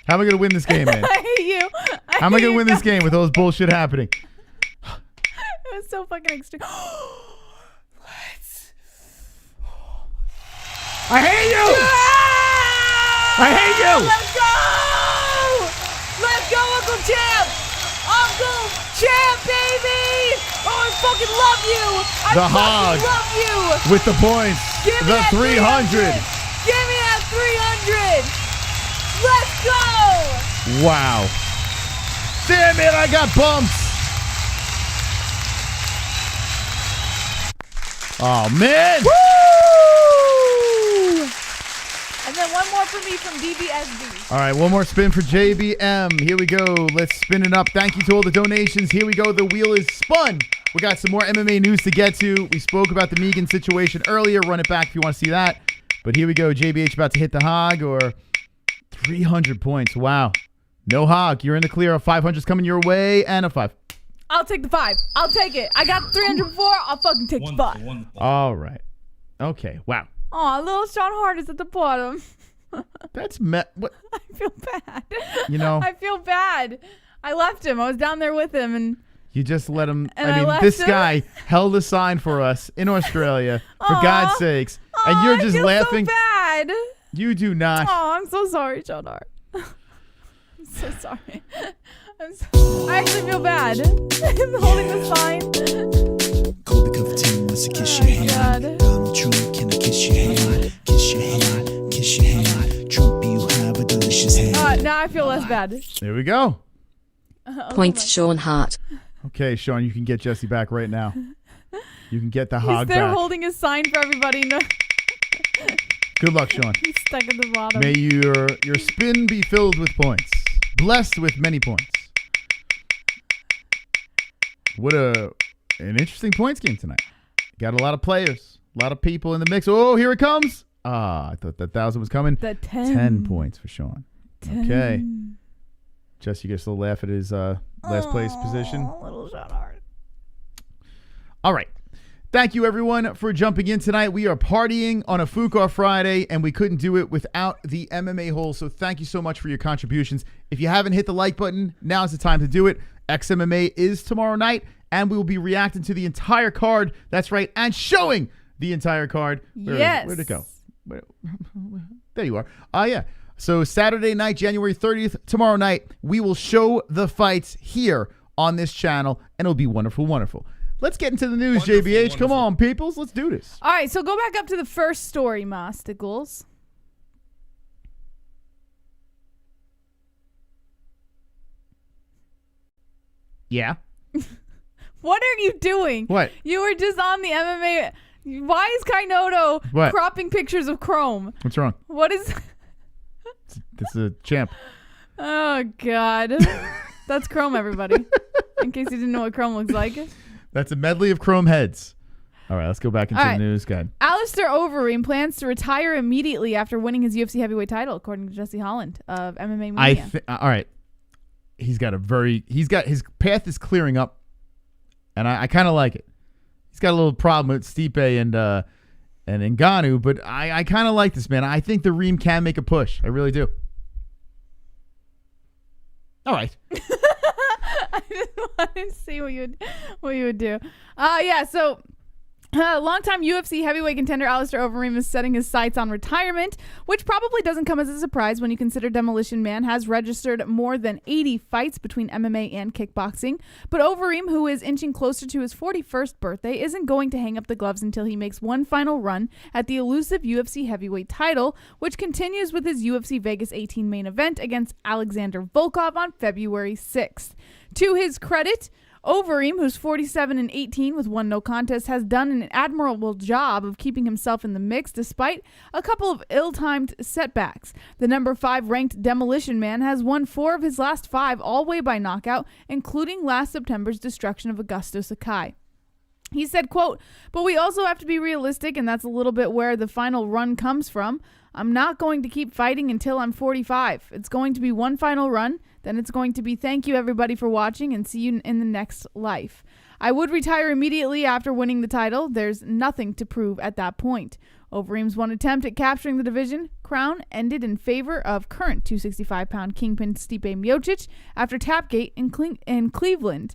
How am I going to win this game, man? I hate you. How am I going to win this game with all this bullshit happening? It was so fucking extreme. I hate you! I hate you! Let's go! Let's go, Uncle Champ! Uncle Champ, baby! Oh, I fucking love you! I The hog. fucking love you! With the points. Give me The that 300. Give me that 300! Let's go! Wow. Damn it, I got bumps. Oh, man. Woo! And then one more for me from DBSB. All right, one more spin for JBM. Here we go. Let's spin it up. Thank you to all the donations. Here we go. The wheel is spun. We got some more MMA news to get to. We spoke about the Megan situation earlier. Run it back if you want to see that. But here we go. JBH about to hit the hog, or 300 points. Wow. No hog. You're in the clear. A 500's coming your way, and a 5. I'll take the 5. I'll take it. I got 304. I'll fucking take the 5. Wonderful, wonderful. All right. Okay. Wow. Aw, little Sean Hart is at the bottom. That's what? I feel bad. You know. I feel bad. I left him. I was down there with him, and You just let him. And I mean, left this him. guy held a sign for us in Australia, for God's sakes. And you're just I feel laughing. So bad. You do not. Oh, I'm so sorry, Jodar. I'm so sorry. I actually feel bad. I'm holding the sign. Colby Covington wants to kiss your hand. God. Donald Trump, can I kiss your hand? Kiss your hand, kiss your hand. Trump, you have a delicious hand. Now I feel less bad. There we go. Points Sean Hart. Okay, Sean, you can get Jesse back right now. You can get the hog He's there back. holding his sign for everybody. No. Good luck, Sean. He's stuck at the bottom. May your spin be filled with points. Blessed with many points. What an interesting points game tonight. Got a lot of players, a lot of people in the mix. Oh, here it comes. I thought that 1,000 was coming. The 10. 10 points for Sean. 10. Okay. Jesse, you guys still laugh at his last place position? Little shot hard. All right. Thank you, everyone, for jumping in tonight. We are partying on a Fuqar Friday, and we couldn't do it without the MMA-Holes. So thank you so much for your contributions. If you haven't hit the like button, now's the time to do it. XMMA is tomorrow night, and we will be reacting to the entire card. That's right, and showing the entire card. Where'd it go? There you are. Yeah. So Saturday night, January 30th, tomorrow night, we will show the fights here on this channel, and it'll be wonderful, wonderful. Let's get into the news, Wonderful, JBH. wonderful. Come on, peoples. Let's do this. All right, so go back up to the first story, Masticles. Yeah. What are you doing? What? You were just on the MMA. Why is Kainoto What? cropping pictures of Chrome? What's wrong? What is... This is a champ. Oh, God. That's Chrome, everybody. In case you didn't know what Chrome looks like. That's a medley of chrome heads. All right, let's go back into All right. the news, guide. Alistair Overeem plans to retire immediately after winning his UFC heavyweight title, according to Jesse Holland of MMA Media. All right. His path is clearing up, and I kind of like it. He's got a little problem with Stipe and Ngannou, but I kind of like this, man. I think the Reem can make a push. I really do. All right. I just wanted to see what you would do. So longtime UFC heavyweight contender Alistair Overeem is setting his sights on retirement, which probably doesn't come as a surprise when you consider Demolition Man has registered more than 80 fights between MMA and kickboxing. But Overeem, who is inching closer to his 41st birthday, isn't going to hang up the gloves until he makes one final run at the elusive UFC heavyweight title, which continues with his UFC Vegas 18 main event against Alexander Volkov on February 6th. To his credit, Overeem, who's 47-18 with one no contest, has done an admirable job of keeping himself in the mix despite a couple of ill-timed setbacks. The number 5 ranked Demolition Man has won 4 of his last 5 all way by knockout, including last September's destruction of Augusto Sakai. He said, quote, "But we also have to be realistic, and that's a little bit where the final run comes from. I'm not going to keep fighting until I'm 45. It's going to be one final run. Then it's going to be thank you everybody for watching and see you in the next life. I would retire immediately after winning the title. There's nothing to prove at that point." Overeem's one attempt at capturing the division crown ended in favor of current 265-pound kingpin Stipe Miocic after Tapgate in Cleveland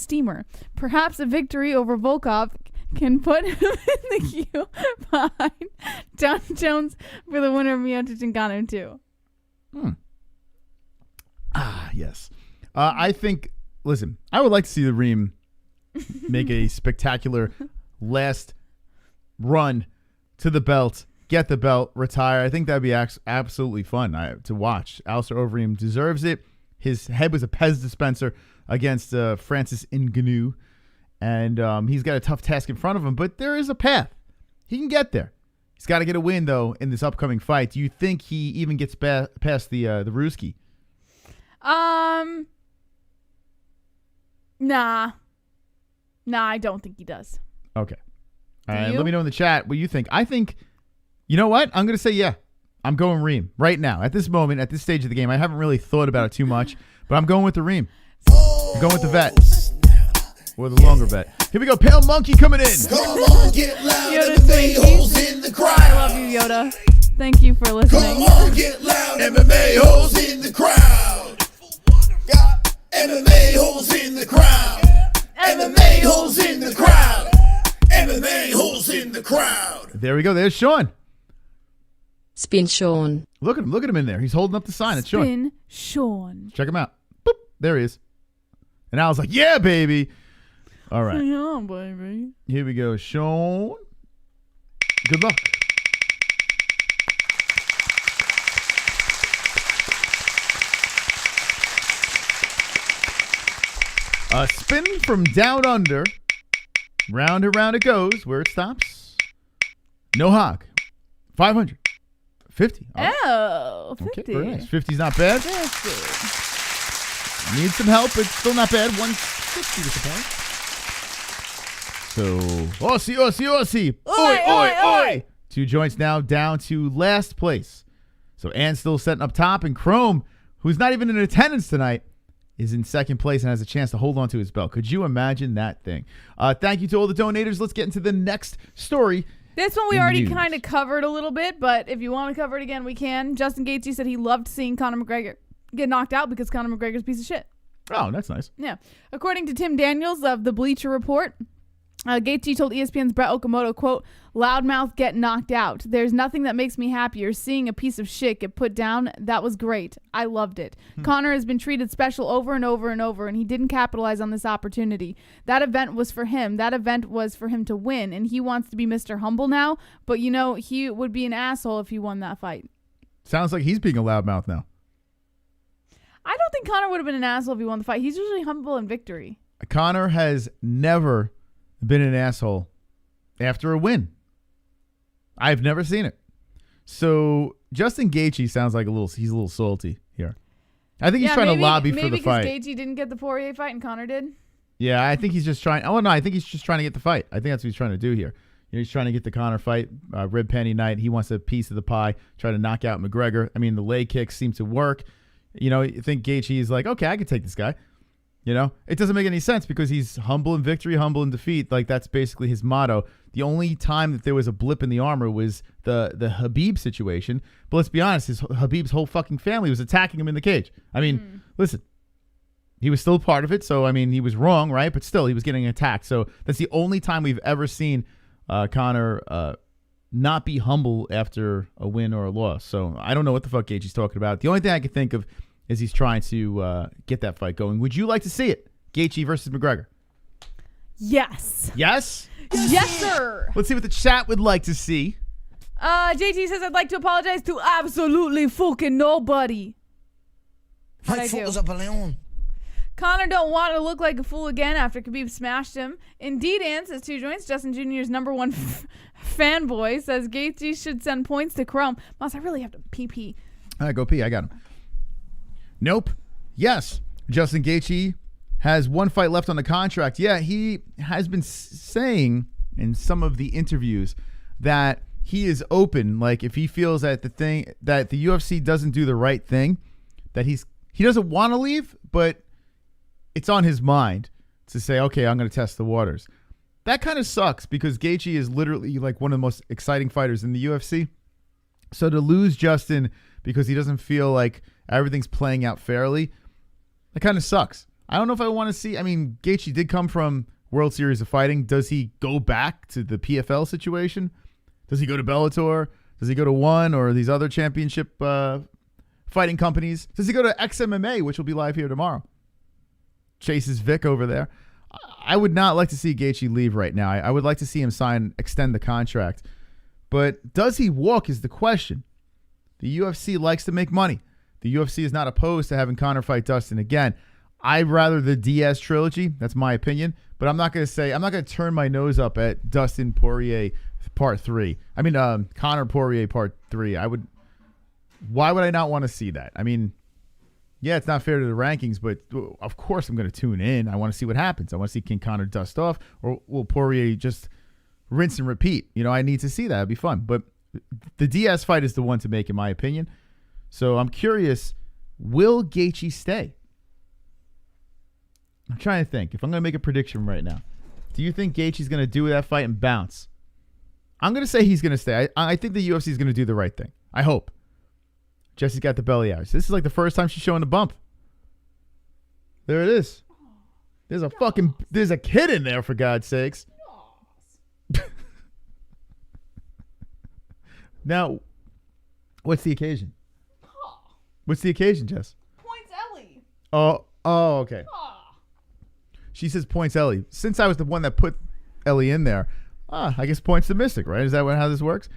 Steamer. Perhaps a victory over Volkov can put him in the queue behind John Jones for the winner of Miocic and Ngannou too. Yes. I think, listen, I would like to see the Reem make a spectacular last run to the belt, get the belt, retire. I think that'd be absolutely fun to watch. Alistair Overeem deserves it. His head was a Pez dispenser against Francis Ngannou, and he's got a tough task in front of him, but there is a path. He can get there. He's got to get a win, though, in this upcoming fight. Do you think he even gets past the Ruski? Nah, I don't think he does. Okay. All Do right, you? let me know in the chat what you think. I think, you know what? I'm going to say yeah. I'm going Reem right now. At this moment, at this stage of the game, I haven't really thought about it too much, but I'm going with the Reem. I'm going with the vet. Or the longer bet. Here we go. Pale Monkey coming in. Come on, get loud. Yoda MMA-Holes in the crowd. I love you, Yoda. Thank you for Come listening. on, get loud. MMA-Holes in the crowd. Got MMA-Holes in the crowd. MMA-Holes in the crowd. MMA-Holes in the crowd. There we go. There's Sean. Spin Sean. Look at him in there. He's holding up the sign. It's Sean. Spin Sean. Check him out. Boop. There he is. And I was like, yeah, baby. All right. Yeah, baby. Here we go, Sean. Good luck. A spin from down under. Round and round it goes. Where it stops. No hog. 500. 50. Oh, 50. Okay, very nice. 50's not bad. 50. Needs some help, but still not bad. 160 with the point. So, Aussie. Oi. 2 joints now down to last place. So, Ann's still setting up top, and Chrome, who's not even in attendance tonight, is in second place and has a chance to hold on to his belt. Could you imagine that thing? Thank you to all the donators. Let's get into the next story. This one we already kind of covered a little bit, but if you want to cover it again, we can. Justin Gaethje said he loved seeing Conor McGregor get knocked out because Conor McGregor's a piece of shit. Oh, that's nice. Yeah. According to Tim Daniels of the Bleacher Report, Gaethje told ESPN's Brett Okamoto, quote, "Loudmouth get knocked out. There's nothing that makes me happier. Seeing a piece of shit get put down, that was great. I loved it. Conor has been treated special over and over and over, and he didn't capitalize on this opportunity. That event was for him. That event was for him to win, and he wants to be Mr. Humble now, but, you know, he would be an asshole if he won that fight." Sounds like he's being a loudmouth now. I don't think Conor would have been an asshole if he won the fight. He's usually humble in victory. Conor has never been an asshole after a win. I've never seen it. So Justin Gaethje sounds like he's a little salty here. I think he's trying to lobby for the fight. Maybe because Gaethje didn't get the Poirier fight and Conor did. Yeah, I think he's just trying. Oh no, I think he's just trying to get the fight. I think that's what he's trying to do here. You know, he's trying to get the Conor fight, rib penny night. He wants a piece of the pie. Try to knock out McGregor. I mean, the leg kicks seem to work. You know, you think Gaethje is like, okay, I could take this guy. You know, it doesn't make any sense because he's humble in victory, humble in defeat. Like, that's basically his motto. The only time that there was a blip in the armor was the Khabib situation. But let's be honest, Khabib's whole fucking family was attacking him in the cage. I mean, listen, he was still part of it. So, I mean, he was wrong, right? But still, he was getting attacked. So that's the only time we've ever seen Conor not be humble after a win or a loss. So I don't know what the fuck Gaethje's talking about. The only thing I can think of is he's trying to get that fight going. Would you like to see it? Gaethje versus McGregor. Yes. Yes? Yes, sir. Let's see what the chat would like to see. JT says, "I'd like to apologize to absolutely fucking nobody." How'd I do? Conor don't want to look like a fool again after Khabib smashed him. Indeed, Ann says 2 joints. Justin Jr.'s #1 fanboy says Gaethje should send points to Chrome. Moss, I really have to pee. All right, go pee. I got him. Nope. Yes. Justin Gaethje has 1 fight left on the contract. Yeah, he has been saying in some of the interviews that he is open. Like, if he feels that the UFC doesn't do the right thing, that he doesn't want to leave, but it's on his mind to say, okay, I'm going to test the waters. That kind of sucks because Gaethje is literally like one of the most exciting fighters in the UFC. So to lose Justin because he doesn't feel like everything's playing out fairly, that kind of sucks. I don't know if I want to see. I mean, Gaethje did come from World Series of Fighting. Does he go back to the PFL situation? Does he go to Bellator? Does he go to ONE or these other championship fighting companies? Does he go to XMMA, which will be live here tomorrow? Chases Vic over there. I would not like to see Gaethje leave right now. I would like to see him extend the contract. But does he walk is the question. The UFC likes to make money. The UFC is not opposed to having Conor fight Dustin again. I'd rather the DIAZ trilogy. That's my opinion. But I'm not going to turn my nose up at Dustin Poirier Part 3. I mean, Conor Poirier Part 3. Why would I not want to see that? I mean, yeah, it's not fair to the rankings, but of course I'm going to tune in. I want to see what happens. I want to see King Conor dust off, or will Poirier just rinse and repeat? You know, I need to see that. It'd be fun. But the DIAZ fight is the one to make, in my opinion. So I'm curious, will Gaethje stay? I'm trying to think. If I'm going to make a prediction right now, do you think Gaethje's going to do that fight and bounce? I'm going to say he's going to stay. I think the UFC is going to do the right thing. I hope. Jesse's got the belly out. This is like the first time she's showing the bump. There it is. There's a kid in there, for God's sakes. Now, what's the occasion? What's the occasion, Jess? Points Ellie. Oh, okay. She says points Ellie. Since I was the one that put Ellie in there, I guess points the Mystic, right? Is that how this works?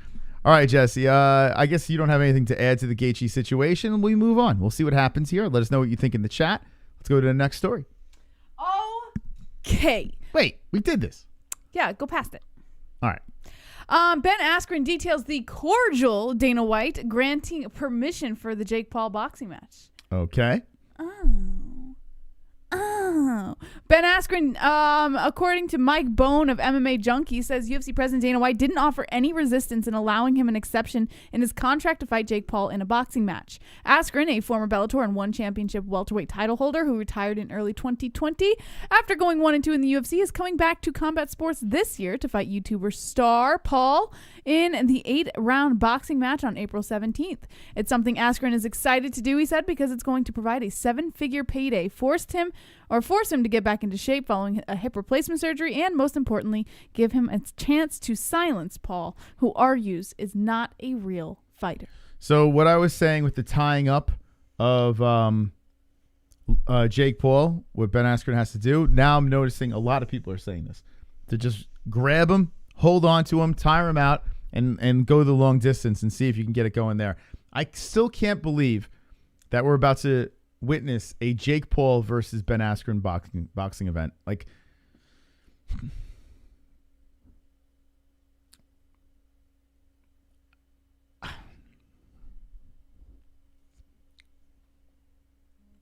All right, Jesse. I guess you don't have anything to add to the Gaethje situation. We move on. We'll see what happens here. Let us know what you think in the chat. Let's go to the next story. Okay. Wait, we did this. Yeah, go past it. All right. Ben Askren details the cordial Dana White granting permission for the Jake Paul boxing match. Okay. Ben Askren, according to Mike Bone of MMA Junkie, says UFC President Dana White didn't offer any resistance in allowing him an exception in his contract to fight Jake Paul in a boxing match. Askren, a former Bellator and one championship welterweight title holder who retired in early 2020 after going 1-2 in the UFC, is coming back to combat sports this year to fight YouTuber star Paul in the 8-round boxing match on April 17th. It's something Askren is excited to do, he said, because it's going to provide a 7-figure payday, force him to get back into shape following a hip replacement surgery, and most importantly, give him a chance to silence Paul, who argues is not a real fighter. So what I was saying with the tying up of Jake Paul, what Ben Askren has to do, now I'm noticing a lot of people are saying this, to just grab him, hold on to him, tire him out, and go the long distance and see if you can get it going there. I still can't believe that we're about to witness a Jake Paul versus Ben Askren boxing event. Like,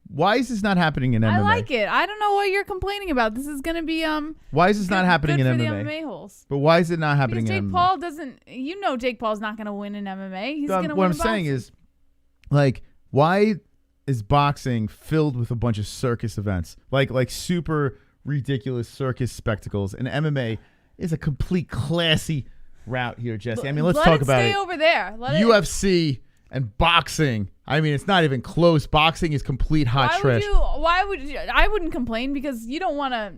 why is this not happening in MMA? I like it. I don't know what you're complaining about. This is going to be why is this not happening in good MMA? for the MMA-Holes. But why is it not happening because in Jake MMA? Paul doesn't. You know, Jake Paul's not going to win in MMA. He's going to win. What I'm in boxing. saying is, like, why is boxing filled with a bunch of circus events, like super ridiculous circus spectacles, and MMA is a complete classy route here, Jesse. I mean, let's talk about it. Let it stay over there. UFC and boxing. I mean, it's not even close. Boxing is complete hot trash. Why would you? I wouldn't complain because you don't want to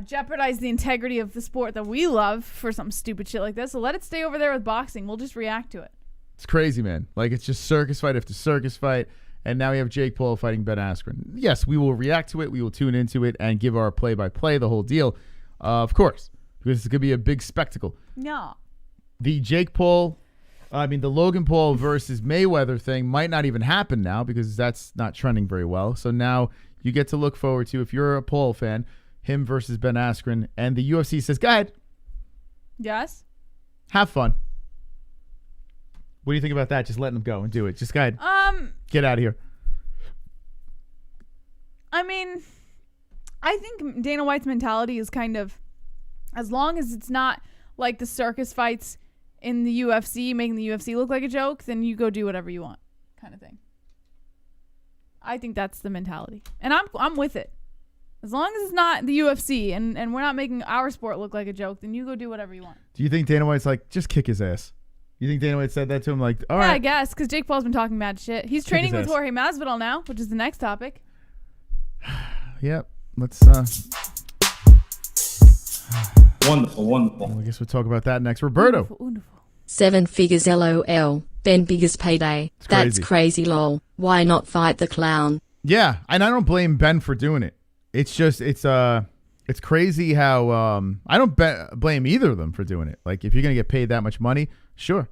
jeopardize the integrity of the sport that we love for some stupid shit like this. So let it stay over there with boxing. We'll just react to it. It's crazy, man. Like, it's just circus fight after circus fight. And now we have Jake Paul fighting Ben Askren. Yes, we will react to it. We will tune into it and give our play-by-play, the whole deal. Of course, because it's going to be a big spectacle. No. The Logan Paul versus Mayweather thing might not even happen now because that's not trending very well. So now you get to look forward to, if you're a Paul fan, him versus Ben Askren. And the UFC says, go ahead. Yes. Have fun. What do you think about that? Just letting them go and do it. Just go ahead. Get out of here. I mean, I think Dana White's mentality is kind of, as long as it's not like the circus fights in the UFC, making the UFC look like a joke, then you go do whatever you want, kind of thing. I think that's the mentality, and I'm with it. As long as it's not the UFC and we're not making our sport look like a joke, then you go do whatever you want. Do you think Dana White's like, just kick his ass? You think Dana White said that to him? Like, all right. I guess, because Jake Paul's been talking mad shit. He's training with Jorge Masvidal now, which is the next topic. Yep. Let's. Wonderful. Well, I guess we'll talk about that next. Roberto. Wonderful. 7 figures LOL. Ben biggest payday. That's crazy lol. Why not fight the clown? Yeah, and I don't blame Ben for doing it. It's just it's crazy how I don't blame either of them for doing it. Like, if you're gonna get paid that much money, sure,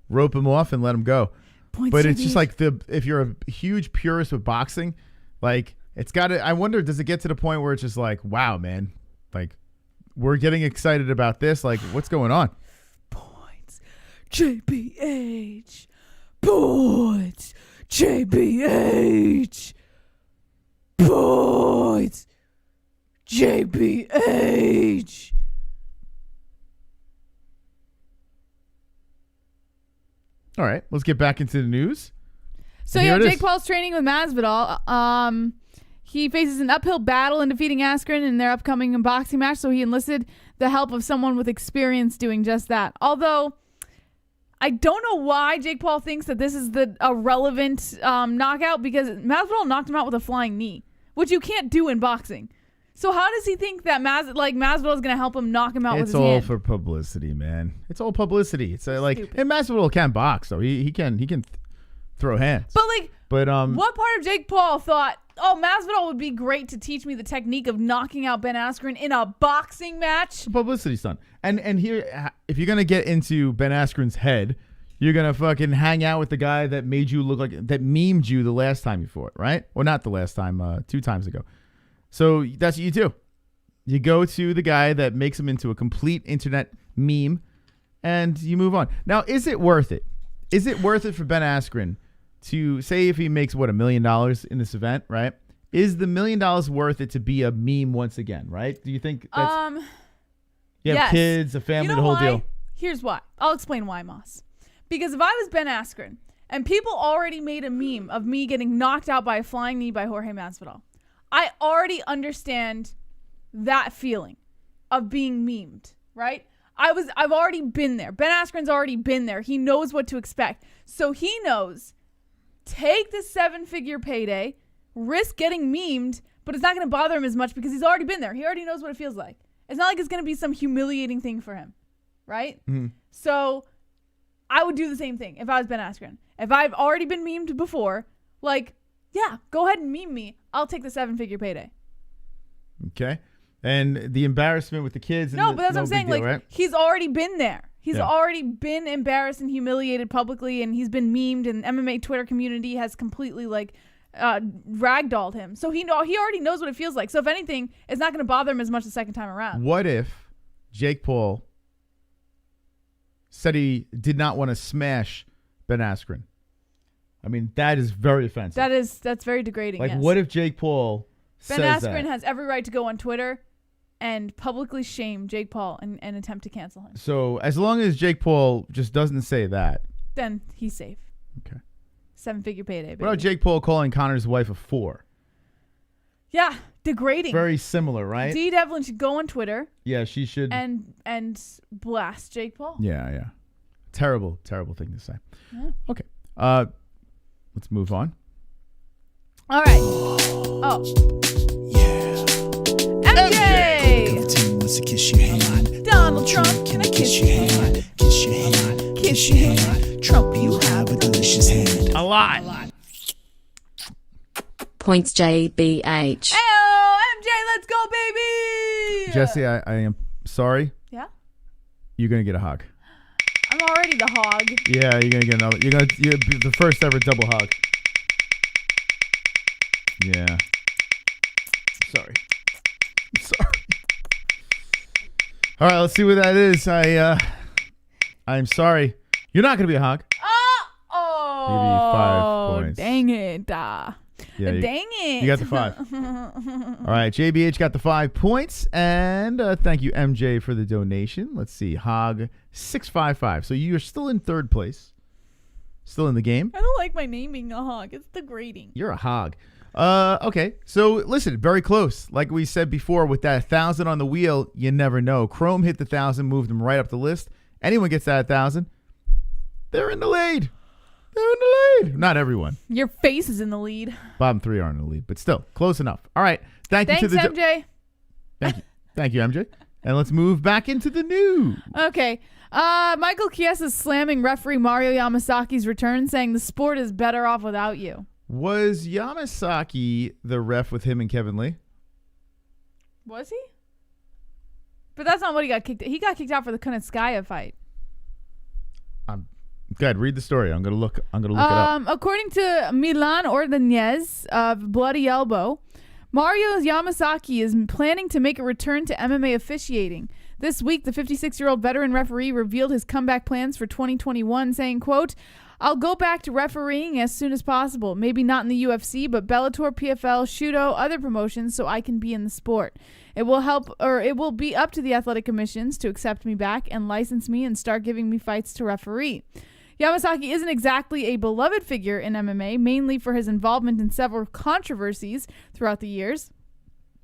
rope him off and let him go. But it's just like if you're a huge purist with boxing, like, it's got to. I wonder, does it get to the point where it's just like, wow, man, like, we're getting excited about this? Like, what's going on? Points, JBH. Points, JBH. Points, JBH. All right, let's get back into the news. So yeah, Jake Paul's training with Masvidal. He faces an uphill battle in defeating Askren in their upcoming boxing match, so he enlisted the help of someone with experience doing just that. Although, I don't know why Jake Paul thinks that this is a relevant knockout, because Masvidal knocked him out with a flying knee, which you can't do in boxing. So how does he think that Masvidal is going to help him knock him out with his hand? It's all for publicity, man. It's all publicity. It's and Masvidal can box, though. He can throw hands. But what part of Jake Paul thought, Masvidal would be great to teach me the technique of knocking out Ben Askren in a boxing match? Publicity stunt. And here, if you're gonna get into Ben Askren's head, you're gonna fucking hang out with the guy that made you look like that memed you the last time you fought, right? Or not the last time, 2 times ago. So that's what you do. You go to the guy that makes him into a complete internet meme, and you move on. Now, is it worth it? Is it worth it for Ben Askren to say if he makes $1 million in this event, right? Is the $1 million worth it to be a meme once again, right? Do you think that's you have kids, a family, the whole deal? Here's why. I'll explain why, Moss. Because if I was Ben Askren and people already made a meme of me getting knocked out by a flying knee by Jorge Masvidal, I already understand that feeling of being memed, right? I've already been there. Ben Askren's already been there. He knows what to expect. So he knows, take the 7-figure payday, risk getting memed, but it's not going to bother him as much because he's already been there. He already knows what it feels like. It's not like it's going to be some humiliating thing for him, right? Mm-hmm. So I would do the same thing if I was Ben Askren. If I've already been memed before, yeah, go ahead and meme me. I'll take the 7-figure payday. Okay. And the embarrassment with the kids. But that's what I'm saying. Deal, right? He's already been there. He's already been embarrassed and humiliated publicly, and he's been memed, and MMA Twitter community has completely ragdolled him. So he already knows what it feels like. So if anything, it's not going to bother him as much the second time around. What if Jake Paul said he did not want to smash Ben Askren? I mean, that is very offensive. That's very degrading. Yes. What if Jake Paul Ben Askren has every right to go on Twitter and publicly shame Jake Paul and attempt to cancel him. So as long as Jake Paul just doesn't say that, then he's safe. Okay. 7-figure payday, baby. What about Jake Paul calling Conor's wife a 4? Yeah, degrading. Very similar, right? D. Devlin should go on Twitter. Yeah, she should. And blast Jake Paul. Yeah. Terrible thing to say. Yeah. Okay. Let's move on. All right. Oh. Yeah. MJ! Covington wants to kiss your hand. Donald Trump, can I kiss your hand? Kiss your hand. Kiss your hand. Trump, you have a delicious hand. A lot. Points JBH. Hey, MJ, let's go, baby! Jesse, I am sorry. Yeah? You're going to get a hug. I'm already the hog. Yeah, you're going to get another. You're be the first ever double hug. Yeah. Sorry. All right, let's see what that is. I'm sorry. You're not going to be a hog. Oh. I'll give you 5 points. Dang it. Yeah, dang it. You got the 5. All right, JBH got the 5 points. And thank you, MJ, for the donation. Let's see. Hog 655. So you're still in 3rd place. Still in the game. I don't like my name being a hog. It's degrading. You're a hog. Okay. So listen, very close. Like we said before, with that 1,000 on the wheel, you never know. Chrome hit the 1,000, moved them right up the list. Anyone gets that 1,000, they're in the lead. Not everyone. Your face is in the lead. Bottom 3 are in the lead, but still close enough. All right. Thanks, MJ. Thank you, MJ. And let's move back into the news. Okay. Michael Chiesa slamming referee Mario Yamasaki's return, saying the sport is better off without you. Was Yamasaki the ref with him and Kevin Lee? Was he? But that's not what he got kicked out. He got kicked out for the Kunitskaya fight. Go ahead, read the story. I'm gonna look it up. According to Milan Ordonez of Bloody Elbow, Mario Yamasaki is planning to make a return to MMA officiating. This week, the 56-year-old veteran referee revealed his comeback plans for 2021, saying, quote, "I'll go back to refereeing as soon as possible. Maybe not in the UFC, but Bellator, PFL, Shudo, other promotions, so I can be in the sport. It will be up to the athletic commissions to accept me back and license me and start giving me fights to referee." Yamasaki isn't exactly a beloved figure in MMA, mainly for his involvement in several controversies throughout the years.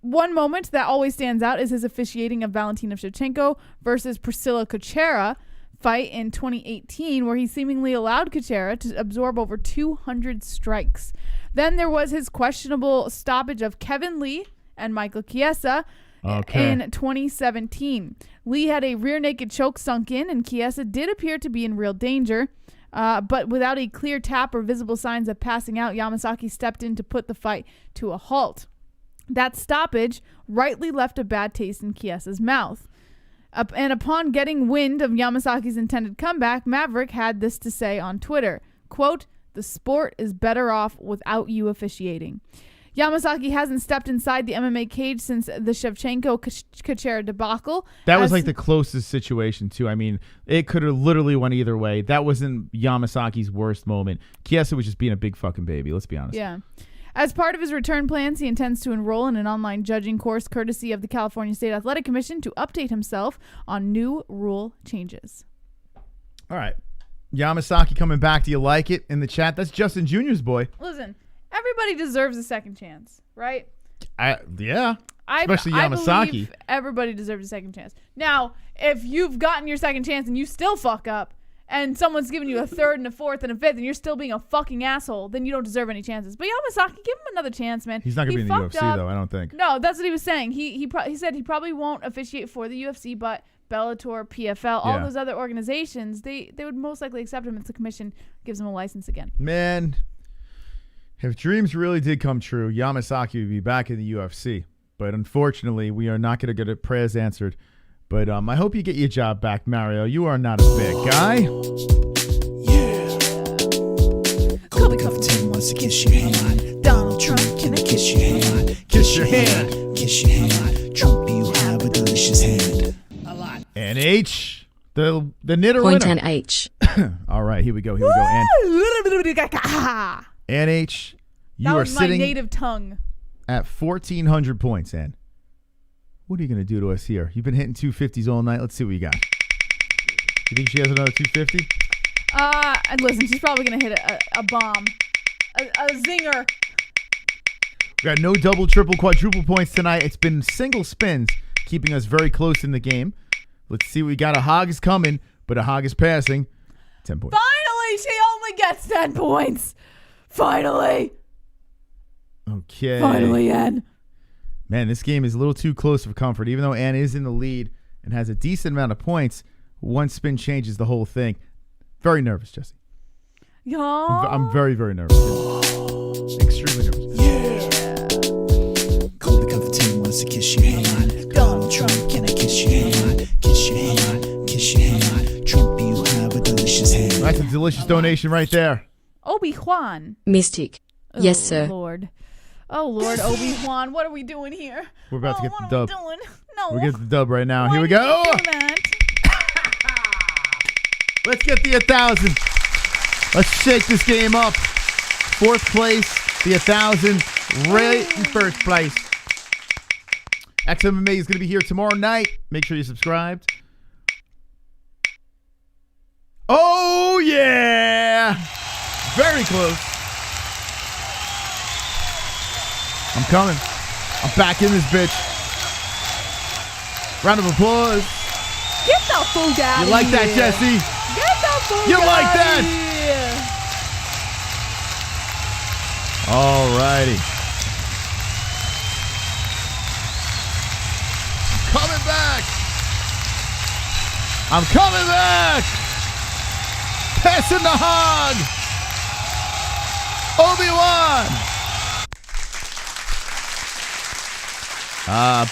One moment that always stands out is his officiating of Valentina Shevchenko versus Priscilla Kuchera fight in 2018 where he seemingly allowed Kuchera to absorb over 200 strikes. Then there was his questionable stoppage of Kevin Lee and Michael Chiesa in 2017. Lee had a rear naked choke sunk in, and Chiesa did appear to be in real danger. But without a clear tap or visible signs of passing out, Yamasaki stepped in to put the fight to a halt. That stoppage rightly left a bad taste in Chiesa's mouth. And upon getting wind of Yamasaki's intended comeback, Maverick had this to say on Twitter, quote, "The sport is better off without you officiating." Yamasaki hasn't stepped inside the MMA cage since the Shevchenko-Kuchera debacle. That was like the closest situation, too. I mean, it could have literally went either way. That wasn't Yamasaki's worst moment. Chiesa was just being a big fucking baby, let's be honest. Yeah. As part of his return plans, he intends to enroll in an online judging course courtesy of the California State Athletic Commission to update himself on new rule changes. All right. Yamasaki coming back. Do you like it? In the chat, that's Justin Jr.'s boy. Listen, everybody deserves a second chance, right? Yeah. Especially Yamasaki. I believe everybody deserves a second chance. Now, if you've gotten your second chance and you still fuck up, and someone's giving you a third and a fourth and a fifth, and you're still being a fucking asshole, then you don't deserve any chances. But Yamasaki, give him another chance, man. He's not going to be in the UFC, though, I don't think. No, that's what he was saying. He said he probably won't officiate for the UFC, but Bellator, PFL, all those other organizations, they would most likely accept him if the commission gives him a license again. Man, if dreams really did come true, Yamasaki would be back in the UFC. But unfortunately, we are not going to get our prayers answered. But I hope you get your job back, Mario. You are not a bad guy. Yeah. Colby Covington wants to kiss your hand. Donald Trump, can I kiss your hand? Kiss your hand. Kiss your hand. Trump, you have a delicious hand. A lot. NH, the knitter Point winner. NH. All right, here we go. NH, you that are was my sitting native tongue. at 1,400 points, Ann. What are you going to do to us here? You've been hitting 250s all night. Let's see what you got. You think she has another 250? And listen, she's probably going to hit a bomb. A zinger. We got no double, triple, quadruple points tonight. It's been single spins, keeping us very close in the game. Let's see what we got. A hog is coming, but a hog is passing. 10 points. Finally, she only gets 10 points. Finally. Okay. Finally, Ann. Man, this game is a little too close for comfort. Even though Ann is in the lead and has a decent amount of points, one spin changes the whole thing. Very nervous, Jesse. Yeah. I'm very, very nervous. Extremely nervous. Yeah. Colby Covington wants to kiss your hand. Donald Trump, can I kiss your hand? Kiss your hand. Kiss your hand. Trump, you have a delicious hand. That's a delicious donation right there. Obi-Wan. Mystic. Yes, sir. Lord. Oh, Lord, Obi-Wan, what are we doing here? We're about to get the dub. What are we doing? No. We're getting the dub right now. Why Here we did you go. do that? Let's get the 1,000. Let's shake this game up. Fourth place, the 1,000, right in first place. XMMA is going to be here tomorrow night. Make sure you're subscribed. Oh, yeah. Very close. I'm coming. I'm back in this bitch. Round of applause. Get the fuck out of here. You like that, Jesse? Get the fuck You out like of that? here. All righty. Coming back. I'm coming back. Passing the hog. Obi-Wan.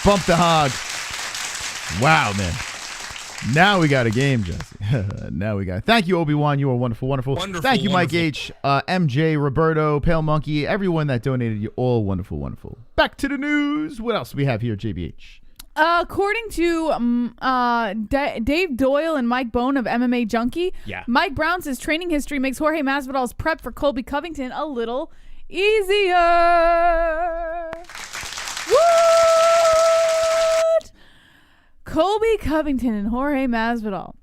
Bump the hog. Wow, man. Now we got a game, Jesse. Now we got it. Thank you, Obi-Wan. You are wonderful, wonderful. Thank you, Mike H, MJ, Roberto, Pale Monkey, everyone that donated. You all wonderful, wonderful. Back to the news. What else do we have here, JBH? According to Dave Doyle and Mike Bone of MMA Junkie, Mike Brown says training history makes Jorge Masvidal's prep for Colby Covington a little easier. What? Colby Covington and Jorge Masvidal.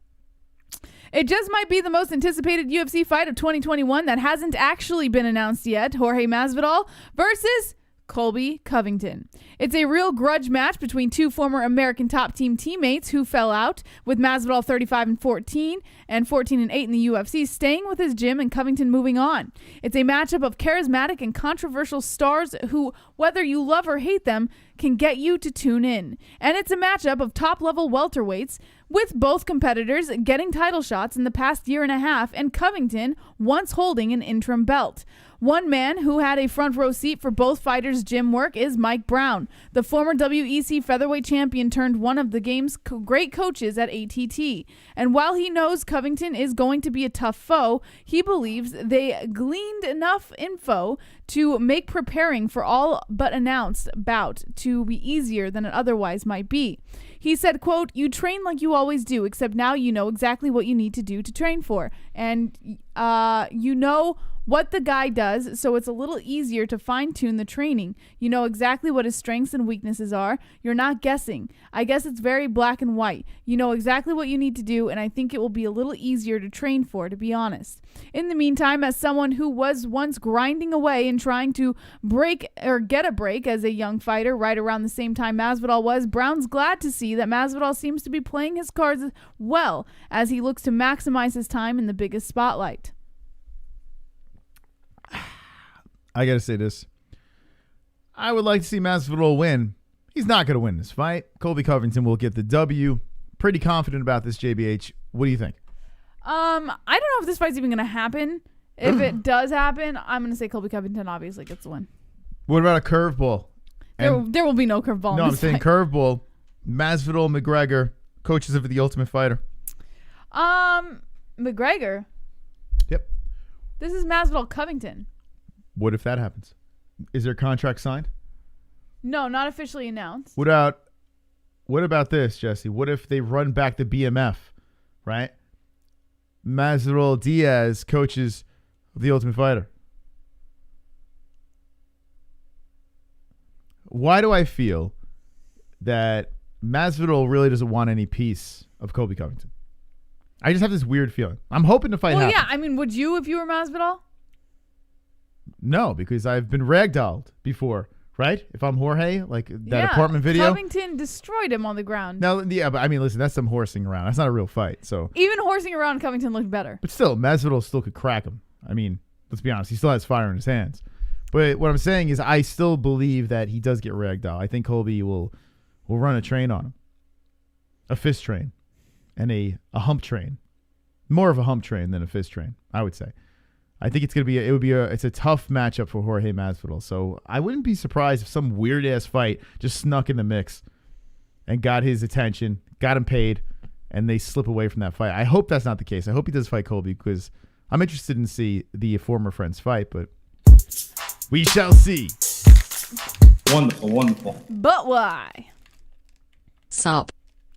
It just might be the most anticipated UFC fight of 2021 that hasn't actually been announced yet. Jorge Masvidal versus Colby Covington. It's a real grudge match between two former American top team teammates who fell out, with Masvidal 35-14 and 14-8 in the UFC, staying with his gym and Covington moving on. It's a matchup of charismatic and controversial stars who, whether you love or hate them, can get you to tune in. And it's a matchup of top-level welterweights, with both competitors getting title shots in the past year and a half, and Covington once holding an interim belt. One man who had a front row seat for both fighters' gym work is Mike Brown, the former WEC featherweight champion turned one of the game's great coaches at ATT. And while he knows Covington is going to be a tough foe, he believes they gleaned enough info to make preparing for all but announced bout to be easier than it otherwise might be. He said, quote, "You train like you always do, except now you know exactly what you need to do to train for. And you know what the guy does, so it's a little easier to fine-tune the training. You know exactly what his strengths and weaknesses are. You're not guessing. I guess it's very black and white. You know exactly what you need to do, and I think it will be a little easier to train for, to be honest." In the meantime, as someone who was once grinding away and trying to break or get a break as a young fighter right around the same time Masvidal was, Brown's glad to see that Masvidal seems to be playing his cards well as he looks to maximize his time in the biggest spotlight. I got to say this. I would like to see Masvidal win. He's not going to win this fight. Colby Covington will get the W. Pretty confident about this, JBH. What do you think? I don't know if this fight's even going to happen. If it does happen, I'm going to say Colby Covington obviously gets the win. What about a curveball? There will be no curveball. No, in I'm this saying fight. curveball. Masvidal, McGregor, coaches of the Ultimate Fighter. McGregor. Yep. This is Masvidal Covington. What if that happens? Is their contract signed? No, not officially announced. What about this, Jesse? What if they run back the BMF, right? Masvidal, DIAZ, coaches of the Ultimate Fighter. Why do I feel that Masvidal really doesn't want any piece of Colby Covington? I just have this weird feeling. I'm hoping the fight happens. Yeah. I mean, would you if you were Masvidal? No, because I've been ragdolled before, right? If I'm Jorge, like that apartment video. Covington destroyed him on the ground. Now, yeah, but I mean, listen, that's some horsing around. That's not a real fight. So Even horsing around, Covington looked better. But still, Masvidal still could crack him. I mean, let's be honest. He still has fire in his hands. But what I'm saying is I still believe that he does get ragdolled. I think Colby will run a train on him. A fist train. And a hump train. More of a hump train than a fist train, I would say. I think it's it's a tough matchup for Jorge Masvidal. So I wouldn't be surprised if some weird ass fight just snuck in the mix and got his attention, got him paid, and they slip away from that fight. I hope that's not the case. I hope he does fight Colby because I'm interested in see the former friends fight, but we shall see. Wonderful, wonderful. But why? Sup.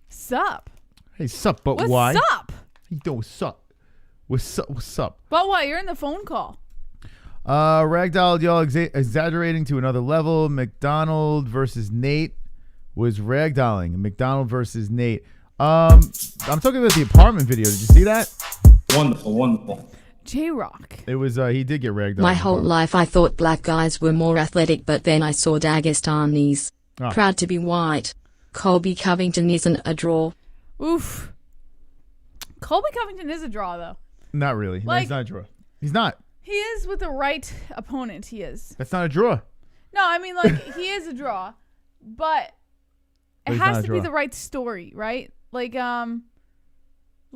Sup? Hey, sup, but What's why? up? You know, sup. What's up? But why? You're in the phone call. Ragdoll, y'all exaggerating to another level. McDonald versus Nate was ragdolling. McDonald versus Nate. I'm talking about the apartment video. Did you see that? Wonderful, wonderful. J-Rock. It was, he did get ragdolled. My whole life I thought black guys were more athletic, but then I saw Dagestanis. Oh. Proud to be white. Colby Covington isn't a draw. Oof. Colby Covington is a draw, though. Not really. No, he's not a draw. He's not. He is with the right opponent. He is. That's not a draw. No, I mean, like, he is a draw, but it he's has not a to be draw. the right story, right? Like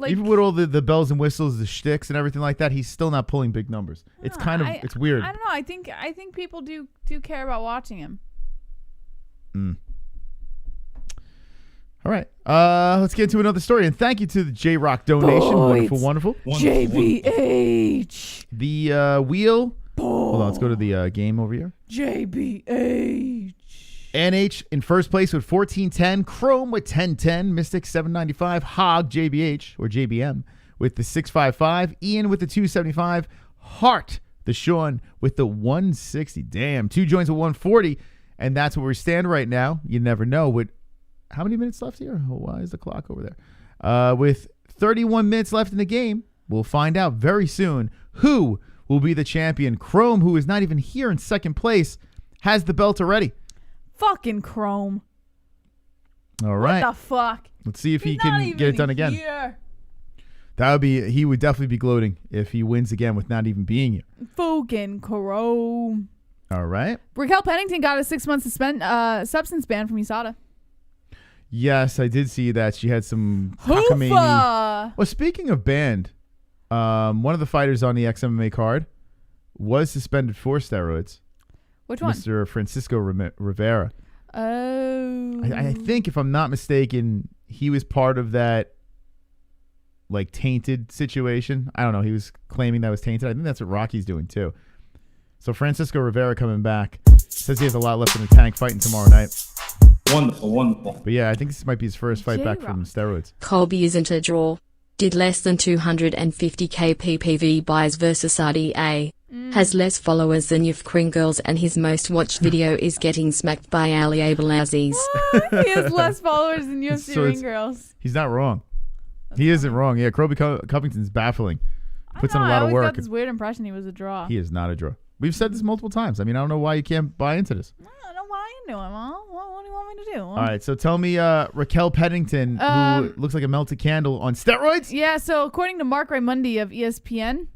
Even with all the bells and whistles, the shticks and everything like that, he's still not pulling big numbers. It's kind of, it's weird. I don't know. I think people do care about watching him. All right. Let's get into another story. And thank you to the J-Rock donation. Boys. Wonderful. JBH. The wheel. Hold on. Let's go to the game over here. JBH. NH in first place with 1410. Chrome with 1010. Mystic 795. Hog JBH or JBM with the 655. Ian with the 275. Hart the Sean with the 160. Damn. 2 joints with 140. And that's where we stand right now. You never know. With how many minutes left here? Oh, why is the clock over there? With 31 minutes left in the game, we'll find out very soon who will be the champion. Chrome, who is not even here in second place, has the belt already. Fucking Chrome. All right. What the fuck? Let's see if he He's can not get even it done again. here. He would definitely be gloating if he wins again with not even being here. Fucking Chrome. All right. Raquel Pennington got a 6-month substance ban from USADA. Yes, I did see that. She had some cockamamie. Well, speaking of banned, one of the fighters on the XMMA card was suspended for steroids. Which one? Mr. Francisco Rivera. Oh. I think, if I'm not mistaken, he was part of that like tainted situation. I don't know. He was claiming that was tainted. I think that's what Rocky's doing too. So Francisco Rivera coming back. Says he has a lot left in the tank, fighting tomorrow night. Wonderful, wonderful. But yeah, I think this might be his first fight back from steroids. Colby isn't a draw. Did less than 250k PPV buys versus RDA. Has less followers than Yufkring Girls, and his most watched video is getting smacked by Ali Abelazis. He has less followers than UFC Ring Girls. He's not wrong. He isn't wrong. Yeah, Covington's baffling. Puts in a lot of work. I always got this weird impression he was a draw. He is not a draw. We've said this multiple times. I mean, I don't know why you can't buy into this. I don't buy into him, huh? What do you want me to do? All right, so tell me, Raquel Pennington, who looks like a melted candle on steroids? Yeah, so according to Mark Raimondi of ESPN,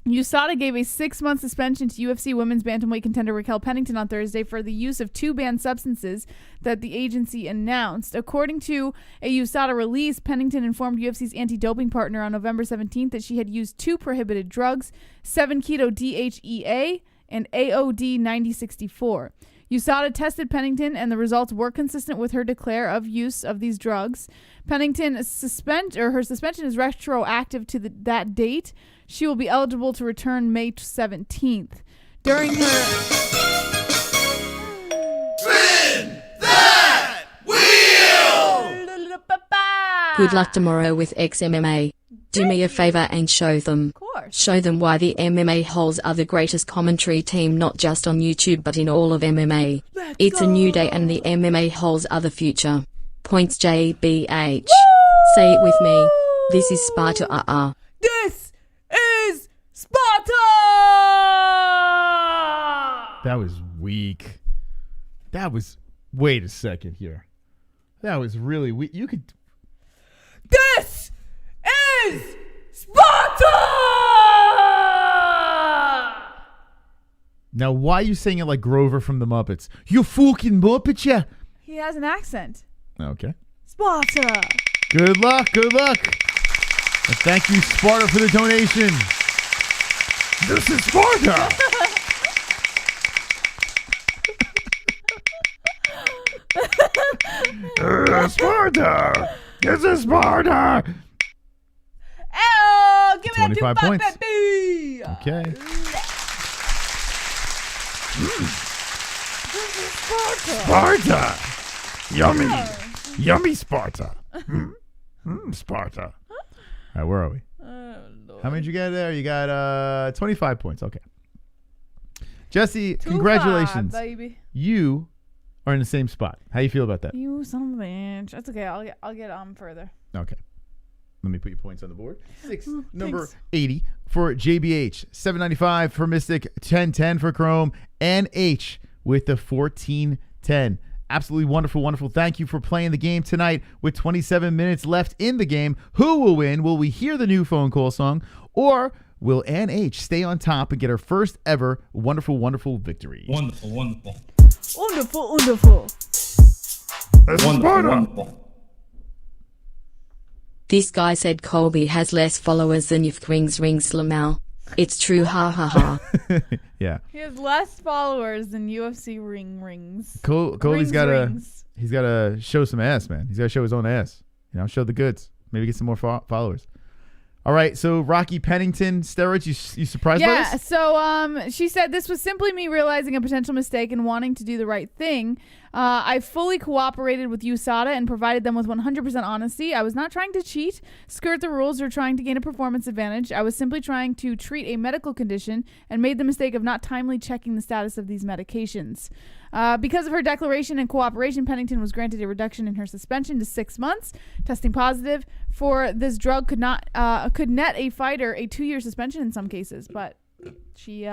USADA gave a 6-month suspension to UFC women's bantamweight contender Raquel Pennington on Thursday for the use of 2 banned substances that the agency announced. According to a USADA release, Pennington informed UFC's anti-doping partner on November 17th that she had used 2 prohibited drugs, 7-keto-DHEA and AOD 9064. USADA tested Pennington, and the results were consistent with her declare of use of these drugs. Pennington's her suspension is retroactive to that date. She will be eligible to return May 17th. During her... Spin that wheel! Good luck tomorrow with XMMA. Do me a favor and show them. Of course. Show them why the MMA-Holes are the greatest commentary team, not just on YouTube but in all of MMA. It's a new day and the MMA-Holes are the future. Points JBH. Woo! Say it with me. This is Sparta. This is Sparta! That was weak. Wait a second here. That was really weak. You could... This is Sparta! Now, why are you saying it like Grover from the Muppets? You fucking Muppet, yeah. He has an accent. Okay. Sparta! Good luck. And thank you, Sparta, for the donation. This is Sparta. Sparta. This is Sparta. Oh, give me 25 that 2-5, points. baby. Okay. Sparta. Yummy Sparta. Sparta. All right, where are we? How many did you get there? You got 25 points. Okay. Jesse, 2-5, congratulations. baby. You are in the same spot. How you feel about that? You son of a bitch. That's okay. I'll get further. Okay. Let me put your points on the board. Number thanks. 80 for JBH, 795 for Mystic, 1010 for Chrome, and H with the 1410. Absolutely wonderful. Thank you for playing the game tonight with 27 minutes left in the game. Who will win? Will we hear the new phone call song, or will Ann H stay on top and get her first ever wonderful victory? Wonderful. This guy said Colby has less followers than Yufkring's Rings Lamal. It's true, ha ha ha. Yeah. He has less followers than UFC rings. Colby's gotta show some ass, man. He's gotta show his own ass. Show the goods. Maybe get some more followers. All right, so Rocky Pennington, steroids, you surprised by this? Yeah, so she said this was simply me realizing a potential mistake and wanting to do the right thing. I fully cooperated with USADA and provided them with 100% honesty. I was not trying to cheat, skirt the rules, or trying to gain a performance advantage. I was simply trying to treat a medical condition and made the mistake of not timely checking the status of these medications. Because of her declaration and cooperation, Pennington was granted a reduction in her suspension to 6 months. Testing positive for this drug could net a fighter a 2-year suspension in some cases, but she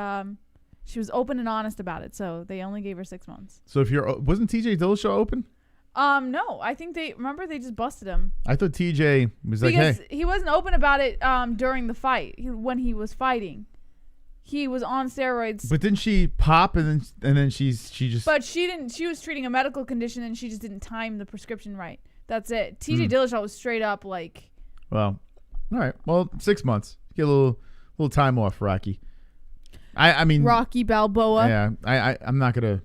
She was open and honest about it, so they only gave her 6 months. So if wasn't TJ Dillashaw open? No, I think they just busted him. I thought TJ was because hey. He wasn't open about it during the fight. When he was fighting, he was on steroids. But didn't she pop and then she just? But she didn't. She was treating a medical condition and she just didn't time the prescription right. That's it. TJ Dillashaw was straight up like. Well, all right. Well, 6 months. Get a little time off, Rocky. I mean Rocky Balboa. Yeah, I'm not gonna.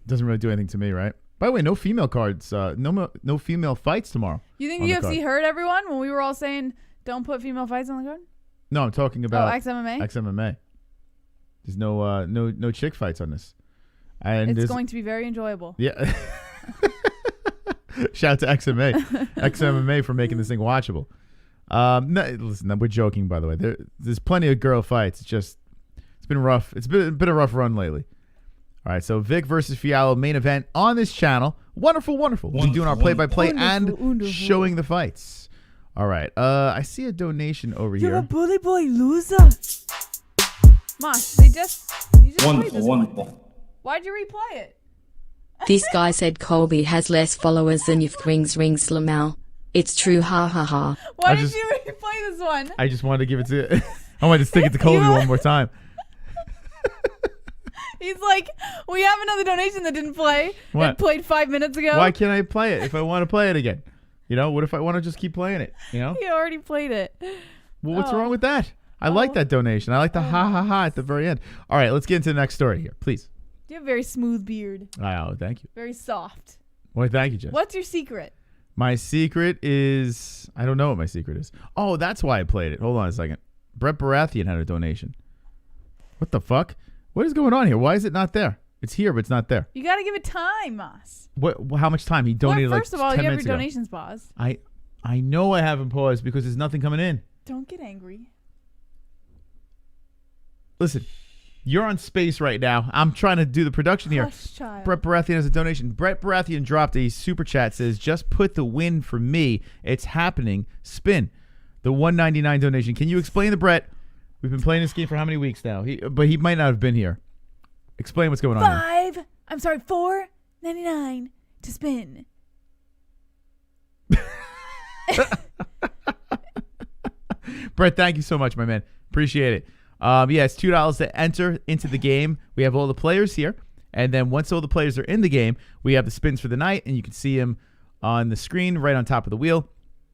Doesn't really do anything to me, right? By the way, no female cards. No female fights tomorrow. You think the UFC heard everyone when we were all saying don't put female fights on the card? No, I'm talking about XMMA. XMMA. There's no chick fights on this, and it's going to be very enjoyable. Yeah. Shout out to XMMA for making this thing watchable. No, listen, we're joking, by the way. There's plenty of girl fights. It's been rough. It's been a rough run lately. All right, so Vic versus Fiallo main event on this channel. Wonderful. We're doing our play-by-play and showing the fights. All right, I see a donation over here. You're a bully boy loser. Mosh, you just played this one. Why'd you replay it? This guy said Colby has less followers than if rings Lamau. It's true, ha ha ha. Why did you replay this one? I just wanted to give it to. I wanted to stick it to Colby one more time. He's like, we have another donation that didn't play. What? It played 5 minutes ago. Why can't I play it if I want to play it again? You know, what if I want to just keep playing it? You know? He already played it. Well, what's wrong with that? I like that donation. I like the ha ha ha at the very end. All right, let's get into the next story here, please. You have a very smooth beard. Oh, thank you. Very soft. Well, thank you, Jess. What's your secret? My secret is... I don't know what my secret is. Oh, that's why I played it. Hold on a second. Brett Baratheon had a donation. What the fuck? What is going on here? Why is it not there? It's here, but it's not there. You got to give it time, Moss. What? How much time? He donated first of all, 10 you have minutes your ago. donations paused. I know I haven't paused because there's nothing coming in. Don't get angry. Listen, you're on space right now. I'm trying to do the production here. Child. Brett Baratheon has a donation. Brett Baratheon dropped a super chat. Says, just put the win for me. It's happening. Spin. The $1.99 donation. Can you explain to Brett? We've been playing this game for how many weeks now? But he might not have been here. Explain what's going on here. $4.99 to spin. Brett, thank you so much, my man. Appreciate it. Yeah, it's $2 to enter into the game. We have all the players here. And then once all the players are in the game, we have the spins for the night. And you can see them on the screen right on top of the wheel.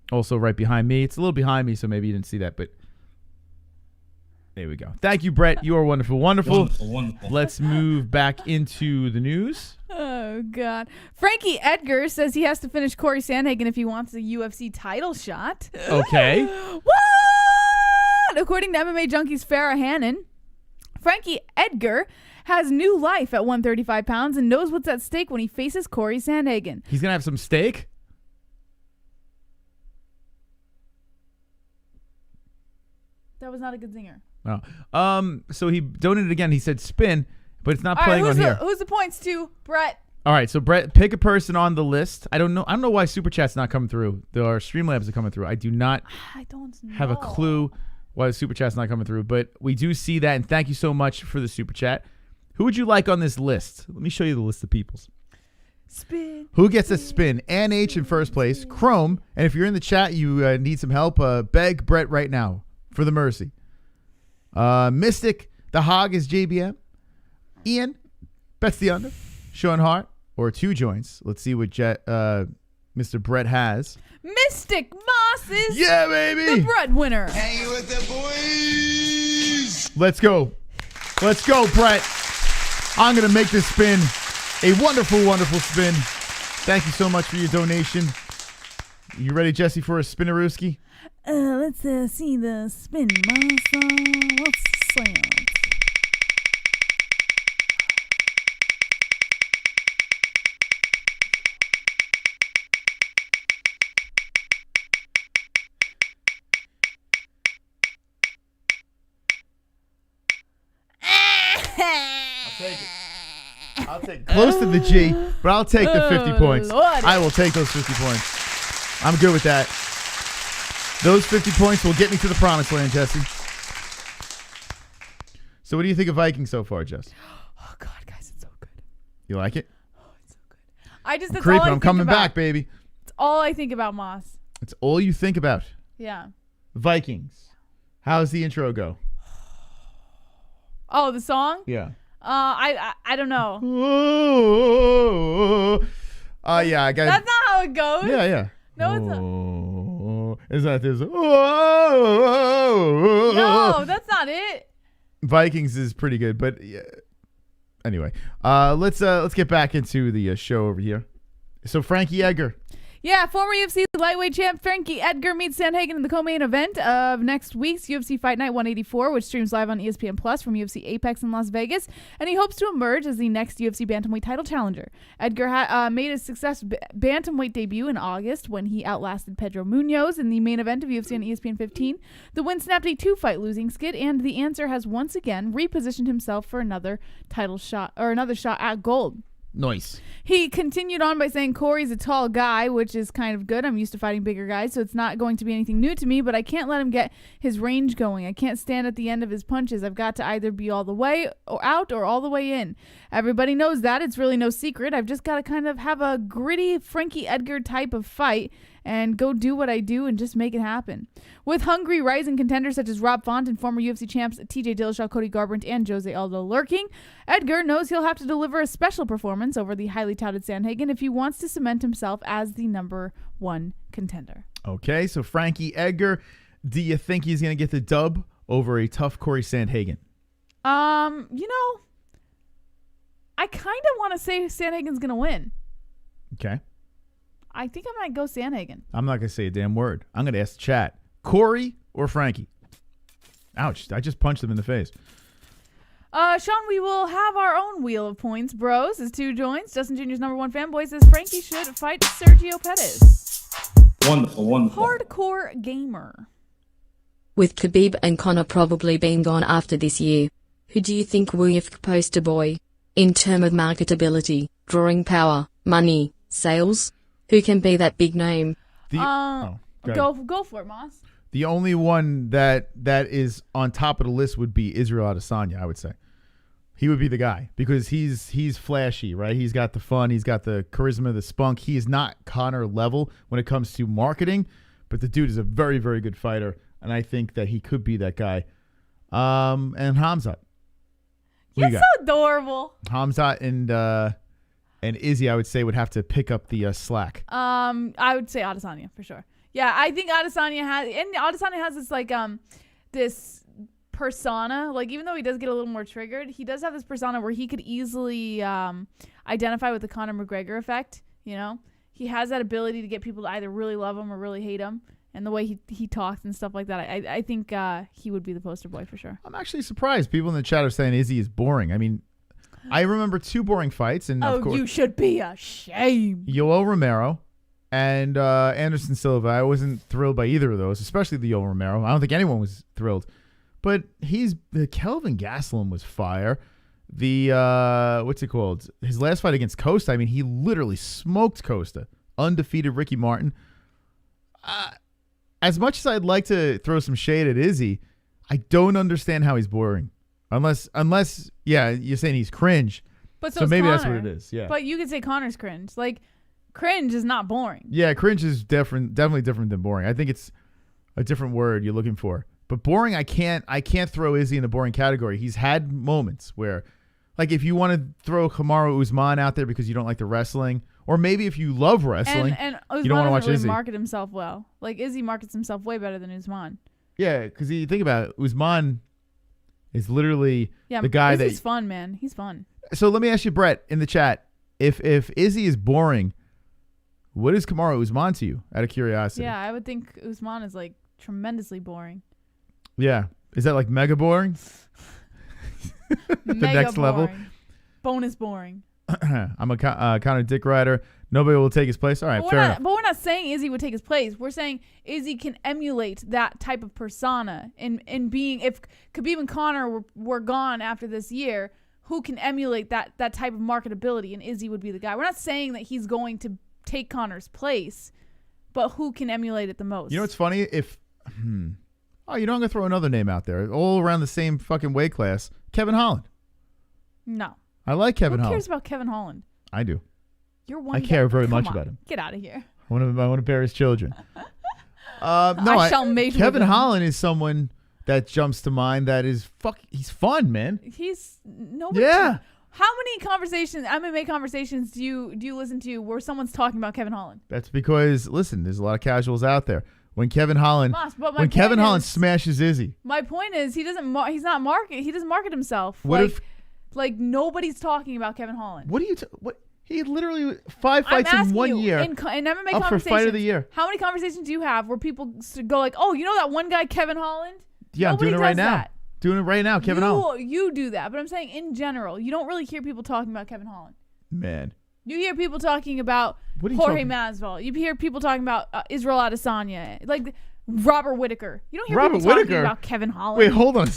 Also right behind me. It's a little behind me, so maybe you didn't see that. But there we go. Thank you, Brett. You are wonderful. Wonderful. Let's move back into the news. Oh, God. Frankie Edgar says he has to finish Corey Sandhagen if he wants a UFC title shot. Okay. What? According to MMA Junkies Farrah Hannon, Frankie Edgar has new life at 135 pounds and knows what's at stake when he faces Corey Sandhagen. He's going to have some steak? That was not a good zinger. Oh. So he donated again. He said spin, but it's not playing on here. Who's the points to? Brett. All right, so Brett, pick a person on the list. I don't know why Super Chat's not coming through. Our Streamlabs are coming through. I don't know. Have a clue why the Super Chat's not coming through, but we do see that, and thank you so much for the Super Chat. Who would you like on this list? Let me show you the list of peoples. Spin. Who gets a spin? Ann H in first place. Chrome, and if you're in the chat, you need some help, beg Brett right now for the mercy. Mystic, the Hog is JBM. Ian, bets the under. Sean Hart, or 2 joints. Let's see what Mr. Brett has. Mystic Moss is baby, the breadwinner. Hanging with the boys. Let's go, Brett. I'm gonna make this spin a wonderful, wonderful spin. Thank you so much for your donation. You ready, Jesse, for a spinnerooski? Let's see the spin, Moss. Let's see it. I'll take close to the G, but I'll take the 50 points. Lord. I will take those 50 points. I'm good with that. Those 50 points will get me to the promised land, Jesse. So what do you think of Vikings so far, Jess? Oh God, guys, it's so good. You like it? Oh, it's so good. That's Creeping. all I I'm think coming about. back, baby. It's all I think about, Moss. It's all you think about. Yeah. Vikings. How's the intro go? Oh, the song? Yeah. I don't know. Yeah, I got. That's not how it goes. Yeah. No, it's not. Is that this? No, that's not it. Vikings is pretty good, but yeah. Anyway, let's get back into the show over here. So Frankie Edgar. Yeah, former UFC lightweight champ Frankie Edgar meets Sandhagen in the co-main event of next week's UFC Fight Night 184, which streams live on ESPN Plus from UFC Apex in Las Vegas, and he hopes to emerge as the next UFC bantamweight title challenger. Edgar made his success bantamweight debut in August when he outlasted Pedro Munoz in the main event of UFC on ESPN 15. The win snapped a 2-fight losing skid, and the answer has once again repositioned himself for another title shot or another shot at gold. Nice. He continued on by saying Corey's a tall guy, which is kind of good. I'm used to fighting bigger guys, so it's not going to be anything new to me, but I can't let him get his range going. I can't stand at the end of his punches. I've got to either be all the way out or all the way in. Everybody knows that. It's really no secret. I've just got to kind of have a gritty Frankie Edgar type of fight and go do what I do and just make it happen. With hungry rising contenders such as Rob Font and former UFC champs TJ Dillashaw, Cody Garbrandt, and Jose Aldo lurking, Edgar knows he'll have to deliver a special performance over the highly touted Sandhagen if he wants to cement himself as the number one contender. Okay, so Frankie Edgar, do you think he's going to get the dub over a tough Corey Sandhagen? I kind of want to say Sandhagen's going to win. Okay. I think I might go Sandhagen. I'm not going to say a damn word. I'm going to ask the chat. Corey or Frankie? Ouch, I just punched him in the face. Sean, we will have our own wheel of points, bros. As 2 joins, Justin Jr.'s number one fanboy says Frankie should fight Sergio Pettis. Wonderful. Hardcore gamer. With Khabib and Conor probably being gone after this year, who do you think will you poster boy? In terms of marketability, drawing power, money, sales? Who can be that big name? Go for it, Moss. The only one that is on top of the list would be Israel Adesanya, I would say. He would be the guy because he's flashy, right? He's got the fun, he's got the charisma, the spunk. He is not Conor level when it comes to marketing, but the dude is a very, very good fighter, and I think that he could be that guy. And Hamzat. You're so adorable. Hamzat and Izzy, I would say, would have to pick up the slack. I would say Adesanya for sure. Yeah, I think Adesanya has this this persona. Like, even though he does get a little more triggered, he does have this persona where he could easily identify with the Conor McGregor effect. You know, he has that ability to get people to either really love him or really hate him. And the way he talks and stuff like that, I think he would be the poster boy for sure. I'm actually surprised. People in the chat are saying Izzy is boring. I mean, I remember 2 boring fights, and of course, you should be ashamed. Yoel Romero and Anderson Silva. I wasn't thrilled by either of those, especially the Yoel Romero. I don't think anyone was thrilled. But the Kelvin Gastelum was fire. The what's it called? His last fight against Costa. I mean, he literally smoked Costa. Undefeated Ricky Martin. As much as I'd like to throw some shade at Izzy, I don't understand how he's boring. Unless, yeah, you're saying he's cringe. But so maybe Conor. that's what it is. Yeah. But you could say Conor's cringe. Like, cringe is not boring. Yeah, cringe is definitely different than boring. I think it's a different word you're looking for. But boring, I can't throw Izzy in the boring category. He's had moments where, like, if you want to throw Kamaru Usman out there because you don't like the wrestling, or maybe if you love wrestling, and Usman you don't want to watch really Izzy. market himself well. Like, Izzy markets himself way better than Usman. Yeah, because you think about it, Usman is literally the guy Izzy's fun, man. He's fun. So let me ask you, Brett, in the chat, if Izzy is boring, what is Kamaru Usman to you, out of curiosity? Yeah, I would think Usman is, like, tremendously boring. Yeah. Is that, like, mega boring? Mega next boring. level? Bonus boring. I'm a Conor Dick Rider. Nobody will take his place. All right, fair enough. But we're not saying Izzy would take his place. We're saying Izzy can emulate that type of persona in being, if Khabib and Conor were gone after this year, who can emulate that type of marketability, and Izzy would be the guy. We're not saying that he's going to take Conor's place, but who can emulate it the most? You know what's funny? Oh, you know, I'm going to throw another name out there. All around the same fucking weight class. Kevin Holland. No. I like Kevin Holland. Who cares about Kevin Holland? I do. You're one I guy. care very much Come on. about him. Get out of here. I want to bear his children. I shall mate with Kevin him. Holland is someone that jumps to mind that is he's fun, man. He's nobody. Yeah. How many conversations, MMA conversations, do you listen to where someone's talking about Kevin Holland? That's because, listen, there's a lot of casuals out there. When Kevin Holland, Moss, but my when Kevin point Holland is- smashes Izzy, My point is, he doesn't market himself. What if- like nobody's talking about Kevin Holland? what do you? He literally 5 I'm fights in asking 1 you, year. in MMA up for conversations. fight of the year. How many conversations do you have where people go like, "Oh, you know that one guy, Kevin Holland"? Yeah, Nobody I'm doing it right does now. that. Doing it right now, Kevin Holland. You do that, but I'm saying in general, you don't really hear people talking about Kevin Holland. Man, You hear people talking about What are you Jorge talking- Masvidal. You hear people talking about Israel Adesanya, like Robert Whittaker. You don't hear Robert people talking Whittaker? about Kevin Holland. wait, hold on.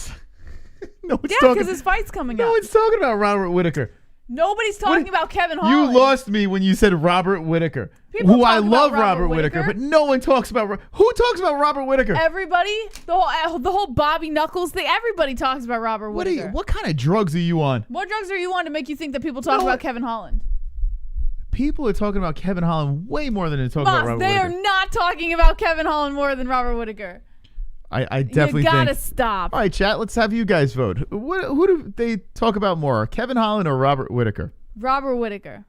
No one's yeah, talking. because his fight's coming No up. one's talking about Robert Whittaker. Nobody's talking about Kevin You Holland. lost me when you said Robert Whittaker, People who I talk about love Robert Robert Whittaker, Whittaker. but no one talks about who talks about Robert Whittaker. Everybody, the whole Bobby Knuckles thing. Everybody talks about Robert What are Whittaker. you? What kind of drugs are you on? What drugs are you on to make you think that people talk No, about Kevin Holland? People are talking about Kevin Holland way more than they're talking about Moss, Robert they Whittaker. are not talking about Kevin Holland more than Robert Whittaker. I definitely you gotta think. stop. All right, chat. Let's have you guys vote. Who do they talk about more, Kevin Holland or Robert Whittaker? Robert Whittaker.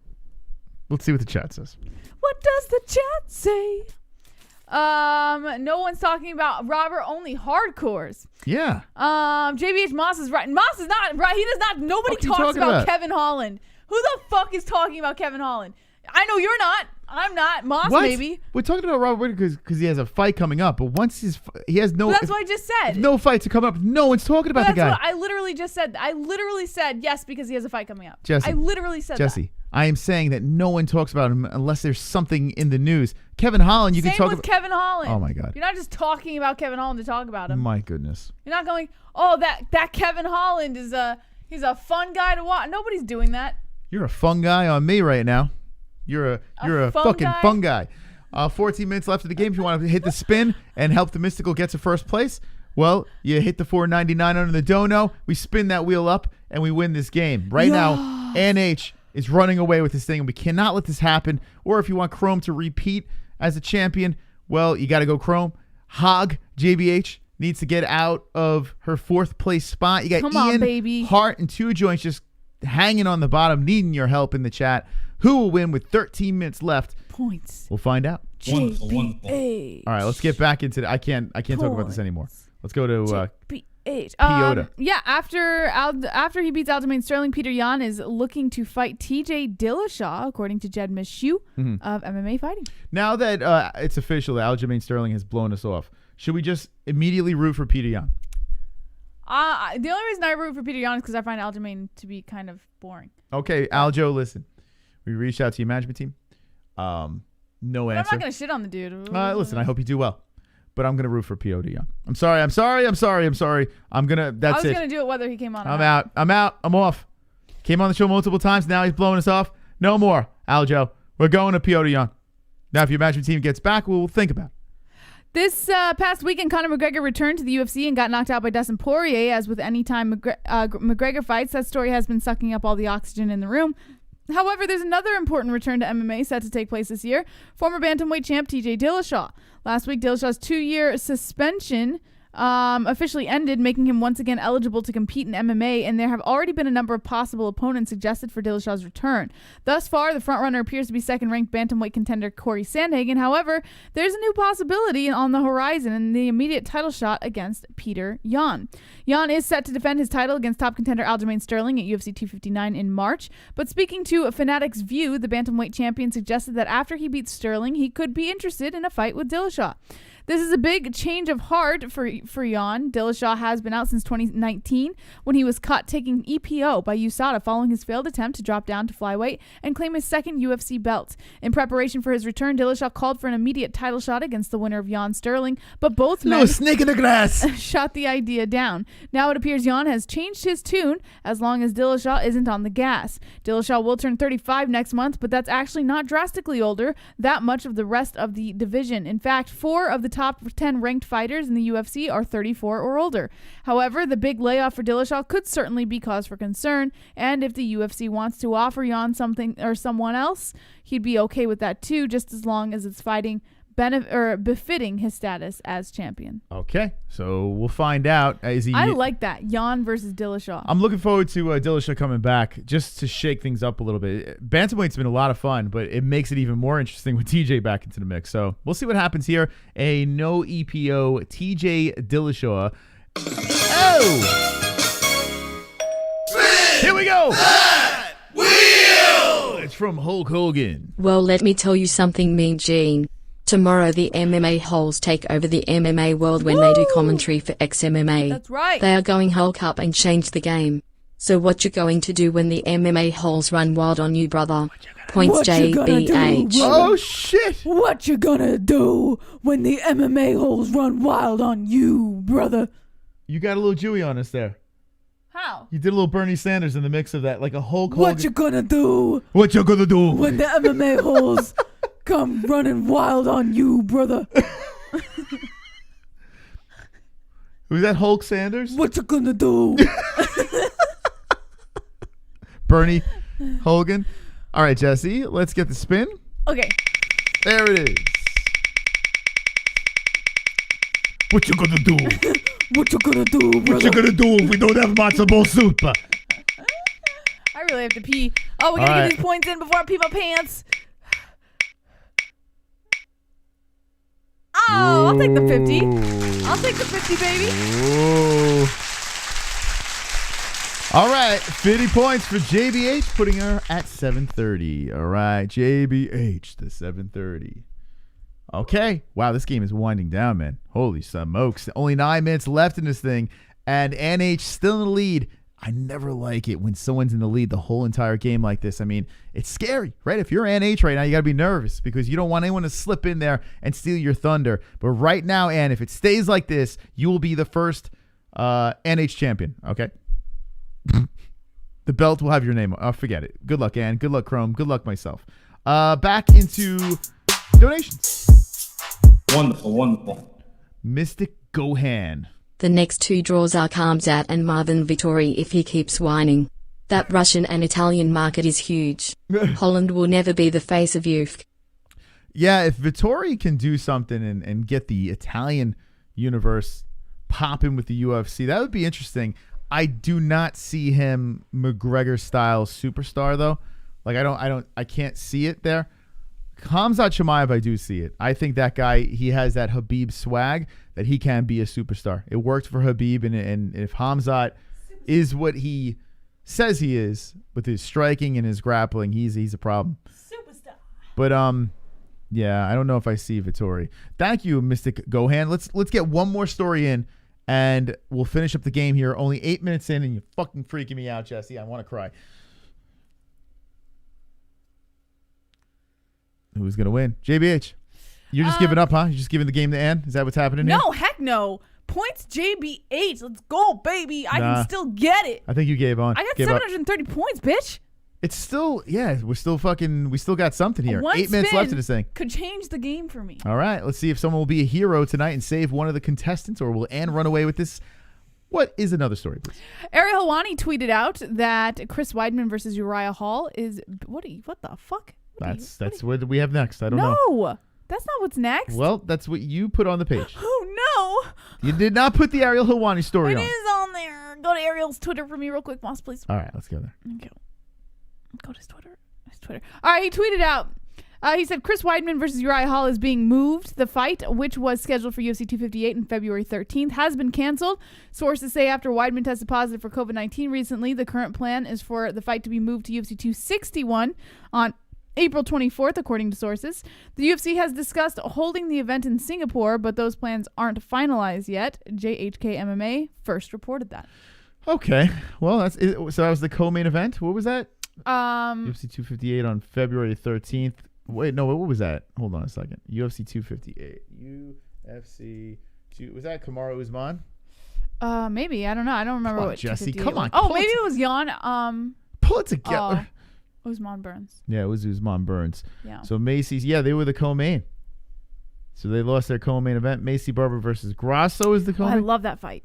Let's see what the chat says. What does the chat say? No one's talking about Robert, only hardcores. Yeah. JBH Moss is right. Moss is not right. He does not. Nobody What are you talks talking about about? Kevin Holland. Who the fuck is talking about Kevin Holland? I know you're not. I'm not. Moss What? maybe. We're talking about Robert Whittaker because he has a fight coming up, but once he has no. But that's what I just said. No fights to come up. No one's talking But about the that's guy. what I literally just said. I literally said yes because he has a fight coming up. Jesse. I literally said Jesse, I am saying that no one talks about him unless there's something in the news. Kevin Holland, you that. can Same talk with about. Kevin Holland. Oh my God. You're not just talking about Kevin Holland to talk about him. My goodness. You're not going, oh, that Kevin Holland he's a fun guy to watch. Nobody's doing that. You're a fun guy on me right now. You're a fun fucking guy? fun guy. 14 minutes left of the game. If you want to hit the spin and help the Mystical get to first place, well, you hit the $4.99 under the dono. We spin that wheel up and we win this game. Right now, NH is running away with this thing, and we cannot let this happen. Or if you want Chrome to repeat as a champion, well, you got to go Chrome. Hog JBH needs to get out of her fourth place spot. You got Come on, Ian baby. Hart and Two Joints just hanging on the bottom, needing your help in the chat. Who will win with 13 minutes left? Points. We'll find out. Wonderful, wonderful. JBH. All right, let's get back into it. I can't talk about this anymore. Let's go to BH. Piota. Yeah, after he beats Aljamain Sterling, Petr Yan is looking to fight TJ Dillashaw, according to Jed Meshew of MMA Fighting. now that it's official that Aljamain Sterling has blown us off. Should we just immediately root for Petr Yan? The only reason I root for Petr Yan is because I find Aljamain to be kind of boring. Okay, Aljo, listen. We reached out to your management team. No But answer. I'm not going to shit on the dude. Listen, I hope you do well. But I'm going to root for Petr Yan. I'm sorry. That's I was it. going to do it whether he came on or I'm not. out. I'm off. Came on the show multiple times. Now he's blowing us off. No more, Aljo. We're going to Petr Yan. Now, if your management team gets back, we'll think about it. This past weekend, Conor McGregor returned to the UFC and got knocked out by Dustin Poirier. As with any time McGregor fights, that story has been sucking up all the oxygen in the room. However, there's another important return to MMA set to take place this year. Former bantamweight champ TJ Dillashaw. Last week, Dillashaw's 2-year suspension officially ended, making him once again eligible to compete in MMA, and there have already been a number of possible opponents suggested for Dillashaw's return. Thus far, the frontrunner appears to be second-ranked bantamweight contender Corey Sandhagen. However, there's a new possibility on the horizon in the immediate title shot against Petr Yan. Yan is set to defend his title against top contender Aljamain Sterling at UFC 259 in March, but speaking to Fanatic's View, the bantamweight champion suggested that after he beats Sterling, he could be interested in a fight with Dillashaw. This is a big change of heart for Yan. Dillashaw has been out since 2019 when he was caught taking EPO by USADA following his failed attempt to drop down to flyweight and claim his second UFC belt. In preparation for his return, Dillashaw called for an immediate title shot against the winner of Yan Sterling, but both men snake in the grass. shot the idea down. Now it appears Yan has changed his tune as long as Dillashaw isn't on the gas. Dillashaw will turn 35 next month, but that's actually not drastically older that much of the rest of the division. In fact, 4 of the top 10 ranked fighters in the UFC are 34 or older. However, the big layoff for Dillashaw could certainly be cause for concern, and if the UFC wants to offer Yan something or someone else, he'd be okay with that too, just as long as it's fighting befitting his status as champion. Okay, so we'll find out. I like that. Yan versus Dillashaw. I'm looking forward to Dillashaw coming back just to shake things up a little bit. Bantamweight's been a lot of fun, but it makes it even more interesting with TJ back into the mix. So we'll see what happens here. A no EPO TJ Dillashaw. Oh! Here we go! It's from Hulk Hogan. Well, let me tell you something, Mean Gene. Tomorrow the MMA-Holes take over the MMA world when they do commentary for XMMA. That's right. They are going Hulk up and change the game. So what you going to do when the MMA-Holes run wild on you, brother? Points JBH. Oh, shit. What you gonna do when the MMA-Holes run wild on you, brother? You got a little Jewy on us there. How? You did a little Bernie Sanders in the mix of that, like a Hulk Hogan. What you gonna do What you gonna do when the MMA-Holes come running wild on you, brother? Was that Hulk Sanders? What you gonna do? Bernie Hogan. All right, Jesse, let's get the spin. Okay. There it is. What you gonna do? What you gonna do, brother? What you gonna do if we don't have matzo ball soup? I really have to pee. Oh, we gotta get these points in before I pee my pants. Oh, I'll take the 50. I'll take the 50, baby. Ooh. All right, 50 points for JBH, putting her at 730. All right, JBH to 730. Okay. Wow, this game is winding down, man. Holy smokes. Only 9 minutes left in this thing, and NH still in the lead. I never like it when someone's in the lead the whole entire game like this. I mean, it's scary, right? If you're NH right now, you got to be nervous because you don't want anyone to slip in there and steal your thunder. But right now, Ann, if it stays like this, you will be the first NH champion, okay? The belt will have your name. Oh, forget it. Good luck, Ann. Good luck, Chrome. Good luck, myself. Back into donations. Wonderful, wonderful. Mystic Gohan. The next 2 draws are Khamzat and Marvin Vittori if he keeps whining. That Russian and Italian market is huge. Holland will never be the face of youth. Yeah, if Vittori can do something and get the Italian universe popping with the UFC, that would be interesting. I do not see him McGregor style superstar though. Like I can't see it there. Khamzat Chimaev, I do see it. I think that guy, he has that Khabib swag that he can be a superstar. It worked for Khabib, and if Khamzat is what he says he is with his striking and his grappling, he's a problem. Superstar. But yeah, I don't know if I see Vittori. Thank you, Mystic Gohan. Let's get one more story in, and we'll finish up the game here. Only 8 minutes in, and you're fucking freaking me out, Jesse. I want to cry. Who's going to win? JBH. You're just giving up, huh? You're just giving the game to Ann? Is that what's happening here? No, heck no. Points JBH. Let's go, baby. I can still get it. I think you gave on. I got 730 points, bitch. It's still, yeah, we still got something here. One 8 minutes spin left in this thing. Could change the game for me. All right, let's see if someone will be a hero tonight and save one of the contestants, or will Ann run away with this? What is another story, please? Ariel Helwani tweeted out that Chris Weidman versus Uriah Hall is what the fuck? That's what we have next. I don't know. No, that's not what's next. Well, that's what you put on the page. Oh no! You did not put the Ariel Helwani story It on. is on there. Go to Ariel's Twitter for me real quick, boss, please. All right, let's go there. Okay. Go to his Twitter. All right, he tweeted out. He said Chris Weidman versus Uriah Hall is being moved. The fight, which was scheduled for UFC 258 on February 13th, has been canceled. Sources say after Weidman tested positive for COVID-19 recently, the current plan is for the fight to be moved to UFC 261 on April 24th, according to sources. The UFC has discussed holding the event in Singapore, but those plans aren't finalized yet. JHK MMA first reported that. Okay. Well, that's it. So that was the co-main event. What was that? UFC 258 on February 13th. Wait, no, what was that? Hold on a second. UFC 258. UFC 2. Was that Kamaru Usman? Maybe. I don't know. I don't remember what Jesse. 258 Come on. was. Oh, maybe it was Yan. Pull it together. Usman Burns. Yeah, it was Usman Burns. Yeah. So Macy's, yeah, they were the co-main. So they lost their co-main event. Macy Barber versus Grasso is the Oh, I co-main. love that fight.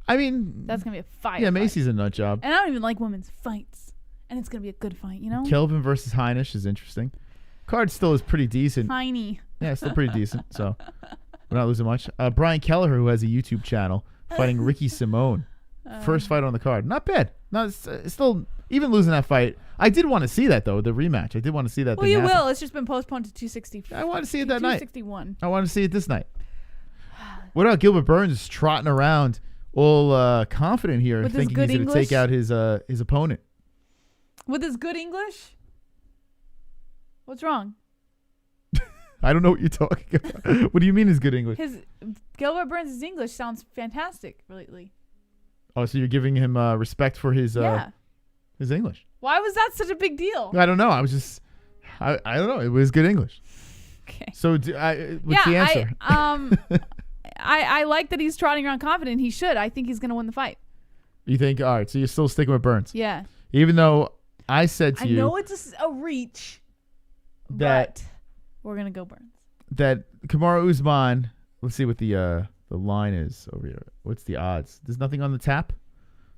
I mean, That's going to be a fight. yeah, Macy's a nut job. And I don't even like women's fights. And it's going to be a good fight, you know? Kelvin versus Heinisch is interesting. Card still is pretty decent. Tiny. Yeah, still pretty decent. So we're not losing much. Brian Kelleher, who has a YouTube channel, fighting Ricky Simone. First fight on the card. Not bad. No, it's still, even losing that fight. I did want to see that, though, the rematch. I did want to see that Well, thing you happen. will. It's just been postponed to 260. I want to see it that night. 261. I want to see it this night. What about Gilbert Burns just trotting around all confident here, With his thinking good he's going to take English? out his opponent? With his good English? What's wrong? I don't know what you're talking about. What do you mean his good English? His Gilbert Burns' English sounds fantastic lately. Oh, so you're giving him respect for his his English. Why was that such a big deal? I don't know. I was just, I don't know. It was good English. Okay. So what's the answer? I like that he's trotting around confident. He should. I think he's going to win the fight. You think, all right, so you're still sticking with Burns. Yeah. Even though I said to you. I know it's a reach, that but we're going to go Burns. that Kamaru Usman, let's see what the line is over here. What's the odds? There's nothing on the tap?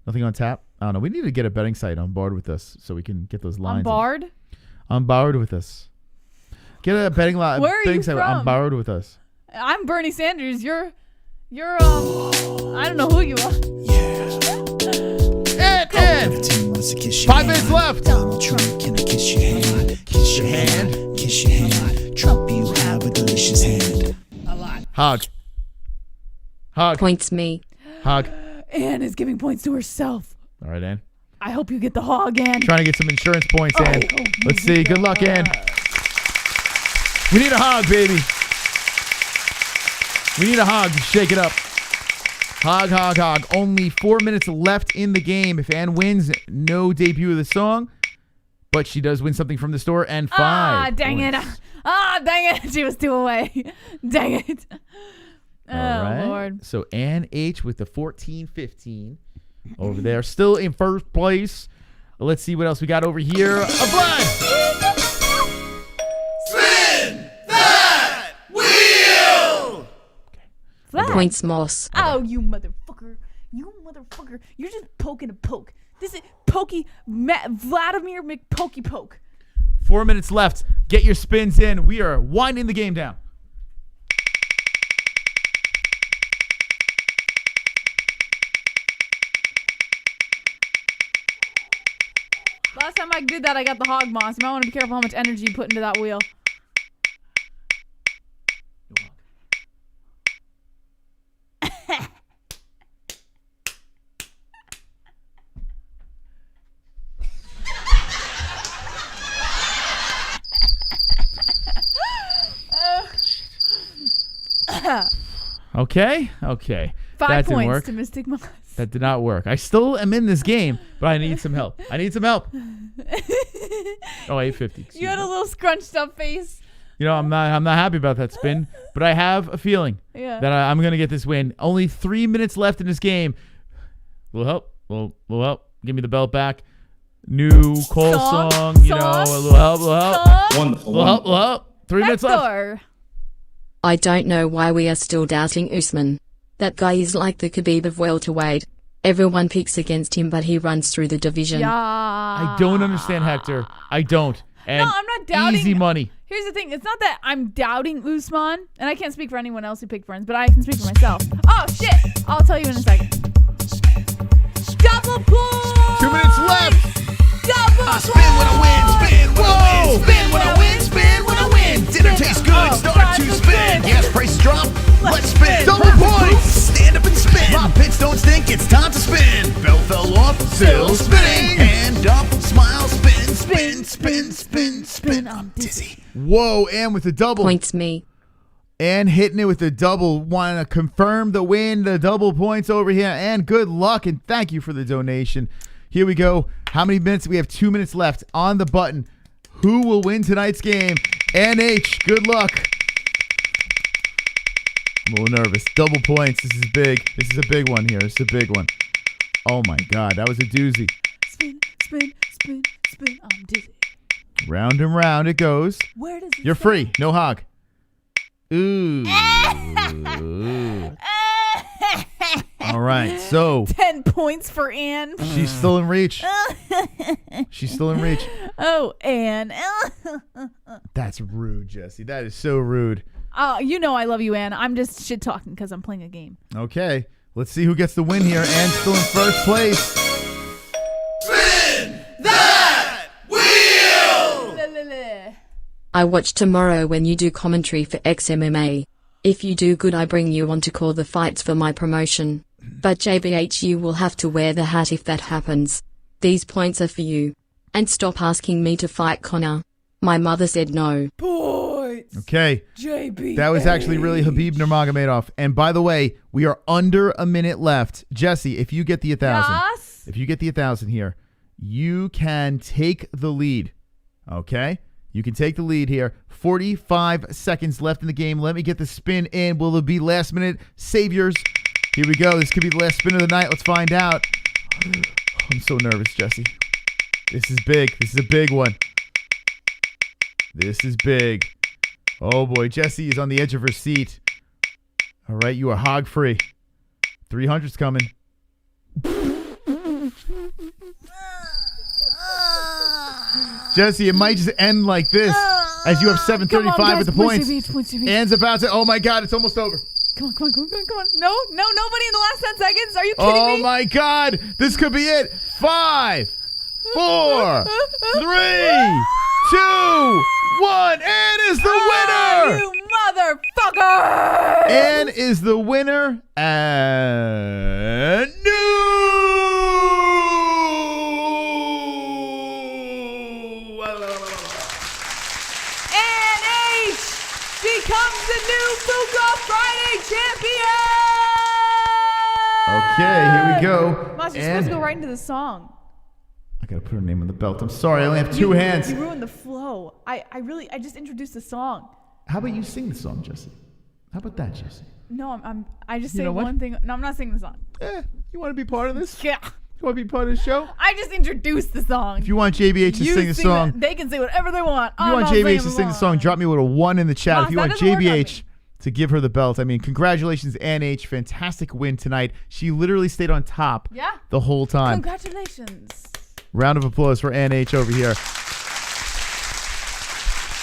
Nothing on tap? I don't know. We need to get a betting site on board with us so we can get those lines. On board? On board with us. Get a betting line. Where are you site from? on board with us. I'm Bernie Sanders. You're I don't know who you are. And 15 wants to kiss your 5 hand. minutes left. Donald Trump, can I kiss your hand? Kiss your hand. Kiss your hand. Trump, you have a delicious hand. A lot. Hog. Points me. Hog. Anne is giving points to herself. All right, Ann. I hope you get the hog, Anne. Trying to get some insurance points, Ann. Oh, Let's see. Good luck, Ann. We need a hog, baby. We need a hog to shake it up. Hog, hog, hog. Only 4 minutes left in the game. If Ann wins, no debut of the song. But she does win something from the store and 5 Ah, dang points. it. Ah, dang it. She was 2 away. Dang it. Oh, All right. Lord. So Ann H with the 14-15 over there. Still in first place. Let's see what else we got over here. A blood. Spin that wheel! That. Points Moss. Oh, you motherfucker. You motherfucker. You're just poking a poke. This is Pokey Vladimir McPokey Poke. 4 minutes left. Get your spins in. We are winding the game down. Last time I did that, I got the hog moss. You might want to be careful how much energy you put into that wheel. Okay. 5 That didn't points work. to Mystic Moss. That did not work. I still am in this game, but I need some help. Oh, 850. You had a little scrunched up face. You know, I'm not happy about that spin, but I have a feeling Yeah. that I'm gonna get this win. Only 3 minutes left in this game. Will help. Will help. Give me the belt back. New Cole song. You know, a little help. Will help. Wonderful. Will help. 3 minutes left. Hector. I don't know why we are still doubting Usman. That guy is like the Khabib of welterweight. Everyone picks against him, but he runs through the division. Yeah. I don't understand, Hector. I don't. And No, I'm not doubting. Easy money. Here's the thing. It's not that I'm doubting Usman, and I can't speak for anyone else who picked Burns, but I can speak for myself. Oh, shit. I'll tell you in a second. Double points. 2 minutes left. Double I spin when I win, spin when I win, spin when I win, spin when I win. Dinner tastes good, start to spin. Gas prices drop, let's spin. Double points. Stand up and spin. My pits don't stink, it's time to spin. Belt fell off, still spinning. Hand up, smile, spin, spin, spin, spin, spin. I'm dizzy. Whoa, and with the double. Points me. And hitting it with the double. Want to confirm the win, the double points over here. And good luck, and thank you for the donation. Here we go. How many minutes? We have 2 minutes left on the button. Who will win tonight's game? NH, good luck. I'm a little nervous. Double points. This is big. This is a big one here. This is a big one. Oh, my God. That was a doozy. Spin, spin, spin, spin. I'm dizzy. Round and round it goes. Where does it You're start? free. No hog. Ooh. All right, so 10 points for Ann. she's still in reach. She's still in reach. Oh, Ann. That's rude, Jesse. That is so rude. You know I love you, Ann. I'm just shit talking because I'm playing a game. Okay, let's see who gets the win here. Ann's still in first place. Spin that wheel! I watch tomorrow when you do commentary for XMMA. If you do good, I bring you on to call the fights for my promotion. But JBH, you will have to wear the hat if that happens. These points are for you. And stop asking me to fight Conor. My mother said no. Points. Okay. JB. That was actually really Khabib Nurmagomedov. And by the way, we are under a minute left. Jesse, if you get the 1,000, Yes. if you get the 1,000 here, you can take the lead. Okay? You can take the lead here. 45 seconds left in the game. Let me get the spin in. Will it be last minute saviors? Here we go. This could be the last spin of the night. Let's find out. I'm so nervous, Jesse. This is big. This is a big one. This is big. Oh, boy. Jesse is on the edge of her seat. All right. You are hog free. 300's coming. Jesse, it might just end like this as you have 735 with the points. Ann's about to. Oh, my God. It's almost over. Come on. No, nobody in the last 10 seconds. Are you kidding me? Oh, my God. This could be it. 5, 4, 3, 2, 1. Ann is the winner. You motherfucker. Ann is the winner. And becomes the new Fuka Friday champion! Okay, here we go. Moss, you're supposed to go right into the song. I gotta put her name on the belt. I'm sorry, I only have two hands. You ruined the flow. I just introduced the song. How about you sing the song, Jesse? How about that, Jesse? No, I just You say know what? one thing. No, I'm not singing the song. You want to be part of this? Yeah. You want to be part of the show? I just introduced the song. If you want JBH to sing the song, they can say whatever they want. if you want JBH to sing the song, drop me with a 1 in the chat. Moss, if you that want doesn't work on JBH to give her the belt, I mean, congratulations, Ann H. Fantastic win tonight. She literally stayed on top the whole time. Congratulations. Round of applause for Ann H. over here.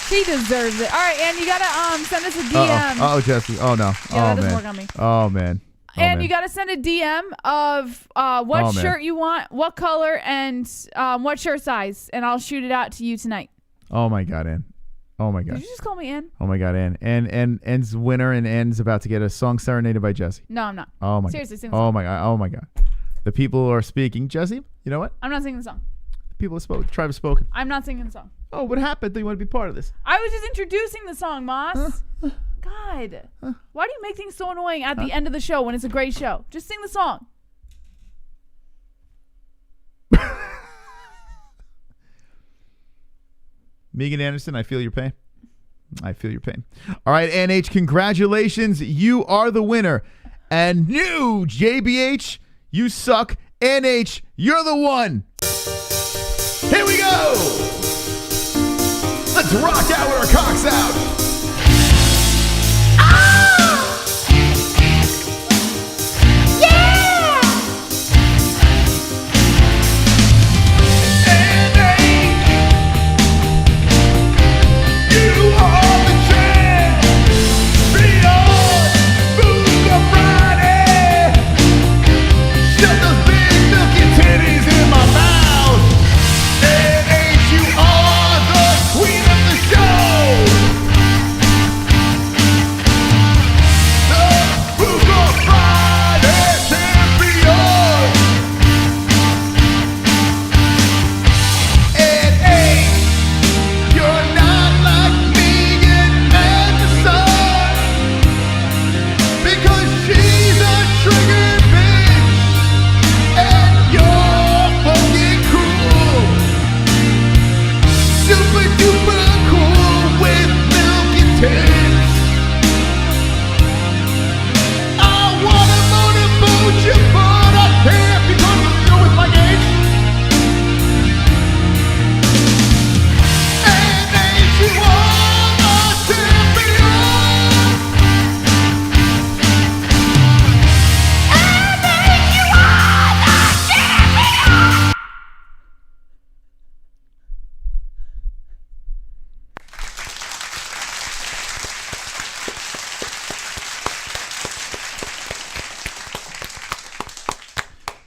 She deserves it. All right, Ann, you gotta send us a DM. Oh, Jesse. Oh no. Yeah, oh that doesn't man. work on me. Oh man. Oh, And man. you got to send a DM of what shirt you want, what color, and what shirt size, and I'll shoot it out to you tonight. Oh my God, Ann. Oh my God. Did you just call me Ann? Oh my God, Ann. Ann's winner, and Ann's about to get a song serenaded by Jesse. No, I'm not. Oh my Seriously, God. sing the song. Oh my God. Oh my God. The people are speaking. Jesse, you know what? I'm not singing the song. The people have spoken. The tribe has spoken. I'm not singing the song. Oh, what happened? Do you want to be part of this? I was just introducing the song, Moss. God. Why do you make things so annoying at the end of the show when it's a great show? Just sing the song. Megan Anderson, I feel your pain. I feel your pain. All right, NH, congratulations. You are the winner. And new JBH, you suck. NH, you're the one. Here we go. Let's rock out with our cocks out.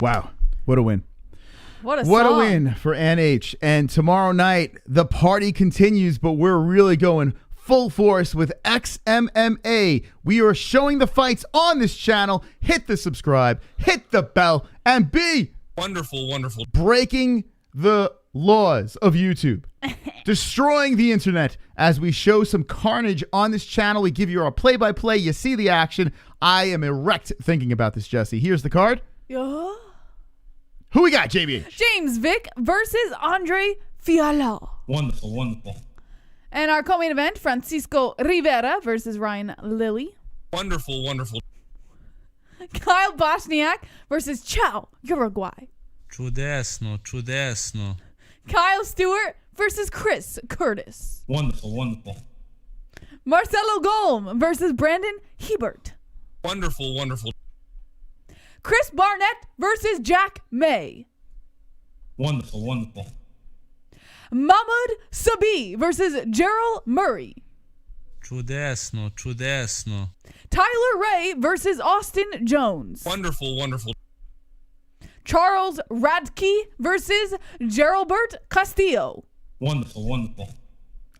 Wow. What a win. What a What song. a win for NH. And tomorrow night, the party continues, but we're really going full force with XMMA. We are showing the fights on this channel. Hit the subscribe, hit the bell, and be Wonderful. breaking the laws of YouTube. Destroying the internet as we show some carnage on this channel. We give you our play-by-play. You see the action. I am erect thinking about this, Jesse. Here's the card. Yeah. Who we got, JBH? James Vick versus Andre Fialho. Wonderful. And our co-main event, Francisco Rivera versus Ryan Lilly. Wonderful. Kyle Bochniak versus Chao Uruguay. Чудесно. Kyle Stewart versus Chris Curtis. Wonderful. Marcelo Golm versus Brandon Hebert. Wonderful. Chris Barnett versus Jack May. Wonderful. Mahmoud Sabi versus Gerald Murray. Чудесно. Tyler Ray versus Austin Jones. Wonderful. Charles Radke versus Geraldbert Castillo. Wonderful.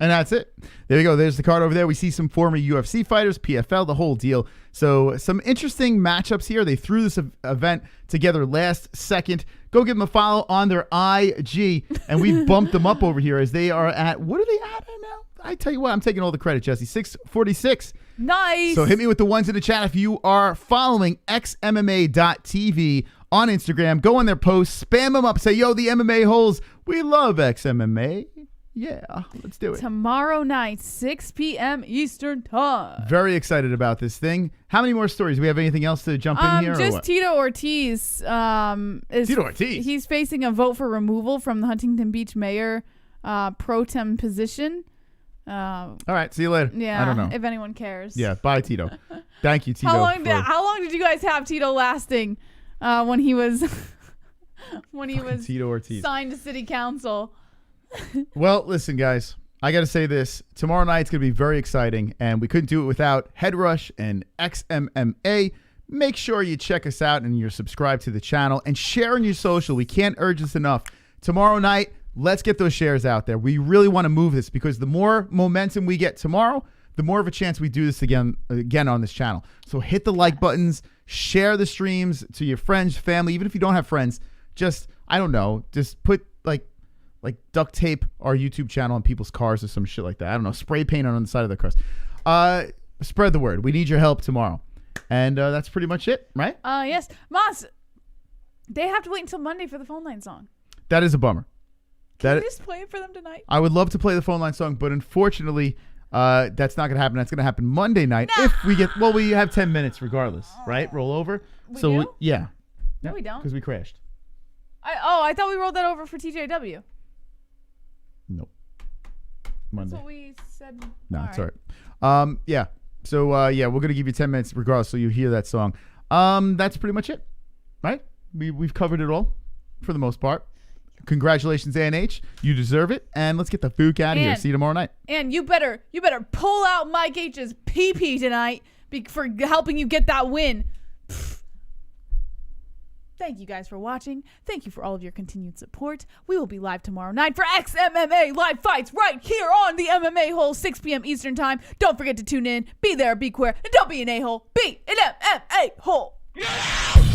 And that's it. There you go. There's the card over there. We see some former UFC fighters, PFL, the whole deal. So some interesting matchups here. They threw this event together last second. Go give them a follow on their IG. And we bumped them up over here as they are at, what are they at now? I tell you what, I'm taking all the credit, Jesse. 646. Nice. So hit me with the ones in the chat if you are following XMMA.tv on Instagram. Go on their posts, spam them up, say, yo, the MMA-Holes, we love XMMA. Yeah, let's do it. Tomorrow night, 6 p.m. Eastern Time. Very excited about this thing. How many more stories? Do we have anything else to jump in here? Just or what? Tito Ortiz. Tito Ortiz? He's facing a vote for removal from the Huntington Beach mayor pro tem position. All right, see you later. Yeah, I don't know. if anyone cares. Yeah, bye, Tito. Thank you, Tito. How long did you guys have Tito lasting when he was Tito Ortiz signed to city council? Well, listen, guys. I got to say this. Tomorrow night's going to be very exciting, and we couldn't do it without Head Rush and XMMA. Make sure you check us out and you're subscribed to the channel and share on your social. We can't urge this enough. Tomorrow night, let's get those shares out there. We really want to move this because the more momentum we get tomorrow, the more of a chance we do this again on this channel. So hit the like buttons, share the streams to your friends, family, even if you don't have friends. Just, I don't know, just put like duct tape our YouTube channel on people's cars or some shit like that. I don't know, spray paint on the side of their cars. Spread the word. We need your help tomorrow. And that's pretty much it, right? Yes. Mas, they have to wait until Monday for the phone line song. That is a bummer. Can you just play it for them tonight? I would love to play the phone line song, but unfortunately, that's not going to happen. That's going to happen Monday night. No! If we get, well, we have 10 minutes regardless, right? Roll over. We do? Yeah. No, we don't. Because we crashed. I thought we rolled that over for TJW. Nope. Monday. That's what we said. No, it's all right. Yeah. So, yeah, we're going to give you 10 minutes regardless, so you hear that song. That's pretty much it, right? We've covered it all for the most part. Congratulations, ANH. You deserve it. And let's get the fook out of here. See you tomorrow night. And you better pull out Mike H's pee-pee tonight for helping you get that win. Thank you guys for watching. Thank you for all of your continued support. We will be live tomorrow night for XMMA live fights right here on the MMA-Holes, 6 p.m. Eastern Time. Don't forget to tune in. Be there, be queer, and don't be an a-hole. Be an MMA-Hole. Yeah!